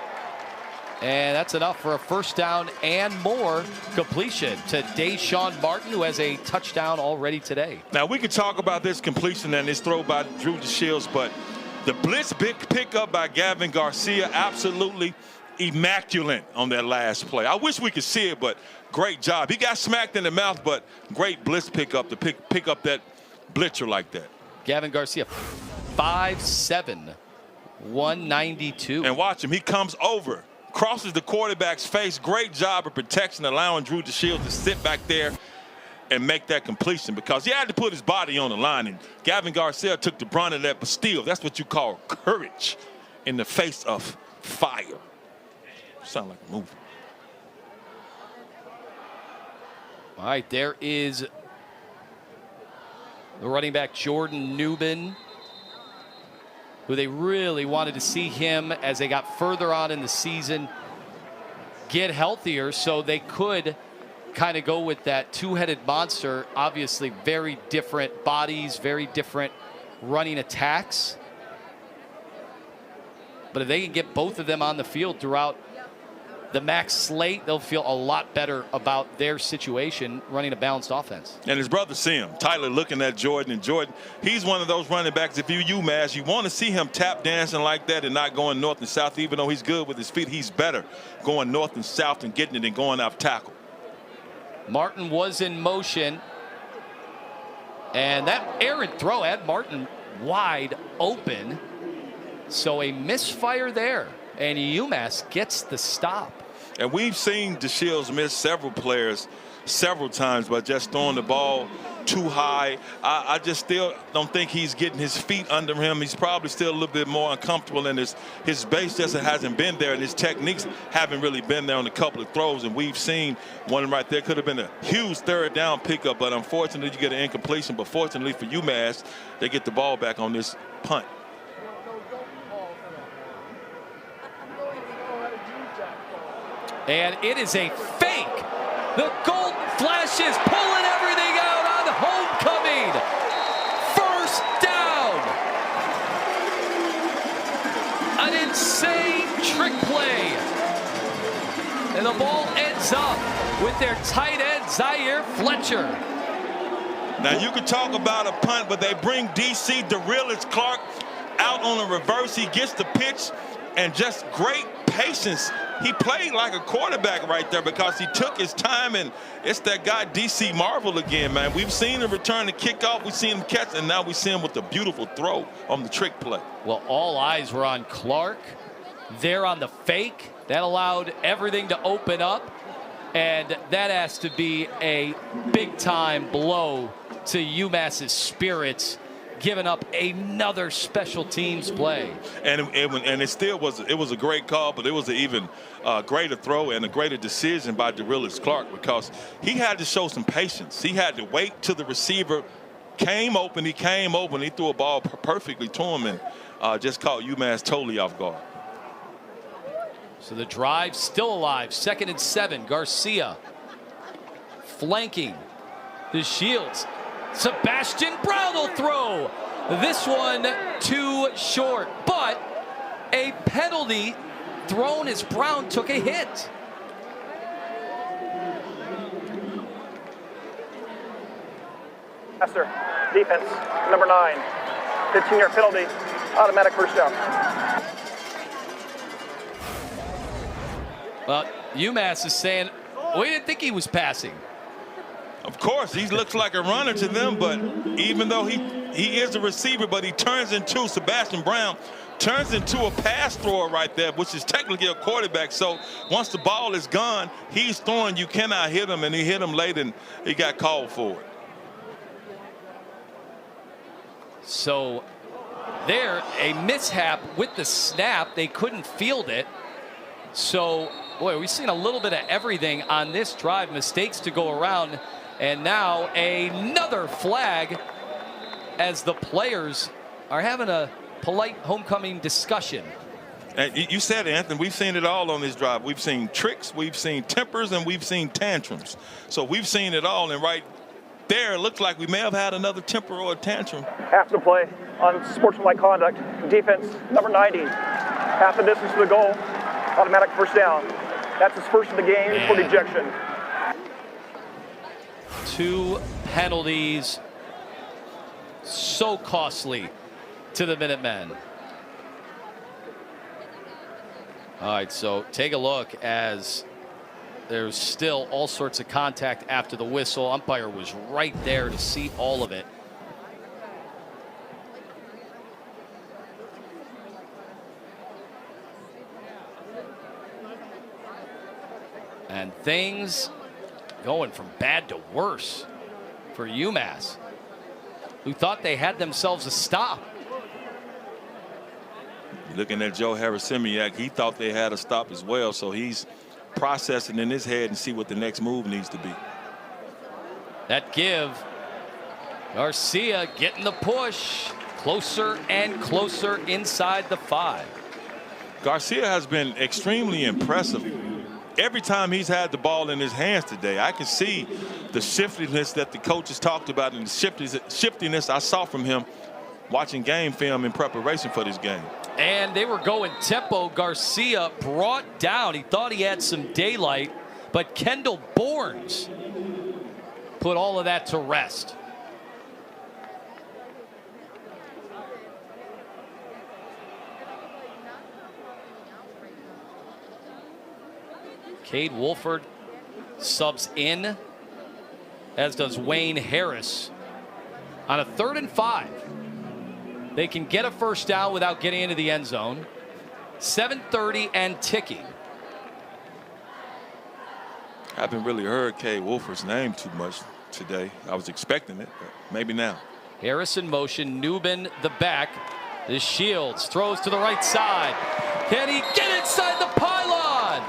Speaker 1: and that's enough for a first down and more. Completion to Deshaun Martin, who has a touchdown already today.
Speaker 2: Now, we could talk about this completion and this throw by Drew DeShields, but the blitz big pickup by Gavin Garcia, absolutely immaculate on that last play. I wish we could see it, but great job. He got smacked in the mouth, but great blitz pickup to pick up that blitzer like that.
Speaker 1: Gavin Garcia, 5'7", 192.
Speaker 2: And watch him. He comes over, crosses the quarterback's face. Great job of protection, allowing Drew DeShields to sit back there and make that completion because he had to put his body on the line. And Gavin Garcia took the brunt of that, but still, that's what you call courage in the face of fire. Sound like a movie.
Speaker 1: All right, there is the running back Jordan Newbin. who they really wanted to see him as they got further on in the season get healthier so they could kind of go with that two-headed monster. Obviously very different bodies, very different running attacks. But if they can get both of them on the field throughout the max slate, they'll feel a lot better about their situation running a balanced offense.
Speaker 2: And his brother see him. Tyler looking at Jordan, and Jordan, he's one of those running backs. If you're UMass, you want to see him tap dancing like that and not going north and south. Even though he's good with his feet, he's better going north and south and getting it and going off tackle.
Speaker 1: Martin was in motion, and that errant throw had Martin wide open. So a misfire there, and UMass gets the stop.
Speaker 2: And we've seen DeShields miss several players several times by just throwing the ball too high. I just still don't think he's getting his feet under him. He's probably still a little bit more uncomfortable, and his base just hasn't been there, and his techniques haven't really been there on a couple of throws. And we've seen one right there could have been a huge third down pickup, but unfortunately you get an incompletion. But fortunately for UMass, they get the ball back on this punt.
Speaker 1: And it is a fake. The gold flashes pulling everything out on homecoming. First down. An insane trick play. And the ball ends up with their tight end, Zaire Fletcher.
Speaker 2: Now you can talk about a punt, but they bring DC DeRillis Clark out on a reverse. He gets the pitch and just great patience. He played like a quarterback right there because he took his time, and it's that guy DC Marvel again, man. We've seen him return the kickoff, we've seen him catch, and now we see him with the beautiful throw on the trick play.
Speaker 1: Well, all eyes were on Clark. There on the fake. That allowed everything to open up, and that has to be a big-time blow to UMass's spirits, giving up another special teams play.
Speaker 2: And it still was a great call, but it was an even greater throw and a greater decision by DeRillis Clark because he had to show some patience. He had to wait till the receiver came open. He came open. He threw a ball perfectly to him and just caught UMass totally off guard.
Speaker 1: So the drive still alive. 2nd and 7. Garcia flanking the Shields. Sebastian Brown will throw. This one too short, but a penalty thrown as Brown took a hit.
Speaker 3: Master, defense, number 9. 15-yard penalty, automatic first down.
Speaker 1: Well, UMass is saying, we didn't think he was passing.
Speaker 2: Of course, he looks like a runner to them, but even though he is a receiver, but he turns into Sebastian Brown, turns into a pass thrower right there, which is technically a quarterback. So once the ball is gone, he's throwing, you cannot hit him, and he hit him late, and he got called for it.
Speaker 1: So there, a mishap with the snap. They couldn't field it. So, boy, we've seen a little bit of everything on this drive. Mistakes to go around. And now another flag as the players are having a polite homecoming discussion.
Speaker 2: And you said it, Anthony, we've seen it all on this drive. We've seen tricks, we've seen tempers, and we've seen tantrums. So we've seen it all, and right there, it looks like we may have had another temper or a tantrum.
Speaker 3: After the play on sportsmanlike conduct, defense, number 90. Half the distance to the goal, automatic first down. That's his first of the game for ejection.
Speaker 1: 2 penalties, so costly to the Minutemen. All right, so take a look as there's still all sorts of contact after the whistle. Umpire was right there to see all of it. And things going from bad to worse for UMass, who thought they had themselves a stop.
Speaker 2: Looking at Joe Harrisimiak, he thought they had a stop as well, so he's processing in his head and see what the next move needs to be.
Speaker 1: That give, Garcia getting the push, Closer and closer inside the 5.
Speaker 2: Garcia has been extremely impressive. Every time he's had the ball in his hands today, I can see the shiftiness that the coaches talked about and the shiftiness I saw from him watching game film in preparation for this game.
Speaker 1: And they were going tempo. Garcia brought down. He thought he had some daylight, but Kendall Bournes put all of that to rest. Cade Wolford subs in, as does Wayne Harris. On a 3rd and 5, they can get a first down without getting into the end zone. 7:30 and ticking.
Speaker 2: I haven't really heard Cade Wolford's name too much today. I was expecting it, but maybe now.
Speaker 1: Harris in motion. Newbin the back. The Shields throws to the right side. Can he get inside the pylon?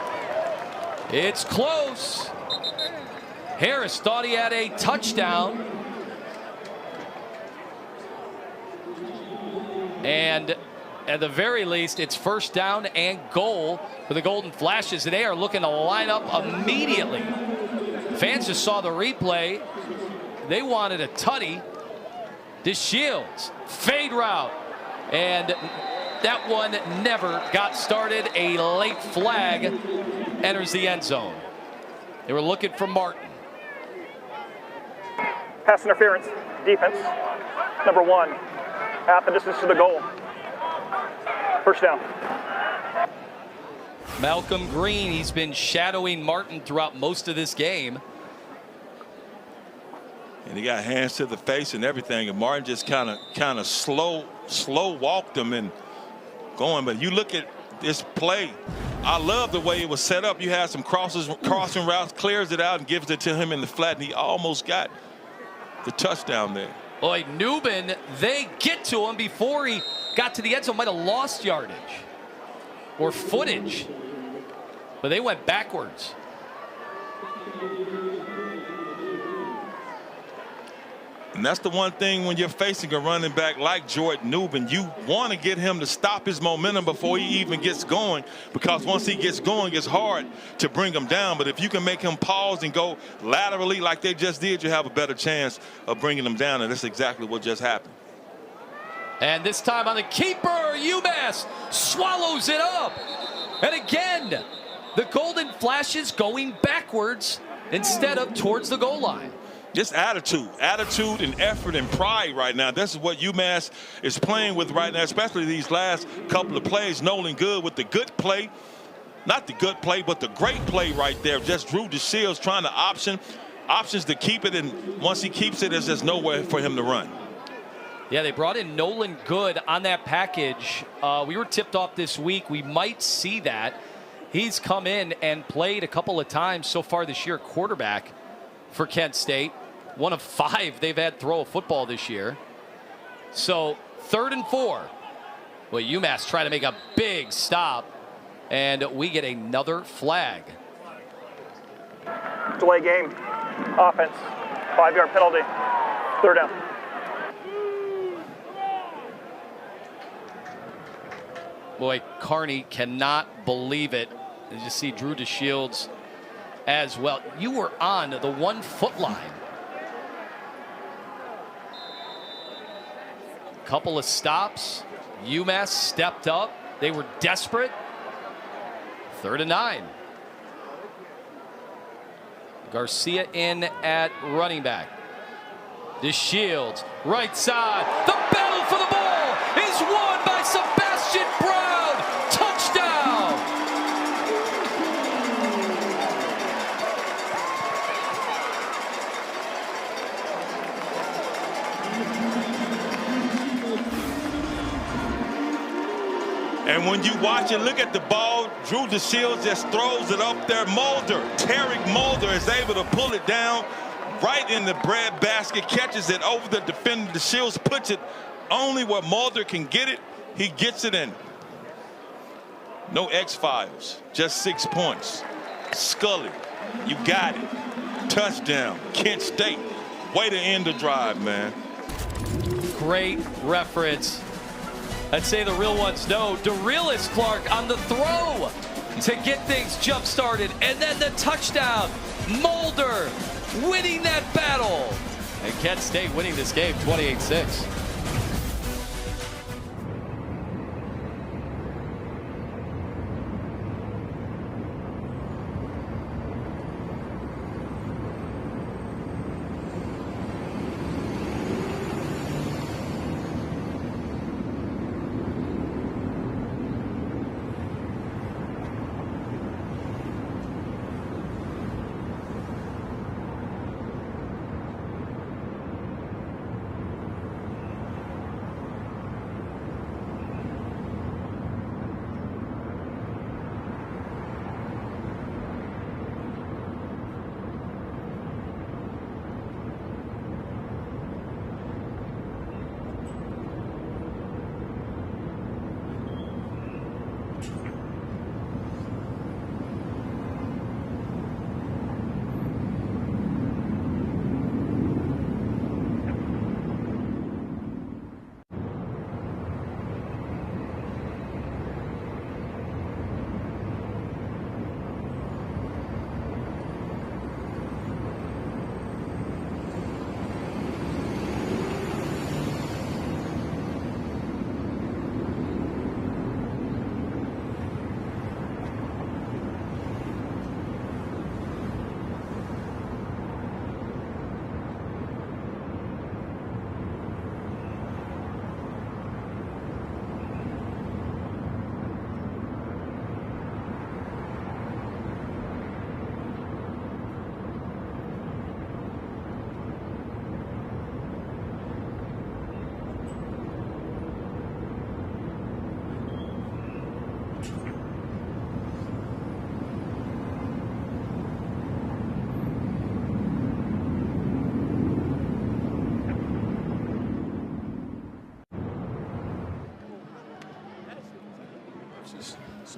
Speaker 1: It's close. Harris thought he had a touchdown. And at the very least, it's first down and goal for the Golden Flashes. They are looking to line up immediately. Fans just saw the replay. They wanted a tutty. DeShields, fade route. And that one never got started. A late flag enters the end zone. They were looking for Martin.
Speaker 3: Pass interference, defense, number 1. Half the distance to the goal. First down.
Speaker 1: Malcolm Green, he's been shadowing Martin throughout most of this game.
Speaker 2: And he got hands to the face and everything, and Martin just kind of slow walked him and going. But you look at this play, I love the way it was set up. You had some crossing routes, clears it out and gives it to him in the flat, and he almost got the touchdown there.
Speaker 1: Boy, Newbin, they get to him before he got to the end zone. Might have lost yardage or footage, but they went backwards.
Speaker 2: And that's the one thing when you're facing a running back like Jordan Newbin, you want to get him to stop his momentum before he even gets going, because once he gets going, it's hard to bring him down. But if you can make him pause and go laterally like they just did, you have a better chance of bringing him down, and that's exactly what just happened.
Speaker 1: And this time on the keeper, UMass swallows it up. And again, the Golden Flashes going backwards instead of towards the goal line.
Speaker 2: Just attitude and effort and pride right now. This is what UMass is playing with right now, especially these last couple of plays. Nolan Good with the good play. Not the good play, but the great play right there. Just Drew DeShields trying to options to keep it, and once he keeps it, there's just nowhere for him to run.
Speaker 1: Yeah, they brought in Nolan Good on that package. We were tipped off this week. We might see that. He's come in and played a couple of times so far this year, quarterback for Kent State. One of 5 they've had throw a football this year. So 3rd and 4. Well, UMass trying to make a big stop, and we get another flag.
Speaker 3: Delay game. Offense. 5-yard penalty. 3rd down.
Speaker 1: Boy, Carney cannot believe it. You see Drew DeShields as well. You were on the 1 foot line. Couple of stops. UMass stepped up. They were desperate. 3rd and 9. Garcia in at running back. DeShields, right side. The battle for the ball is won by Sebastian Brown. Touchdown.
Speaker 2: And when you watch and look at the ball, Drew DeShields just throws it up there. Tarek Mulder is able to pull it down right in the bread basket, catches it over the defender. DeShields puts it only where Mulder can get it. He gets it in. No X-Files, just 6 points. Scully, you got it. Touchdown, Kent State. Way to end the drive, man.
Speaker 1: great reference. I'd say the real ones know. DeRealis Clark on the throw to get things jump-started. And then the touchdown. Mulder winning that battle. And Kent State winning this game 28-6.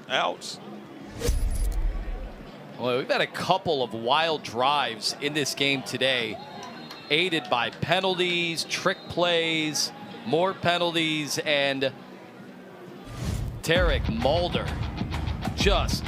Speaker 2: Outs.
Speaker 1: Well, we've had a couple of wild drives in this game today, aided by penalties, trick plays, more penalties, and Tarek Mulder just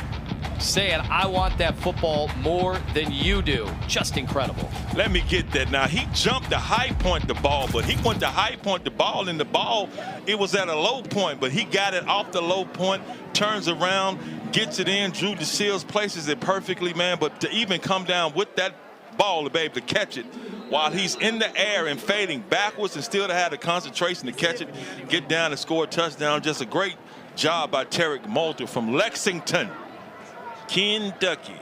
Speaker 1: saying, I want that football more than you do. Just incredible.
Speaker 2: Let me get that now. He jumped to high point the ball, but he went to high point the ball, and the ball, it was at a low point, but he got it off the low point, turns around, gets it in. Drew DeSeals places it perfectly, man, but to even come down with that ball to be able to catch it while he's in the air and fading backwards and still to have the concentration to catch it, get down and score a touchdown. Just a great job by Tarek Mulder from Lexington, Kentucky.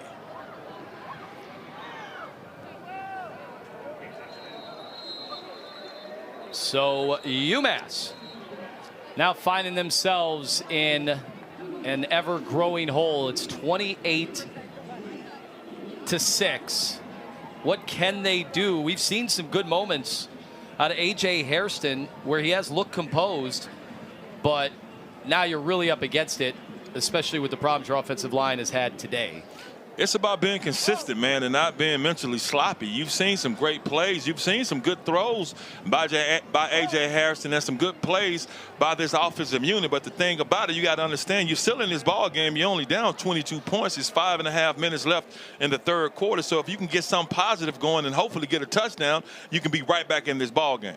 Speaker 1: So UMass now finding themselves in an ever-growing hole. It's 28-6. What can they do? We've seen some good moments out of A.J. Hairston where he has looked composed, but now you're really up against it, especially with the problems your offensive line has had today.
Speaker 2: It's about being consistent, man, and not being mentally sloppy. You've seen some great plays. You've seen some good throws by A.J. Harrison and some good plays by this offensive unit. But the thing about it, you got to understand, you're still in this ball game. You're only down 22 points. It's 5.5 minutes left in the third quarter. So if you can get something positive going and hopefully get a touchdown, you can be right back in this ball game.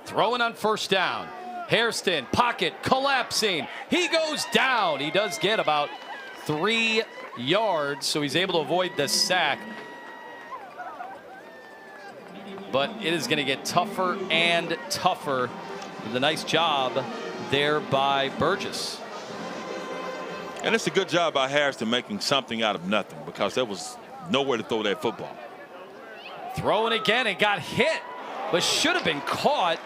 Speaker 1: Throwing on first down. Hairston, pocket, collapsing. He goes down. He does get about 3 yards, so he's able to avoid the sack. But it is going to get tougher and tougher. The nice job there by Burgess.
Speaker 2: And it's a good job by Harrison making something out of nothing, because there was nowhere to throw that football.
Speaker 1: Throwing again and got hit, but should have been caught.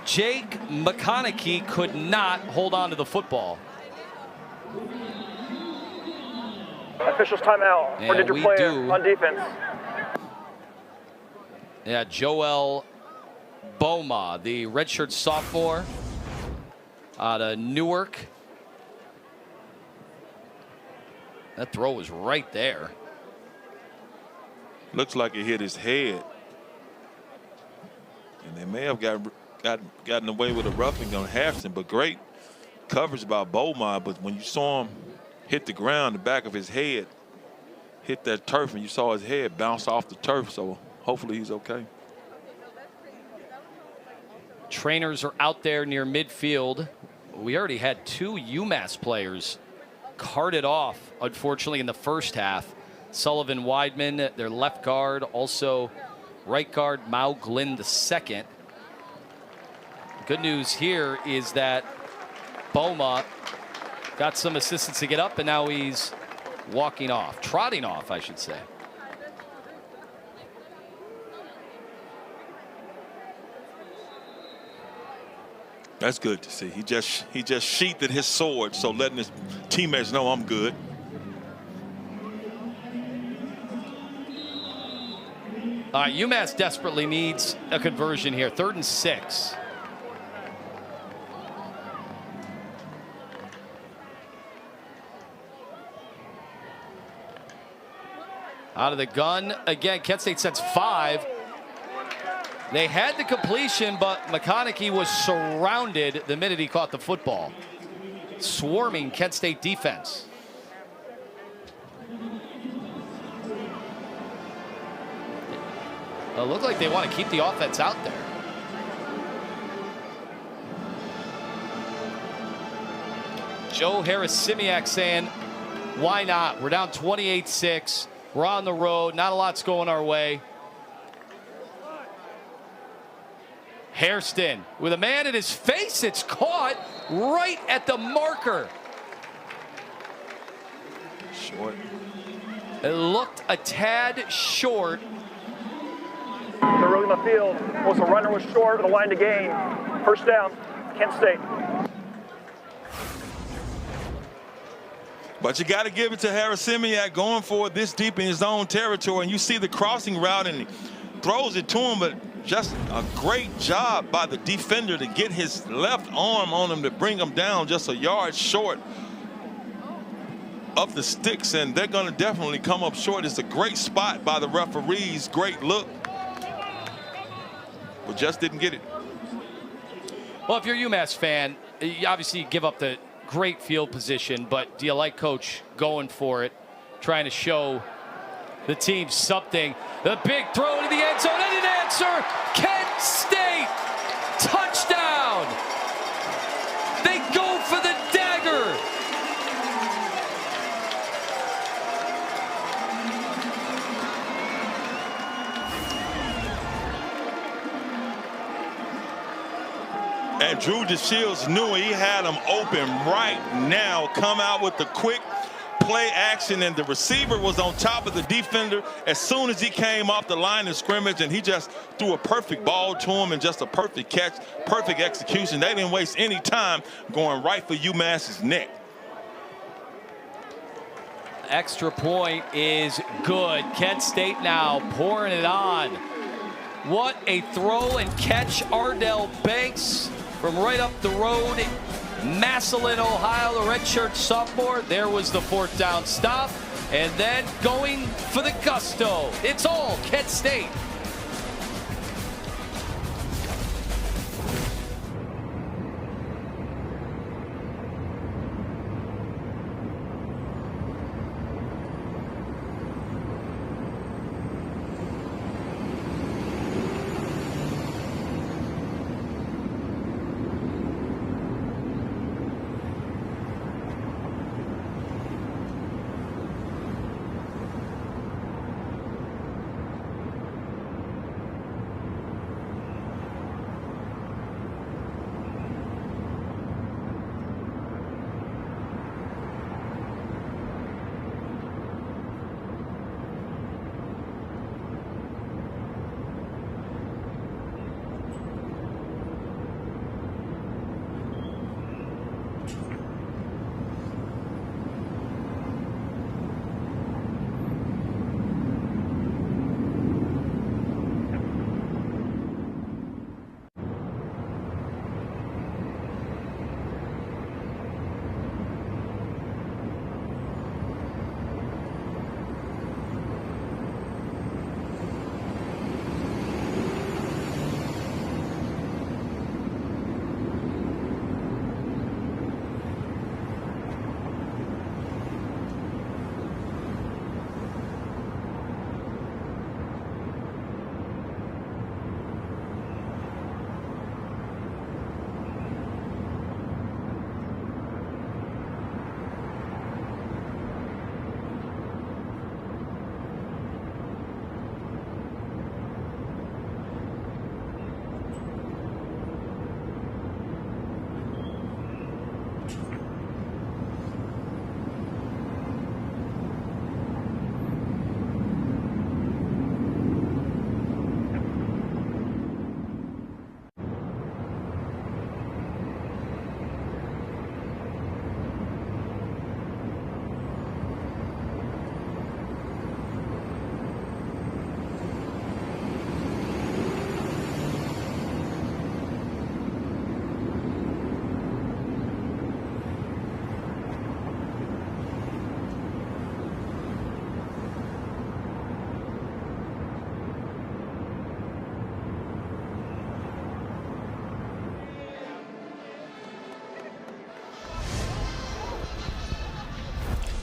Speaker 1: Jake McConaughey could not hold on to the football.
Speaker 3: Officials timeout.
Speaker 1: Yeah,
Speaker 3: Or did your player on defense?
Speaker 1: Yeah, Joel Boma, the redshirt sophomore out of Newark. That throw was right there.
Speaker 2: Looks like it hit his head. may have gotten away with a roughing on Harrison, but great coverage by Beaumont. But when you saw him hit the ground, the back of his head hit that turf, and you saw his head bounce off the turf. So hopefully he's okay.
Speaker 1: Trainers are out there near midfield. We already had 2 UMass players carted off, unfortunately, in the first half. Sullivan Weidman, their left guard, also right guard Mao Glynn II. Good news here is that Beaumont got some assistance to get up, and now he's walking off, trotting off, I should say.
Speaker 2: That's good to see. He just sheathed his sword, so letting his teammates know I'm good.
Speaker 1: All right, UMass desperately needs a conversion here. 3rd and 6. Out of the gun again. Kent State sets 5. They had the completion, but McConaughey was surrounded the minute he caught the football. Swarming Kent State defense. It looked like they want to keep the offense out there. Joe Harris-Simiak saying, why not? We're down 28-6. We're on the road. Not a lot's going our way. Hairston with a man in his face. It's caught right at the marker.
Speaker 2: Short.
Speaker 1: It looked a tad short.
Speaker 3: They're really in the field. Was the runner was short, the line to gain. First down, Kent State.
Speaker 2: But you got to give it to Harris-Simiak going for it this deep in his own territory. And you see the crossing route, and he throws it to him, but just a great job by the defender to get his left arm on him to bring him down just a yard short of the sticks, and they're going to definitely come up short. It's a great spot by the referees, great look, but just didn't get it.
Speaker 1: Well, if you're a UMass fan, you obviously give up the great field position, but do you like Coach going for it, trying to show the team something? The big throw to the end zone and an answer. Kent State touchdown. They go for the dagger.
Speaker 2: And Drew DeShields knew he had him open right now. Come out with the quick play action, and the receiver was on top of the defender as soon as he came off the line of scrimmage, and he just threw a perfect ball to him and just a perfect catch, perfect execution. They didn't waste any time going right for UMass's neck.
Speaker 1: Extra point is good. Kent State now pouring it on. What a throw and catch. Ardell Banks from right up the road. Massillon, Ohio, the redshirt sophomore. There was the 4th down stop. And then going for the gusto. It's all Kent State.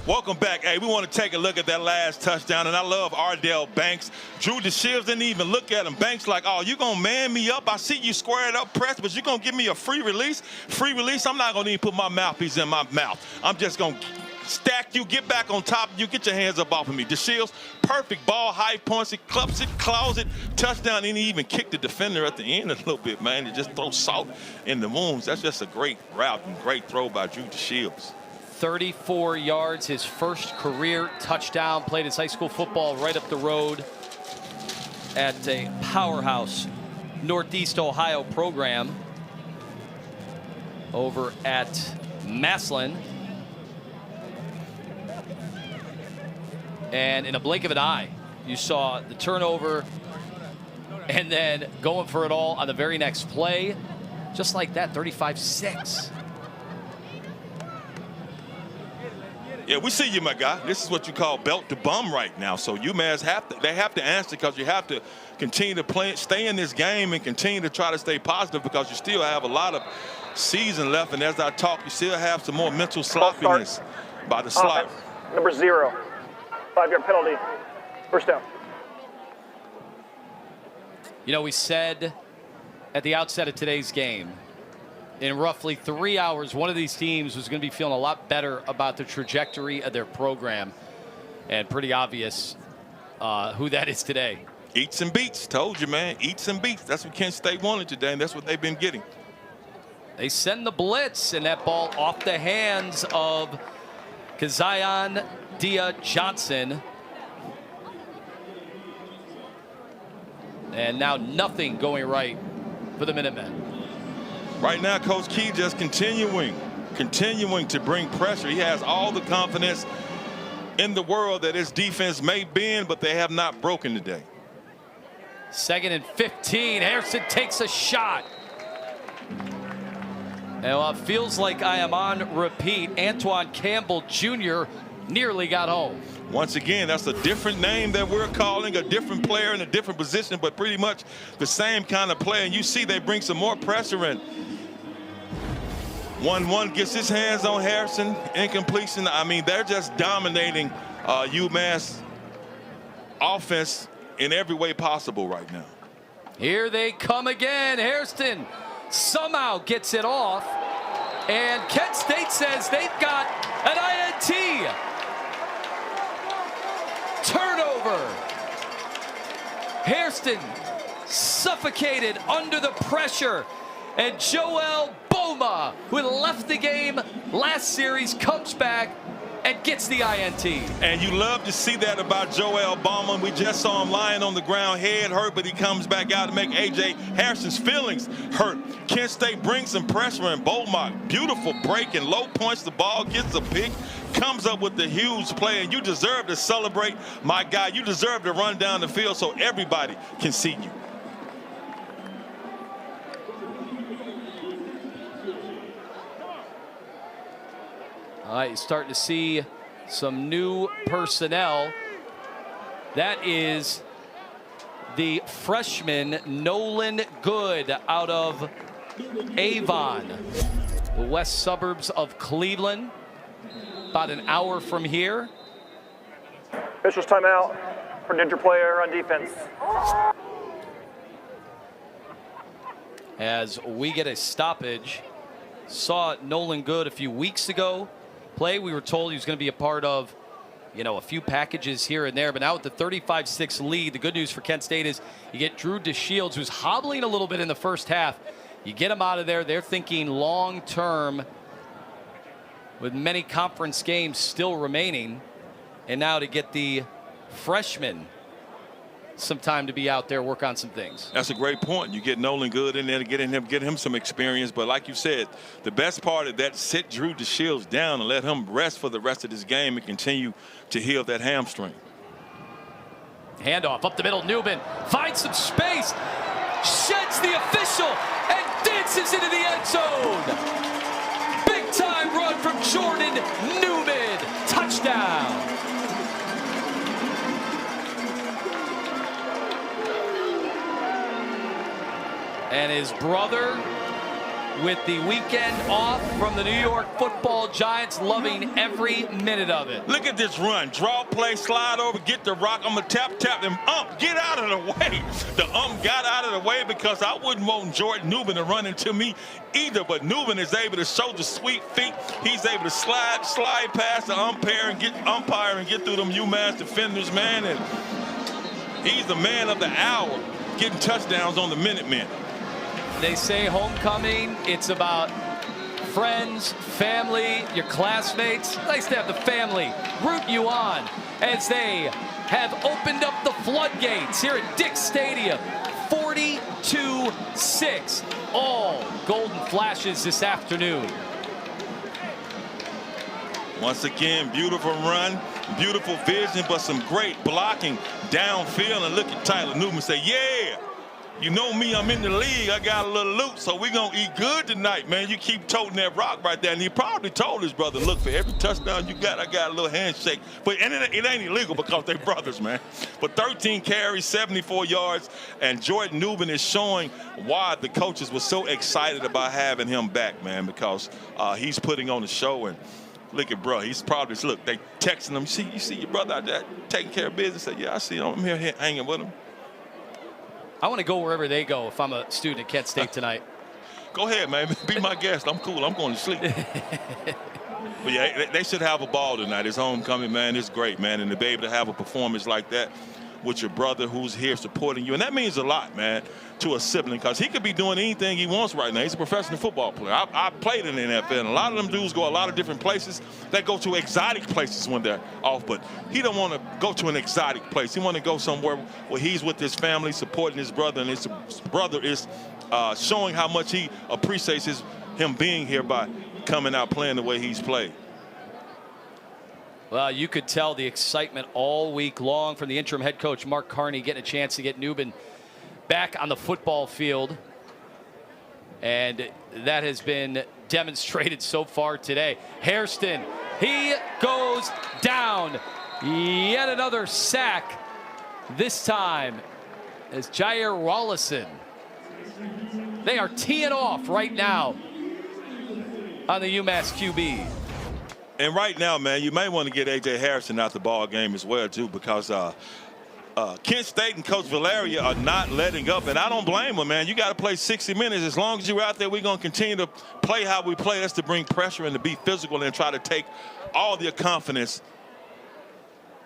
Speaker 2: Welcome back. Hey, we want to take a look at that last touchdown, and I love Ardell Banks. Drew DeShields didn't even look at him. Banks like, oh, you going to man me up? I see you squared up press, but you going to give me a free release? Free release? I'm not going to even put my mouthpiece in my mouth. I'm just going to stack you, get back on top of you, get your hands up off of me. DeShields, perfect ball, high points, it, clubs it, claws it, touchdown, and he even kicked the defender at the end a little bit, man. To just throw salt in the wounds. That's just a great route and great throw by Drew DeShields.
Speaker 1: 34 yards, his first career touchdown. Played his high school football right up the road at a powerhouse Northeast Ohio program over at Massillon. And in a blink of an eye, you saw the turnover and then going for it all on the very next play. Just like that, 35-6.
Speaker 2: Yeah, we see you, my guy. This is what you call belt to bum right now. So UMass have to answer, because you have to continue to stay in this game and continue to try to stay positive, because you still have a lot of season left. And as I talk, you still have some more mental sloppiness by the slot.
Speaker 3: Number 0, 5-yard penalty, first down.
Speaker 1: You know, we said at the outset of today's game, in roughly 3 hours, one of these teams was going to be feeling a lot better about the trajectory of their program. And pretty obvious who that is today.
Speaker 2: Eats and beats. Told you, man. Eats and beats. That's what Kent State wanted today, and that's what they've been getting.
Speaker 1: They send the blitz, and that ball off the hands of Kezion Dia Johnson. And now nothing going right for the Minutemen.
Speaker 2: Right now, Coach Key just continuing to bring pressure. He has all the confidence in the world that his defense may bend, but they have not broken today.
Speaker 1: 2nd and 15. Harrison takes a shot. And while it feels like I am on repeat, Antoine Campbell Jr. nearly got home.
Speaker 2: Once again, that's a different name that we're calling, a different player in a different position, but pretty much the same kind of play. And you see they bring some more pressure in. 1-1 gets his hands on Harrison. Incompletion. I mean, they're just dominating UMass offense in every way possible right now.
Speaker 1: Here they come again. Hairston somehow gets it off. And Kent State says they've got an INT. Turnover. Hairston suffocated under the pressure. And Joel Boma, who had left the game last series, comes back and gets the INT.
Speaker 2: And you love to see that about Joel Boma. We just saw him lying on the ground, head hurt, but he comes back out to make A.J. Harrison's feelings hurt. Kent State brings some pressure, and Boma, beautiful break and low points the ball, gets a pick, comes up with the huge play, and you deserve to celebrate, my guy. You deserve to run down the field so everybody can see you.
Speaker 1: All right, you're starting to see some new personnel. That is the freshman Nolan Good out of Avon, the west suburbs of Cleveland, about an hour from here.
Speaker 3: Officials timeout for injured player on defense.
Speaker 1: As we get a stoppage, saw Nolan Good a few weeks ago play. We were told he was going to be a part of, you know, a few packages here and there, but now with the 35-6 lead, the good news for Kent State is you get Drew DeShields, who's hobbling a little bit in the first half. You get him out of there. They're thinking long term with many conference games still remaining, and now to get the freshman some time to be out there, work on some things.
Speaker 2: That's a great point. You get Nolan Good in there to get him some experience. But like you said, the best part of that, sit Drew DeShields down and let him rest for the rest of this game and continue to heal that hamstring.
Speaker 1: Handoff up the middle. Newman finds some space, sheds the official, and dances into the end zone. Big time run from Jordan Newman. Touchdown. And his brother with the weekend off from the New York Football Giants, loving every minute of it.
Speaker 2: Look at this run. Draw play, slide over, get the rock. I'm going to tap, and get out of the way. The got out of the way because I wouldn't want Jordan Newman to run into me either. But Newman is able to show the sweet feet. He's able to slide past the umpire and get through them UMass defenders, man. And he's the man of the hour, getting touchdowns on the Minutemen.
Speaker 1: They say homecoming, it's about friends, family, your classmates. Nice to have the family root you on as they have opened up the floodgates here at Dick's Stadium. 42-6. All Golden Flashes this afternoon.
Speaker 2: Once again, beautiful run, beautiful vision, but some great blocking downfield. And look at Tyler Newman say, yeah. You know me, I'm in the league. I got a little loot, so we're going to eat good tonight, man. You keep toting that rock right there. And he probably told his brother, look, for every touchdown you got, I got a little handshake. But it ain't illegal because they're brothers, man. But 13 carries, 74 yards, and Jordan Newman is showing why the coaches were so excited about having him back, man, because he's putting on a show. And look at bro, he's probably, look, they texting him, you see your brother out there taking care of business? Say, yeah, I see him. I'm here hanging with him.
Speaker 1: I want to go wherever they go if I'm a student at Kent State tonight.
Speaker 2: Go ahead, man. Be my guest. I'm cool. I'm going to sleep. But yeah, they should have a ball tonight. It's homecoming, man. It's great, man. And to be able to have a performance like that with your brother who's here supporting you. And that means a lot, man, to a sibling, because he could be doing anything he wants right now. He's a professional football player. I played in the NFL, and a lot of them dudes go a lot of different places. They go to exotic places when they're off, but he don't want to go to an exotic place. He want to go somewhere where he's with his family, supporting his brother, and his brother is showing how much he appreciates him being here by coming out playing the way he's played.
Speaker 1: Well, you could tell the excitement all week long from the interim head coach, Mark Carney, getting a chance to get Newman back on the football field. And that has been demonstrated so far today. Hairston, he goes down. Yet another sack, this time as Jair Rollison. They are teeing off right now on the UMass QB.
Speaker 2: And right now, man, you may want to get A.J. Harrison out the ball game as well, too, because Kent State and Coach Valeria are not letting up. And I don't blame them, man. You got to play 60 minutes. As long as you're out there, we're going to continue to play how we play. That's to bring pressure and to be physical and try to take all their confidence.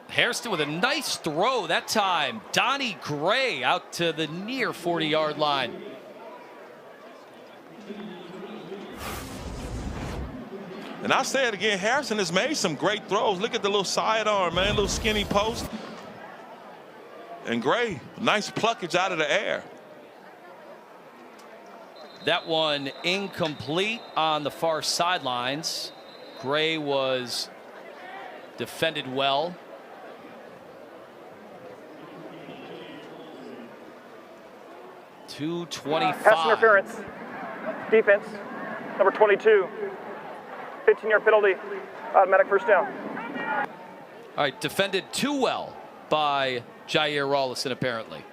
Speaker 1: Hairston with a nice throw that time. Donnie Gray out to the near 40-yard line.
Speaker 2: And I say it again, Harrison has made some great throws. Look at the little sidearm, man, little skinny post. And Gray, nice pluckage out of the air.
Speaker 1: That one incomplete on the far sidelines. Gray was defended well. .225.
Speaker 3: Pass interference. Defense, number 22. 15-yard penalty, automatic first down.
Speaker 1: All right, defended too well by Jair Rollison, apparently.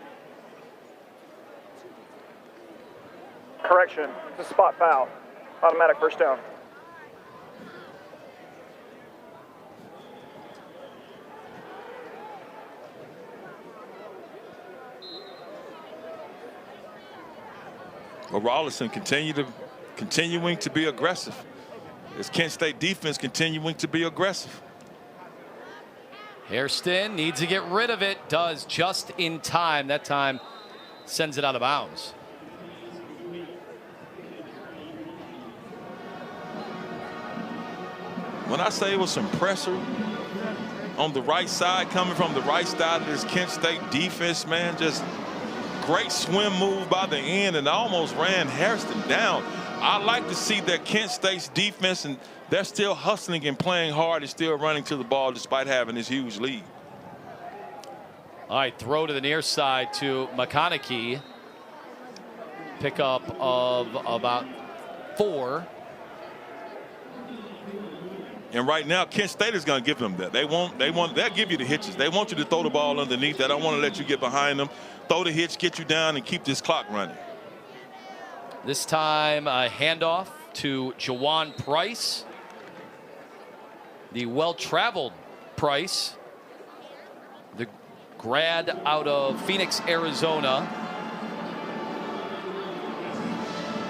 Speaker 3: Correction, it's a spot foul, automatic first down.
Speaker 2: Well, Rollison continuing to be aggressive. As Kent State defense continuing to be aggressive.
Speaker 1: Hairston needs to get rid of it. Does just in time. That time sends it out of bounds.
Speaker 2: When I say it was some pressure on the right side, coming from the right side of this Kent State defense, man, just great swim move by the end and almost ran Hairston down. I like to see that Kent State's defense, and they're still hustling and playing hard and still running to the ball despite having this huge lead.
Speaker 1: All right, throw to the near side to McConaughey. Pickup of about 4.
Speaker 2: And right now, Kent State is going to give them that. They'll give you the hitches. They want you to throw the ball underneath. They don't want to let you get behind them. Throw the hitch, get you down, and keep this clock running.
Speaker 1: This time a handoff to Jawan Price. The well-traveled Price. The grad out of Phoenix, Arizona.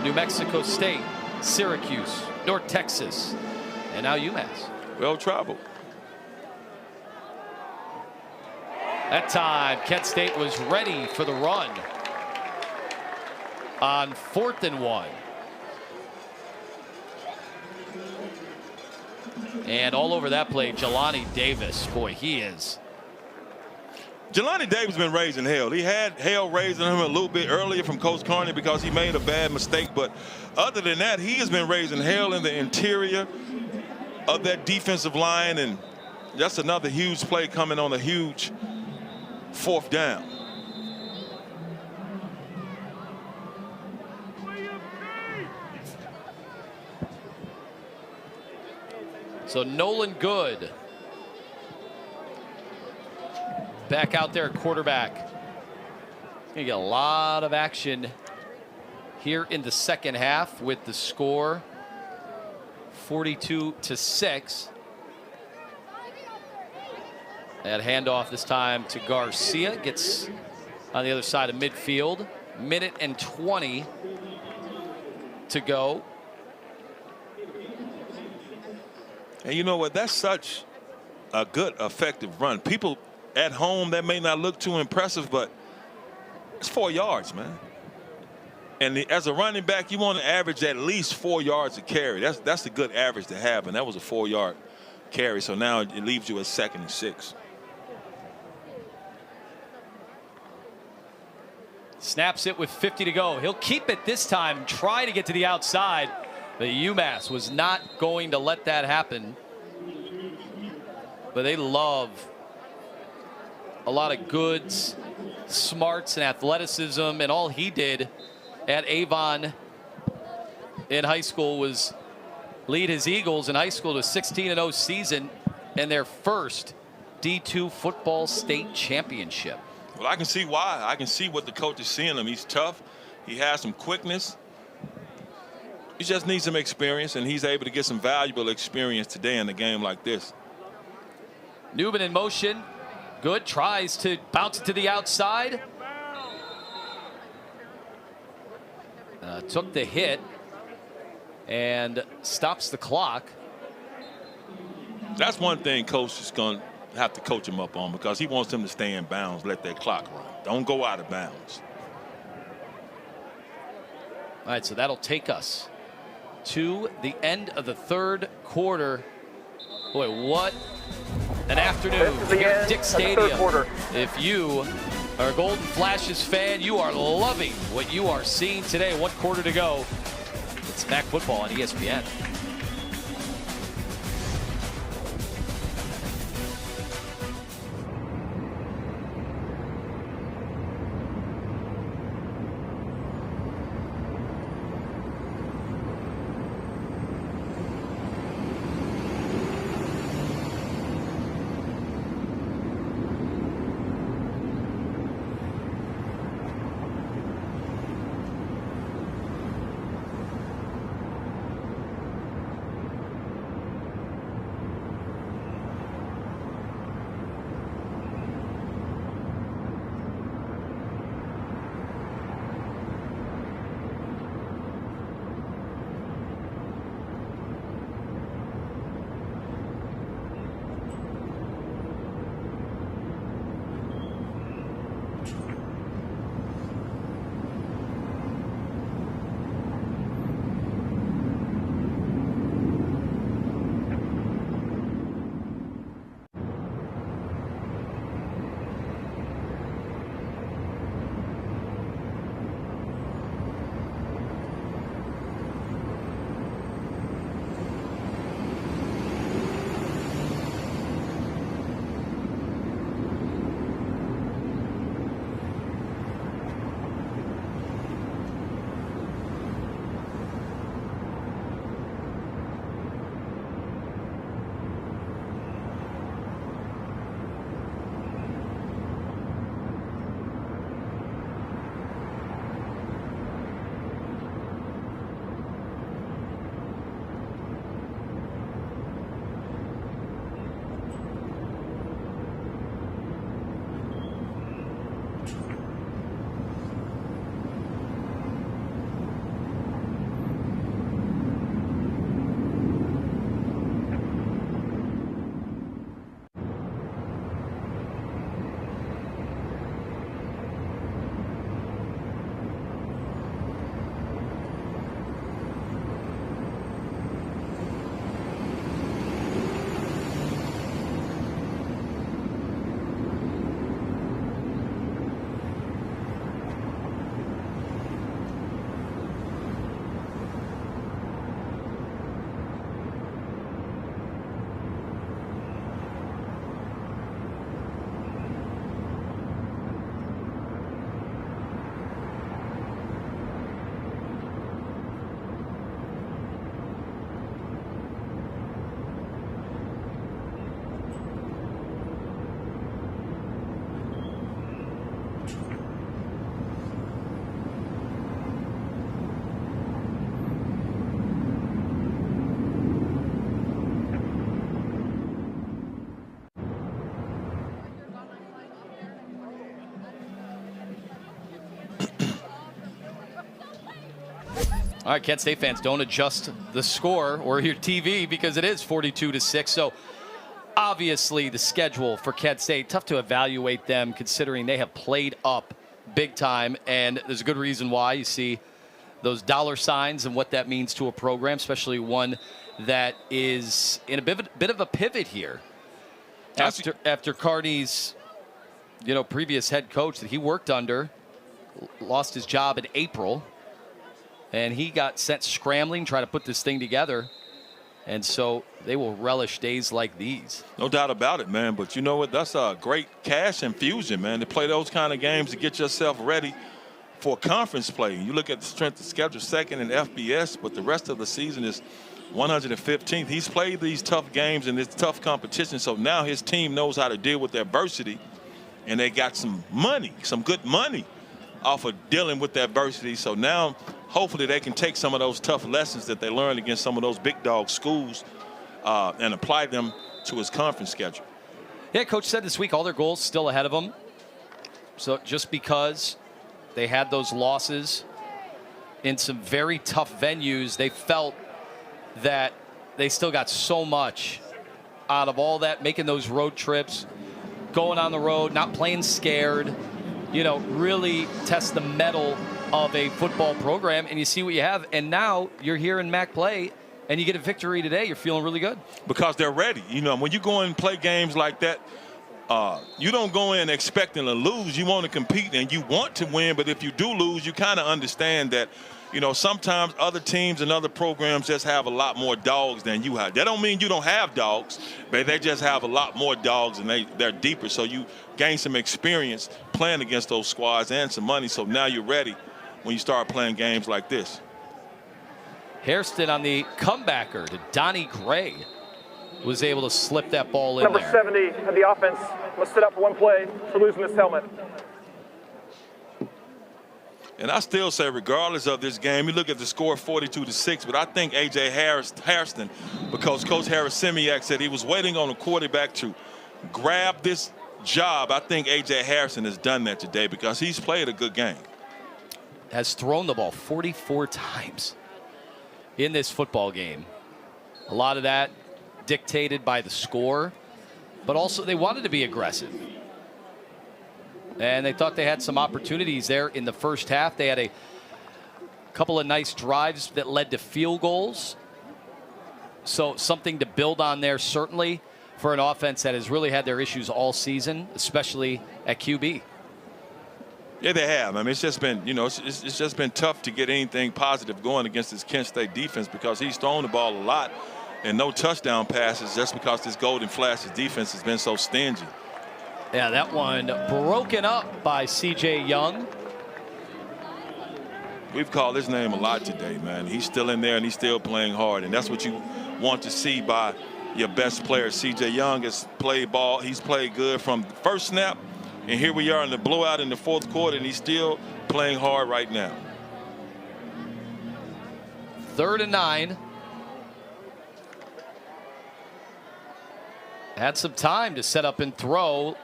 Speaker 1: New Mexico State, Syracuse, North Texas, and now UMass.
Speaker 2: Well traveled.
Speaker 1: That time, Kent State was ready for the run on 4th and 1. And all over that play, Jelani Davis. Boy, he is.
Speaker 2: Jelani Davis been raising hell. He had hell raising him a little bit earlier from Coach Carney because he made a bad mistake. But other than that, he has been raising hell in the interior of that defensive line. And that's another huge play coming on a huge 4th down.
Speaker 1: So Nolan Good back out there, quarterback. Gonna get a lot of action here in the second half with the score 42-6. That handoff this time to Garcia, gets on the other side of midfield. 1:20 to go.
Speaker 2: And you know what? That's such a good, effective run. People at home, that may not look too impressive, but it's 4 yards, man. And as a running back, you want to average at least 4 yards a carry. That's a good average to have, and that was a 4-yard carry. So now it leaves you at 2nd and 6.
Speaker 1: Snaps it with 50 to go. He'll keep it this time, try to get to the outside. But UMass was not going to let that happen. But they love a lot of goods, smarts, and athleticism. And all he did at Avon in high school was lead his Eagles in high school to a 16-0 season and their first D2 football state championship.
Speaker 2: Well, I can see why. I can see what the coach is seeing him. He's tough. He has some quickness. He just needs some experience, and he's able to get some valuable experience today in a game like this.
Speaker 1: Newman in motion. Good. Tries to bounce it to the outside. Took the hit and stops the clock.
Speaker 2: That's one thing coach is going to have to coach him up on, because he wants him to stay in bounds, let that clock run. Don't go out of bounds.
Speaker 1: All right, so that'll take us to the end of the 3rd quarter. Boy, what an afternoon here at Dick Stadium. If you are a Golden Flashes fan, you are loving what you are seeing today. 1 quarter to go. It's MAC football on ESPN. All right, Kent State fans, don't adjust the score or your TV because it is 42-6. So obviously the schedule for Kent State, tough to evaluate them considering they have played up big time. And there's a good reason why. You see those dollar signs and what that means to a program, especially one that is in a bit of a pivot here. After Kearney's, previous head coach that he worked under lost his job in April, and he got sent scrambling, trying to put this thing together. And so they will relish days like these.
Speaker 2: No doubt about it, man. But you know what? That's a great cash infusion, man, to play those kind of games to get yourself ready for conference play. You look at the strength of schedule, second in FBS, but the rest of the season is 115th. He's played these tough games and this tough competition, so now his team knows how to deal with adversity, and they got some money, some good money off of dealing with adversity. So now hopefully they can take some of those tough lessons that they learned against some of those big dog schools and apply them to his conference schedule.
Speaker 1: Yeah, Coach said this week all their goals still ahead of them. So just because they had those losses in some very tough venues, they felt that they still got so much out of all that, making those road trips, going on the road, not playing scared, really test the mettle of a football program, and you see what you have. And now you're here in MAC play, and you get a victory today. You're feeling really good.
Speaker 2: Because they're ready. When you go in and play games like that, you don't go in expecting to lose. You want to compete and you want to win, but if you do lose, you kind of understand that, sometimes other teams and other programs just have a lot more dogs than you have. That don't mean you don't have dogs, but they just have a lot more dogs and they're deeper. So you gain some experience playing against those squads and some money. So now you're ready when you start playing games like this.
Speaker 1: Hairston on the comebacker to Donnie Gray was able to slip that ball in
Speaker 3: Number
Speaker 1: there.
Speaker 3: 70 of the offense must sit up for one play for losing this helmet.
Speaker 2: And I still say, regardless of this game, you look at the score 42-6, but I think A.J. Hairston, because Coach Harris-Semiak said he was waiting on a quarterback to grab this job, I think A.J. Harrison has done that today because he's played a good game.
Speaker 1: Has thrown the ball 44 times in this football game. A lot of that dictated by the score, but also they wanted to be aggressive. And they thought they had some opportunities there in the first half. They had a couple of nice drives that led to field goals. So something to build on there, certainly, for an offense that has really had their issues all season, especially at QB.
Speaker 2: Yeah, they have. I mean, it's just been, it's just been tough to get anything positive going against this Kent State defense because he's thrown the ball a lot and no touchdown passes just because this Golden Flashes defense has been so stingy.
Speaker 1: Yeah, that one broken up by C.J. Young.
Speaker 2: We've called his name a lot today, man. He's still in there and he's still playing hard, and that's what you want to see by your best player. C.J. Young has played ball. He's played good from the first snap, and here we are in the blowout in the fourth quarter, and he's still playing hard right now.
Speaker 1: 3rd and 9. Had some time to set up and throw,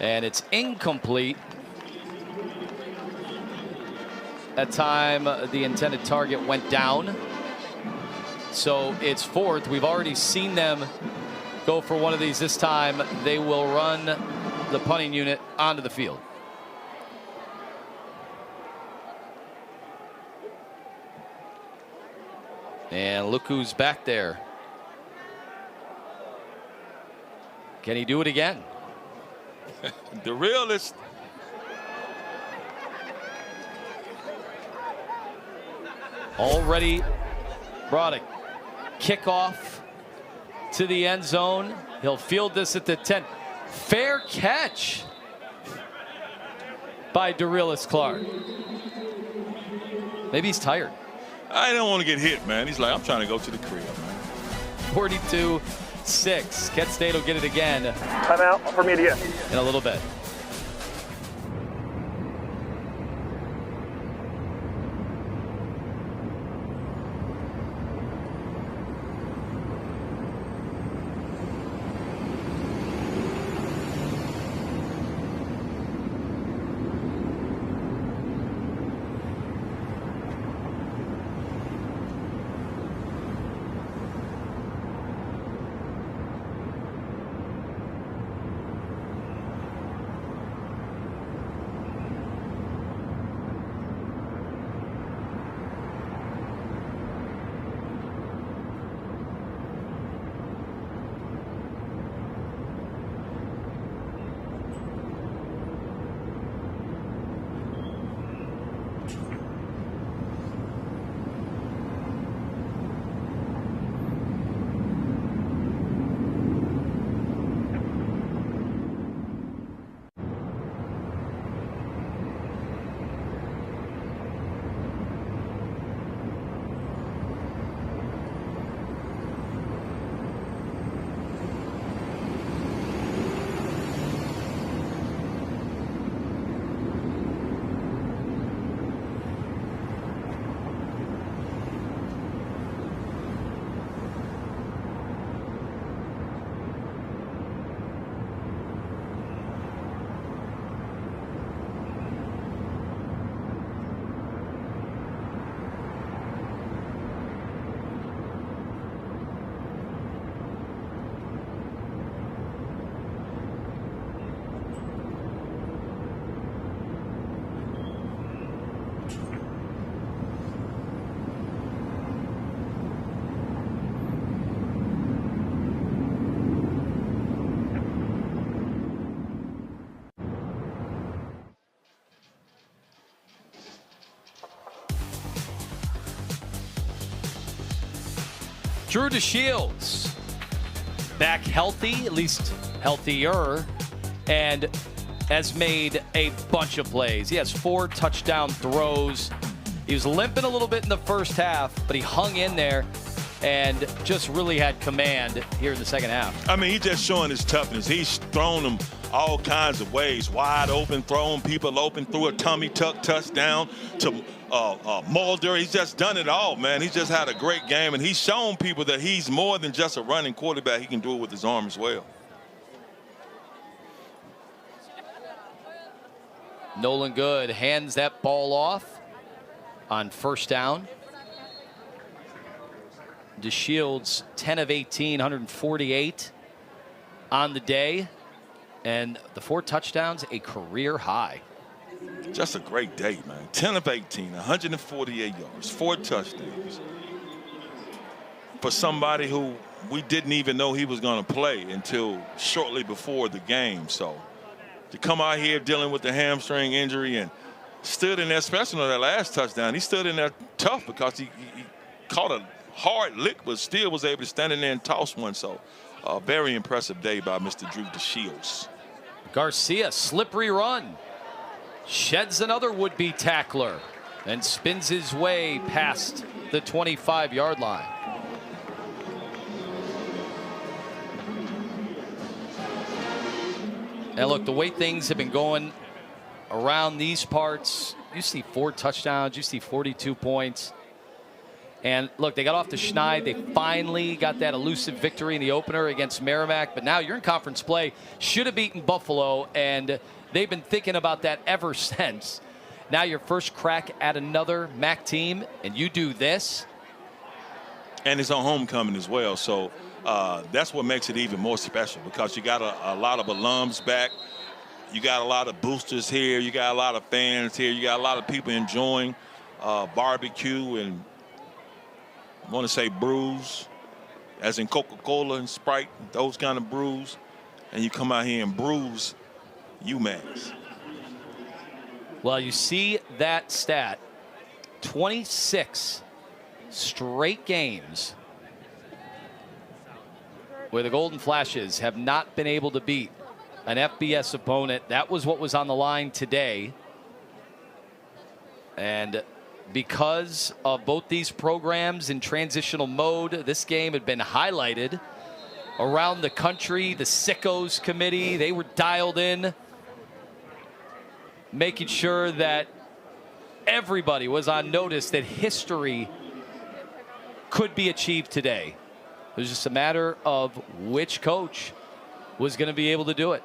Speaker 1: and it's incomplete. That time, the intended target went down. So it's 4th. We've already seen them go for one of these. This time, they will run the punting unit onto the field. And look who's back there. Can he do it again?
Speaker 2: The realist.
Speaker 1: Already brought a kickoff to the end zone. He'll field this at the 10. Fair catch by Darius Clark. Maybe he's tired.
Speaker 2: I don't want to get hit, man. He's like, I'm trying to go to the crib, man.
Speaker 1: 42-6. Kent State will get it again.
Speaker 3: Timeout for media.
Speaker 1: In a little bit. Drew DeShields back healthy, at least healthier, and has made a bunch of plays. He has 4 touchdown throws. He was limping a little bit in the first half, but he hung in there and just really had command here in the second half.
Speaker 2: I mean, he's just showing his toughness. He's thrown them all kinds of ways, wide open, throwing people open, through a tummy tuck touchdown to Mulder. He's just done it all, man. He's just had a great game, and he's shown people that he's more than just a running quarterback. He can do it with his arm as well.
Speaker 1: Nolan Good hands that ball off on first down. DeShields 10 of 18, 148 on the day, and the 4 touchdowns, a career high.
Speaker 2: Just a great day, man. 10 of 18, 148 yards, 4 touchdowns. For somebody who we didn't even know he was going to play until shortly before the game. So to come out here dealing with the hamstring injury and stood in there, especially on that last touchdown, he stood in there tough because he caught a hard lick, but still was able to stand in there and toss one. So a very impressive day by Mr. Drew DeShields.
Speaker 1: Garcia, slippery run. Sheds another would-be tackler and spins his way past the 25-yard line. And look, the way things have been going around these parts, you see 4 touchdowns, you see 42 points. And look, they got off to Schneid. They finally got that elusive victory in the opener against Merrimack. But now you're in conference play. Should have beaten Buffalo, and they've been thinking about that ever since. Now your first crack at another MAC team, and you do this.
Speaker 2: And it's on homecoming as well. So that's what makes it even more special, because you got a lot of alums back. You got a lot of boosters here. You got a lot of fans here. You got a lot of people enjoying barbecue and, I want to say, brews, as in Coca-Cola and Sprite, those kind of brews. And you come out here and brews UMass.
Speaker 1: Well, you see that stat, 26 straight games where the Golden Flashes have not been able to beat an FBS opponent. That was what was on the line today. And because of both these programs in transitional mode, this game had been highlighted around the country. The Sickos committee, they were dialed in, making sure that everybody was on notice that history could be achieved today. It was just a matter of which coach was going to be able to do it.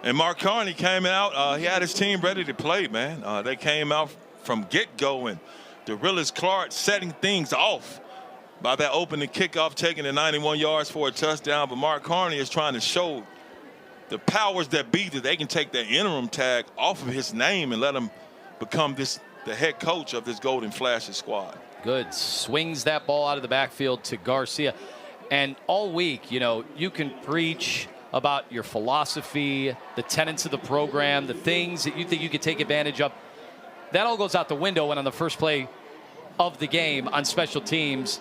Speaker 2: And Mark Carney came out. He had his team ready to play, man. They came out from get-go, and DeRillis Clark setting things off by that opening kickoff, taking the 91 yards for a touchdown. But Mark Carney is trying to show the powers that be that they can take their interim tag off of his name and let him become the head coach of this Golden Flashes squad.
Speaker 1: Good. Swings that ball out of the backfield to Garcia. And all week, you know, you can preach about your philosophy, the tenets of the program, the things that you think you could take advantage of. That all goes out the window when on the first play of the game on special teams,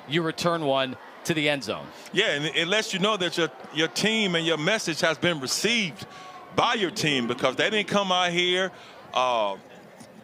Speaker 1: you return one to the end zone.
Speaker 2: Yeah, and it lets you know that your team and your message has been received by your team, because they didn't come out here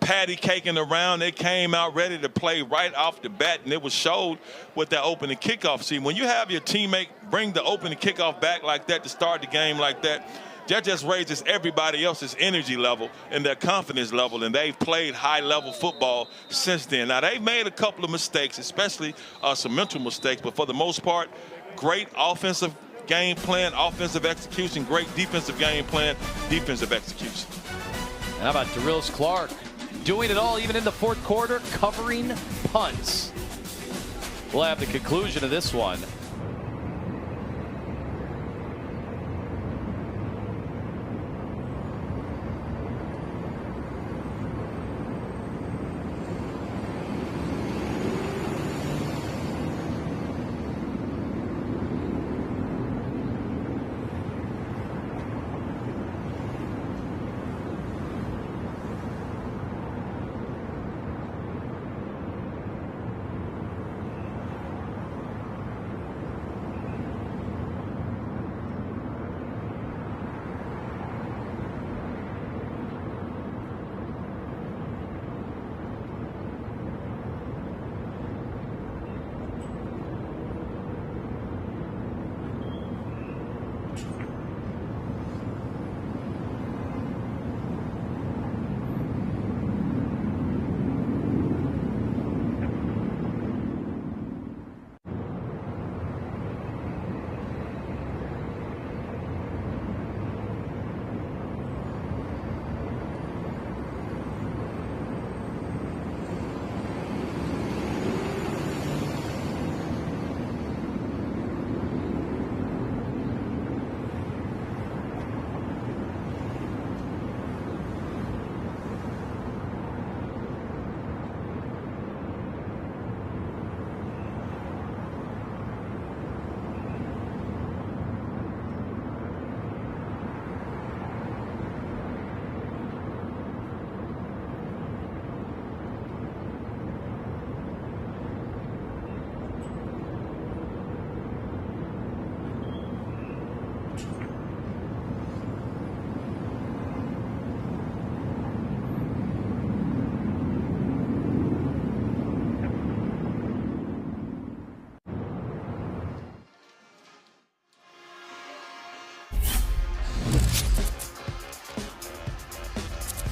Speaker 2: patty caking around. They came out ready to play right off the bat, and it was showed with that opening kickoff. See, when you have your teammate bring the opening kickoff back like that to start the game like that, that just raises everybody else's energy level and their confidence level, and they've played high-level football since then. Now, they've made a couple of mistakes, especially some mental mistakes, but for the most part, great offensive game plan, offensive execution, great defensive game plan, defensive execution.
Speaker 1: And how about DeRillis Clark doing it all, even in the fourth quarter, covering punts? We'll have the conclusion of this one.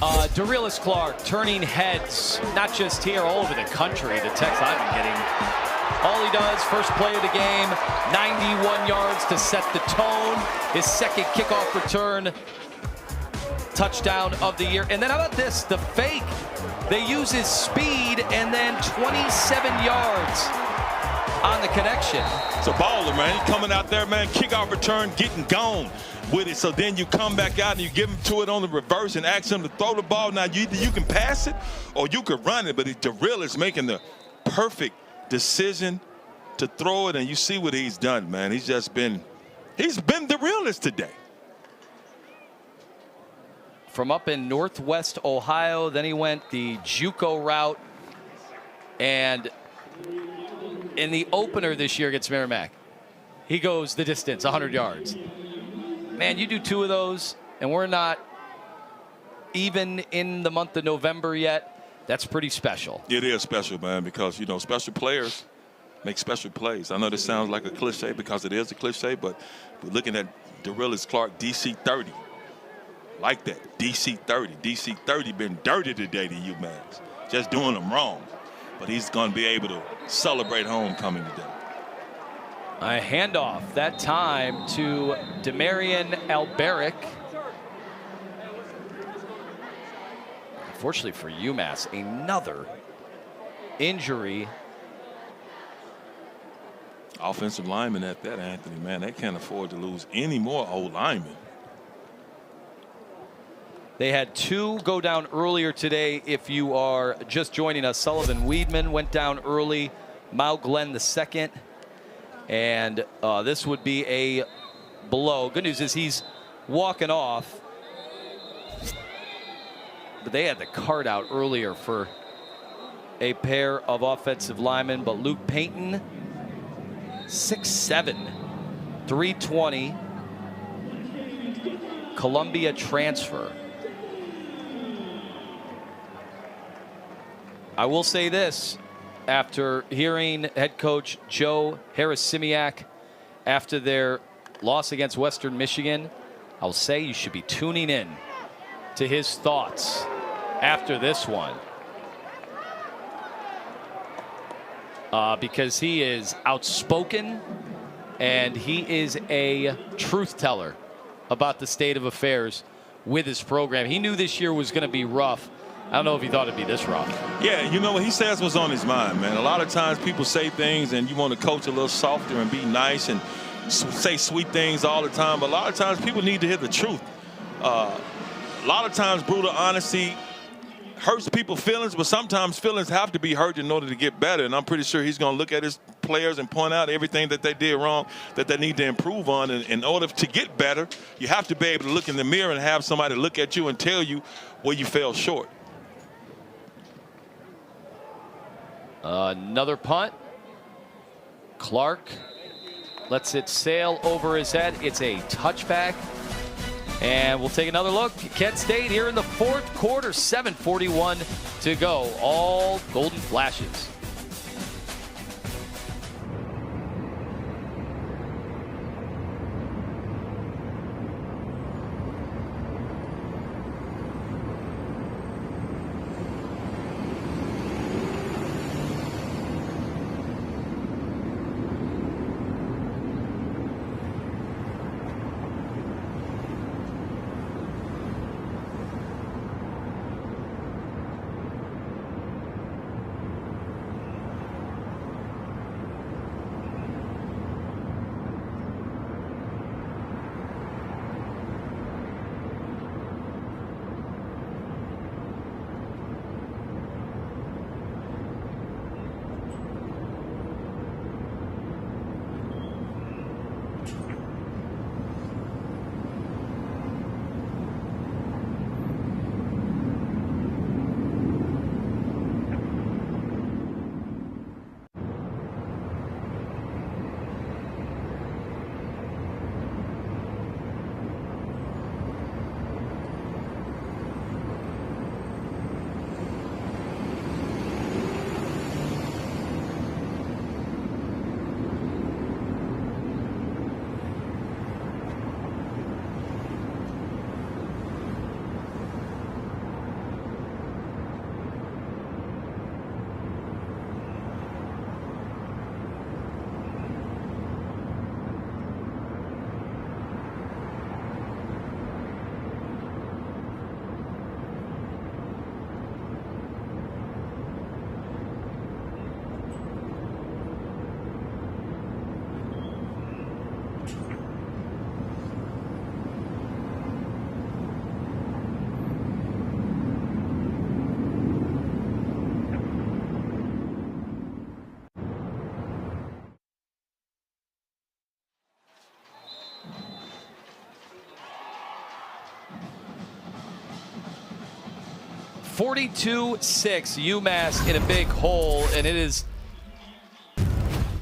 Speaker 1: Dorelis Clark turning heads, not just here, all over the country. The text I've been getting. All he does, first play of the game, 91 yards to set the tone. His second kickoff return, touchdown of the year. And then how about this, the fake? They use his speed and then 27 yards on the connection.
Speaker 2: It's a baller, man. He's coming out there, man, kickoff return, getting gone with it. So then you come back out and you give him to it on the reverse and ask him to throw the ball. Now, you can pass it or you can run it, but Dorelis making the perfect decision to throw it, and you see what he's done, man. He's been Dorelis today.
Speaker 1: From up in Northwest Ohio, then he went the JUCO route, and in the opener this year against Merrimack, he goes the distance, 100 yards. Man, you do two of those, and we're not even in the month of November yet. That's pretty special.
Speaker 2: It is special, man, because, you know, special players make special plays. I know this sounds like a cliche because it is a cliche, but we're looking at Dorelis Clark, DC 30. Like that, DC 30. DC 30 been dirty today to UMass. Just doing them wrong. But he's going to be able to celebrate homecoming today.
Speaker 1: A handoff that time to Demarion Alberic. Unfortunately for UMass, another injury.
Speaker 2: Offensive lineman at that, Anthony, man, they can't afford to lose any more old linemen.
Speaker 1: They had two go down earlier today. If you are just joining us, Sullivan Weedman went down early, Mao Glenn the second, and this would be a blow. Good news is he's walking off, but they had the card out earlier for a pair of offensive linemen. But Luke Payton, 6'7", 320, Columbia transfer. I will say this, after hearing head coach Joe Harris-Simiak after their loss against Western Michigan, I'll say you should be tuning in to his thoughts after this one. Because he is outspoken and he is a truth teller about the state of affairs with his program. He knew this year was going to be rough. I don't know if he thought it'd be this rough.
Speaker 2: Yeah, you know what he says was on his mind, man. A lot of times people say things and you want to coach a little softer and be nice and say sweet things all the time. But a lot of times people need to hear the truth. A lot of times brutal honesty hurts people's feelings, but sometimes feelings have to be hurt in order to get better. And I'm pretty sure he's going to look at his players and point out everything that they did wrong, that they need to improve on. And in order to get better, you have to be able to look in the mirror and have somebody look at you and tell you where you fell short.
Speaker 1: Another punt. Clark lets it sail over his head. It's a touchback. And we'll take another look. Kent State here in the fourth quarter, 7:41 to go. All Golden Flashes. 42-6, UMass in a big hole, and it has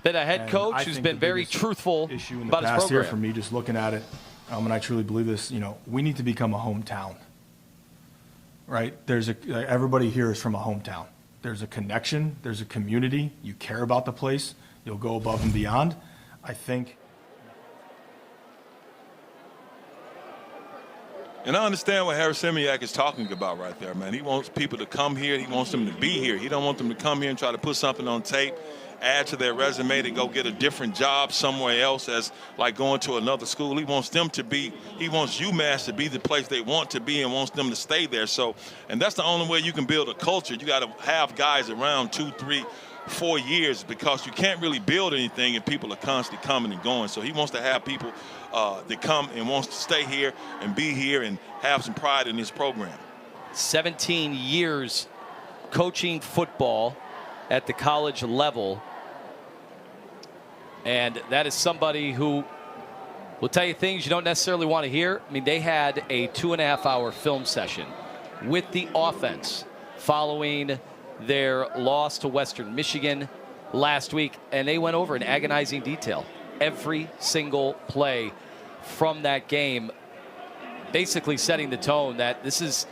Speaker 1: been a head coach who's been very truthful
Speaker 5: issue in the
Speaker 1: about his
Speaker 5: past
Speaker 1: program.
Speaker 5: here for me, just looking at it, and I truly believe this. We need to become a hometown, right? Everybody here is from a hometown. There's a connection. There's a community. You care about the place. You'll go above and beyond. I think.
Speaker 2: And I understand what Harry Semiak is talking about right there, man. He wants people to come here. He wants them to be here. He don't want them to come here and try to put something on tape, add to their resume to go get a different job somewhere else, as like going to another school. He wants UMass to be the place they want to be and wants them to stay there. So, and that's the only way you can build a culture. You got to have guys around 2, 3, 4 years, because you can't really build anything if people are constantly coming and going. So he wants to have people that come and wants to stay here and be here and have some pride in this program.
Speaker 1: 17 years coaching football at the college level. And that is somebody who will tell you things you don't necessarily want to hear. I mean, they had a 2.5-hour film session with the offense following their loss to Western Michigan last week, and they went over in agonizing detail every single play from that game, basically setting the tone that this is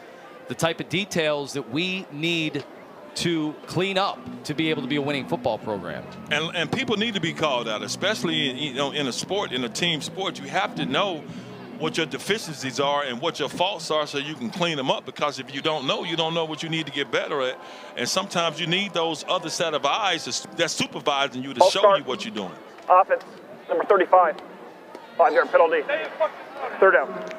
Speaker 1: the type of details that we need to clean up to be able to be a winning football program.
Speaker 2: And people need to be called out, especially in a sport, in a team sport. You have to know what your deficiencies are and what your faults are so you can clean them up, because if you don't know what you need to get better at. And sometimes you need those other set of eyes that's supervising you to show you what you're doing.
Speaker 3: Offense, number 35. 5-yard penalty. 3rd down.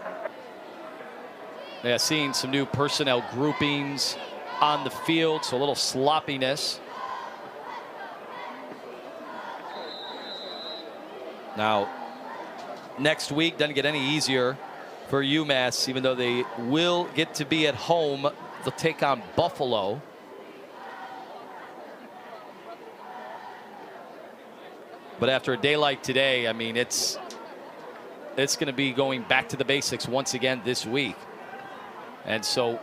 Speaker 1: Yeah, seeing some new personnel groupings on the field, so a little sloppiness. Now, next week doesn't get any easier for UMass, even though they will get to be at home. They'll take on Buffalo. But after a day like today, I mean, it's going to be going back to the basics once again this week. And so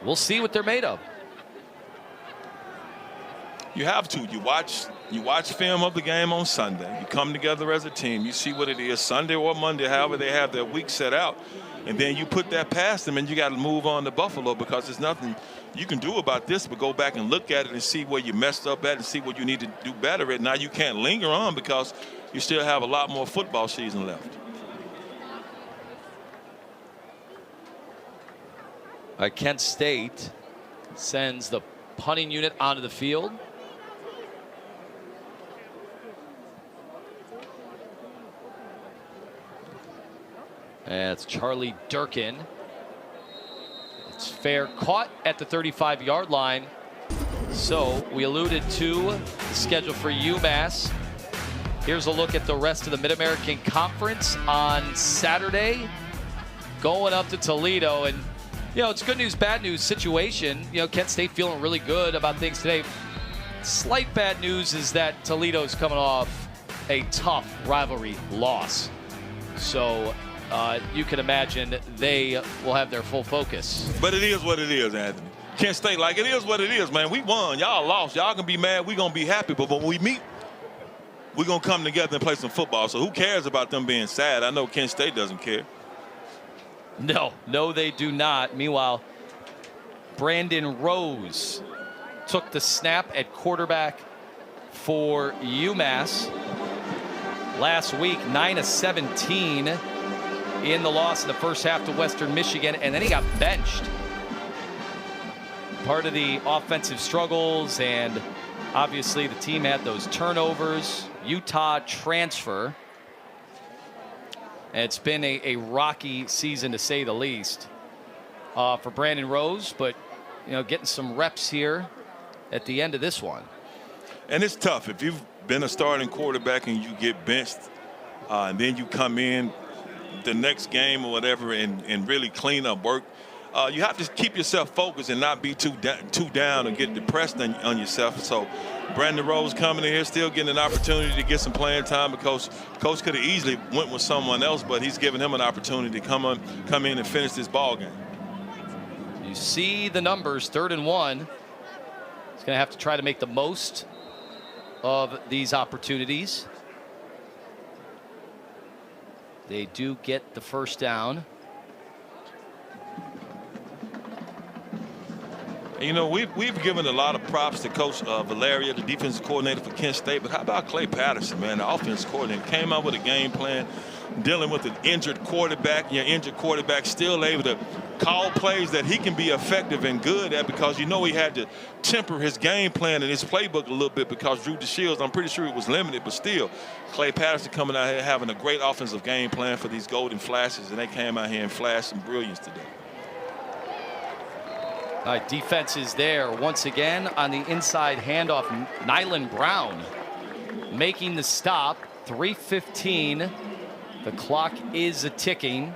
Speaker 1: we'll see what they're made of.
Speaker 2: You have to. You watch film of the game on Sunday. You come together as a team. You see what it is Sunday or Monday, however they have their week set out. And then you put that past them, and you got to move on to Buffalo, because there's nothing you can do about this but go back and look at it and see where you messed up at and see what you need to do better at. Now you can't linger on because you still have a lot more football season left.
Speaker 1: Kent State sends the punting unit onto the field. And it's Charlie Durkin. It's fair, caught at the 35-yard line. So we alluded to the schedule for UMass. Here's a look at the rest of the Mid-American Conference on Saturday, going up to Toledo. And it's good news, bad news situation. Kent State feeling really good about things today. Slight bad news is that Toledo's coming off a tough rivalry loss. So you can imagine they will have their full focus.
Speaker 2: But it is what it is, Anthony. Kent State, like, it is what it is, man. We won. Y'all lost. Y'all can be mad. We're going to be happy. But when we meet, we're going to come together and play some football. So who cares about them being sad? I know Kent State doesn't care.
Speaker 1: No, they do not. Meanwhile, Brandon Rose took the snap at quarterback for UMass last week, 9 of 17 in the loss in the first half to Western Michigan, and then he got benched. Part of the offensive struggles, and obviously the team had those turnovers. Utah transfer. And it's been a rocky season, to say the least, for Brandon Rose, but getting some reps here at the end of this one.
Speaker 2: And it's tough if you've been a starting quarterback and you get benched, and then you come in the next game or whatever and really clean up work. You have to keep yourself focused and not be too down and get depressed on yourself. So Brandon Rose coming in here, still getting an opportunity to get some playing time, because Coach could have easily went with someone else, but he's giving him an opportunity to come in and finish this ball game.
Speaker 1: You see the numbers, 3rd and 1. He's going to have to try to make the most of these opportunities. They do get the first down.
Speaker 2: You know, we've given a lot of props to Coach Valeria, the defensive coordinator for Kent State, but how about Clay Patterson, man, the offensive coordinator, came out with a game plan, dealing with an injured quarterback. Your injured quarterback still able to call plays that he can be effective and good at, because you know he had to temper his game plan and his playbook a little bit because Drew DeShields, I'm pretty sure it was limited, but still, Clay Patterson coming out here having a great offensive game plan for these Golden Flashes, and they came out here and flashed some brilliance today.
Speaker 1: All right, defense is there once again on the inside handoff. Nyland Brown making the stop. 3:15. The clock is ticking.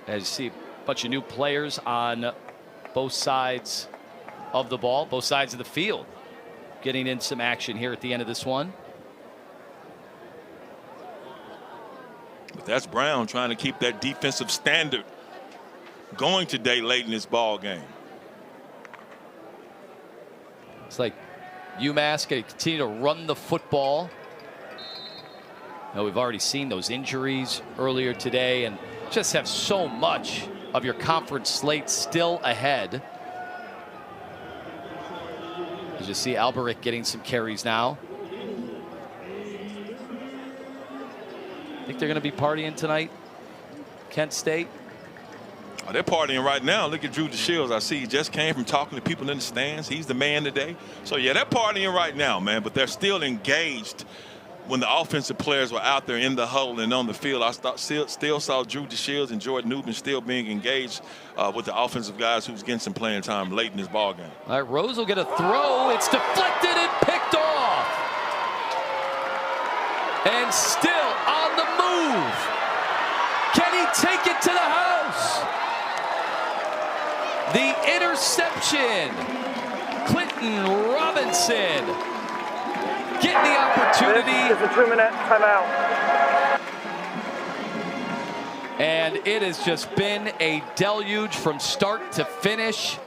Speaker 1: As you see, a bunch of new players on both sides of the ball, both sides of the field, getting in some action here at the end of this one.
Speaker 2: But that's Brown trying to keep that defensive standard going today late in this ball game.
Speaker 1: It's like UMass going to continue to run the football. Now, we've already seen those injuries earlier today and just have so much of your conference slate still ahead. As you see Alberic getting some carries now. Think they're going to be partying tonight, Kent State?
Speaker 2: Oh, they're partying right now. Look at Drew DeShields. I see he just came from talking to people in the stands. He's the man today. So, yeah, they're partying right now, man, but they're still engaged. When the offensive players were out there in the huddle and on the field, I still saw Drew DeShields and Jordan Newton still being engaged with the offensive guys who's getting some playing time late in this ball game.
Speaker 1: All right, Rose will get a throw. It's deflected and picked off. And still on the move. Can he take it to the house? The interception. Clinton Robinson getting the opportunity.
Speaker 3: This is a 2-minute timeout.
Speaker 1: And it has just been a deluge from start to finish.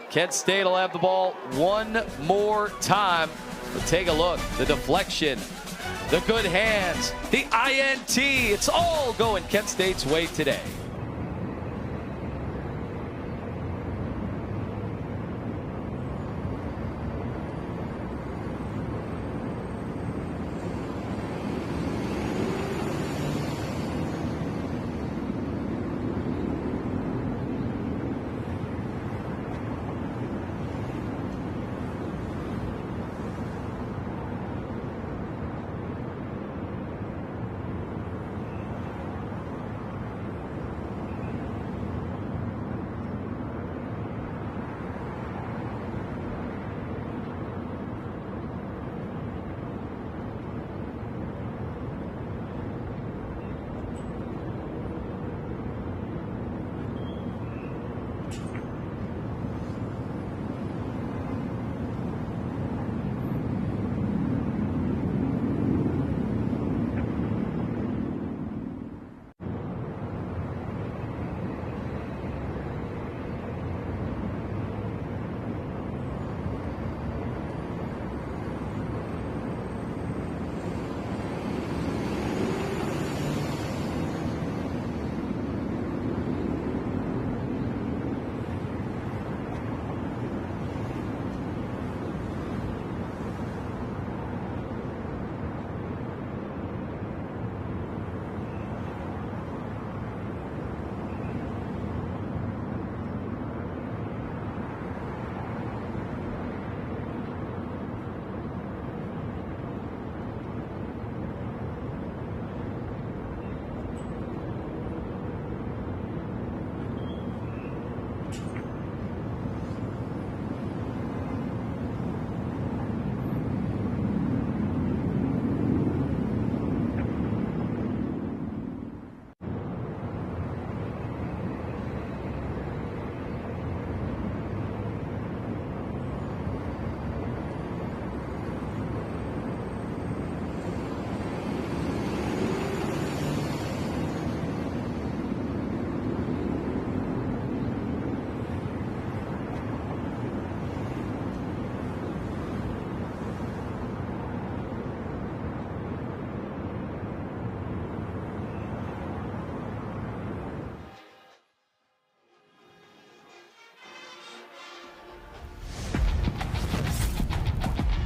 Speaker 1: Kent State will have the ball one more time. But take a look. The deflection, the good hands, the INT. It's all going Kent State's way today.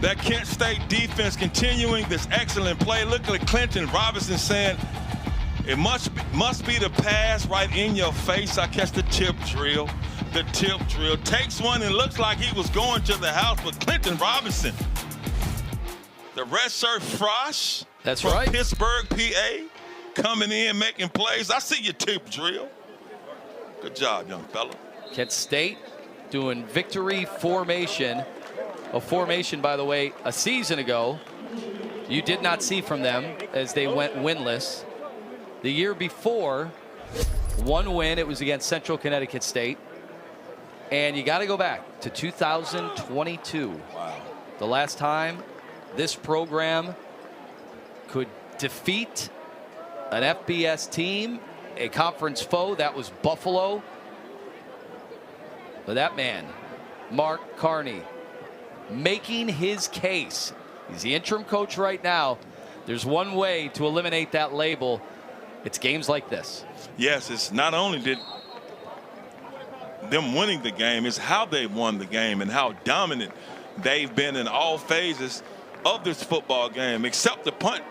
Speaker 2: That Kent State defense continuing this excellent play. Look at Clinton Robinson saying, it must be the pass right in your face. I catch the tip drill. The tip drill. Takes one and looks like he was going to the house, but Clinton Robinson, the redshirt Frosh.
Speaker 1: That's
Speaker 2: from
Speaker 1: right.
Speaker 2: Pittsburgh, PA, coming in, making plays. I see your tip drill. Good job, young fella.
Speaker 1: Kent State doing victory formation. A formation, by the way, a season ago, you did not see from them as they went winless. The year before, one win, it was against Central Connecticut State. And you got to go back to 2022.
Speaker 2: Wow.
Speaker 1: The last time this program could defeat an FBS team, a conference foe, that was Buffalo. But that man, Mark Carney, making his case. He's the interim coach right now. There's one way to eliminate that label. It's games like this.
Speaker 2: Yes, it's not only did them winning the game, it's how they won the game and how dominant they've been in all phases of this football game, except the punt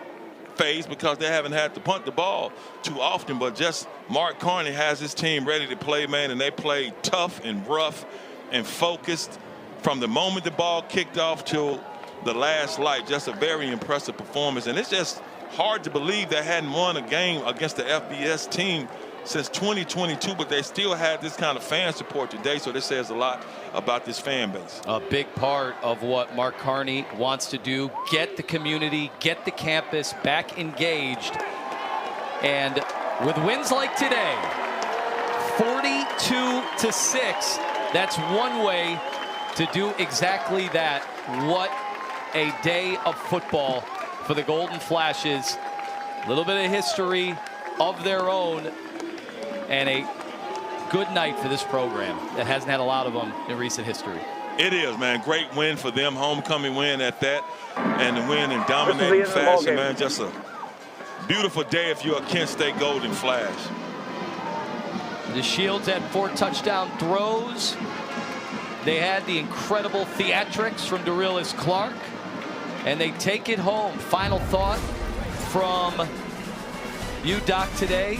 Speaker 2: phase, because they haven't had to punt the ball too often. But just Mark Carney has his team ready to play, man, and they played tough and rough and focused from the moment the ball kicked off till the last light. Just a very impressive performance, and it's just hard to believe they hadn't won a game against the FBS team since 2022, but they still had this kind of fan support today, so this says a lot about this fan base.
Speaker 1: A big part of what Mark Carney wants to do, get the community, get the campus back engaged. And with wins like today, 42-6, that's one way to do exactly that. What a day of football for the Golden Flashes. A little bit of history of their own, and a good night for this program that hasn't had a lot of them in recent history.
Speaker 2: It is, man. Great win for them, homecoming win at that, and the win in dominating fashion, man. Just a beautiful day if you're a Kent State Golden Flash.
Speaker 1: The Shields had 4 touchdown throws. They had the incredible theatrics from Darius Clark, and they take it home. Final thought from you, Doc, today?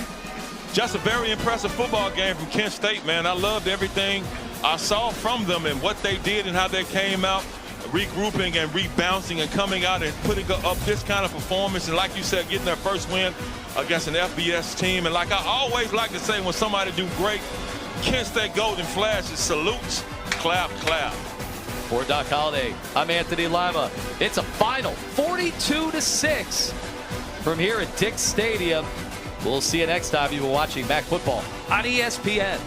Speaker 2: Just a very impressive football game from Kent State, man. I loved everything I saw from them and what they did and how they came out, regrouping and rebouncing and coming out and putting up this kind of performance. And like you said, getting their first win against an FBS team. And like I always like to say when somebody do great, Kent State Golden Flashes salutes, clap, clap.
Speaker 1: For Doc Holliday, I'm Anthony Lima. It's a final 42-6 from here at Dick's Stadium. We'll see you next time you've been watching MAC football on ESPN.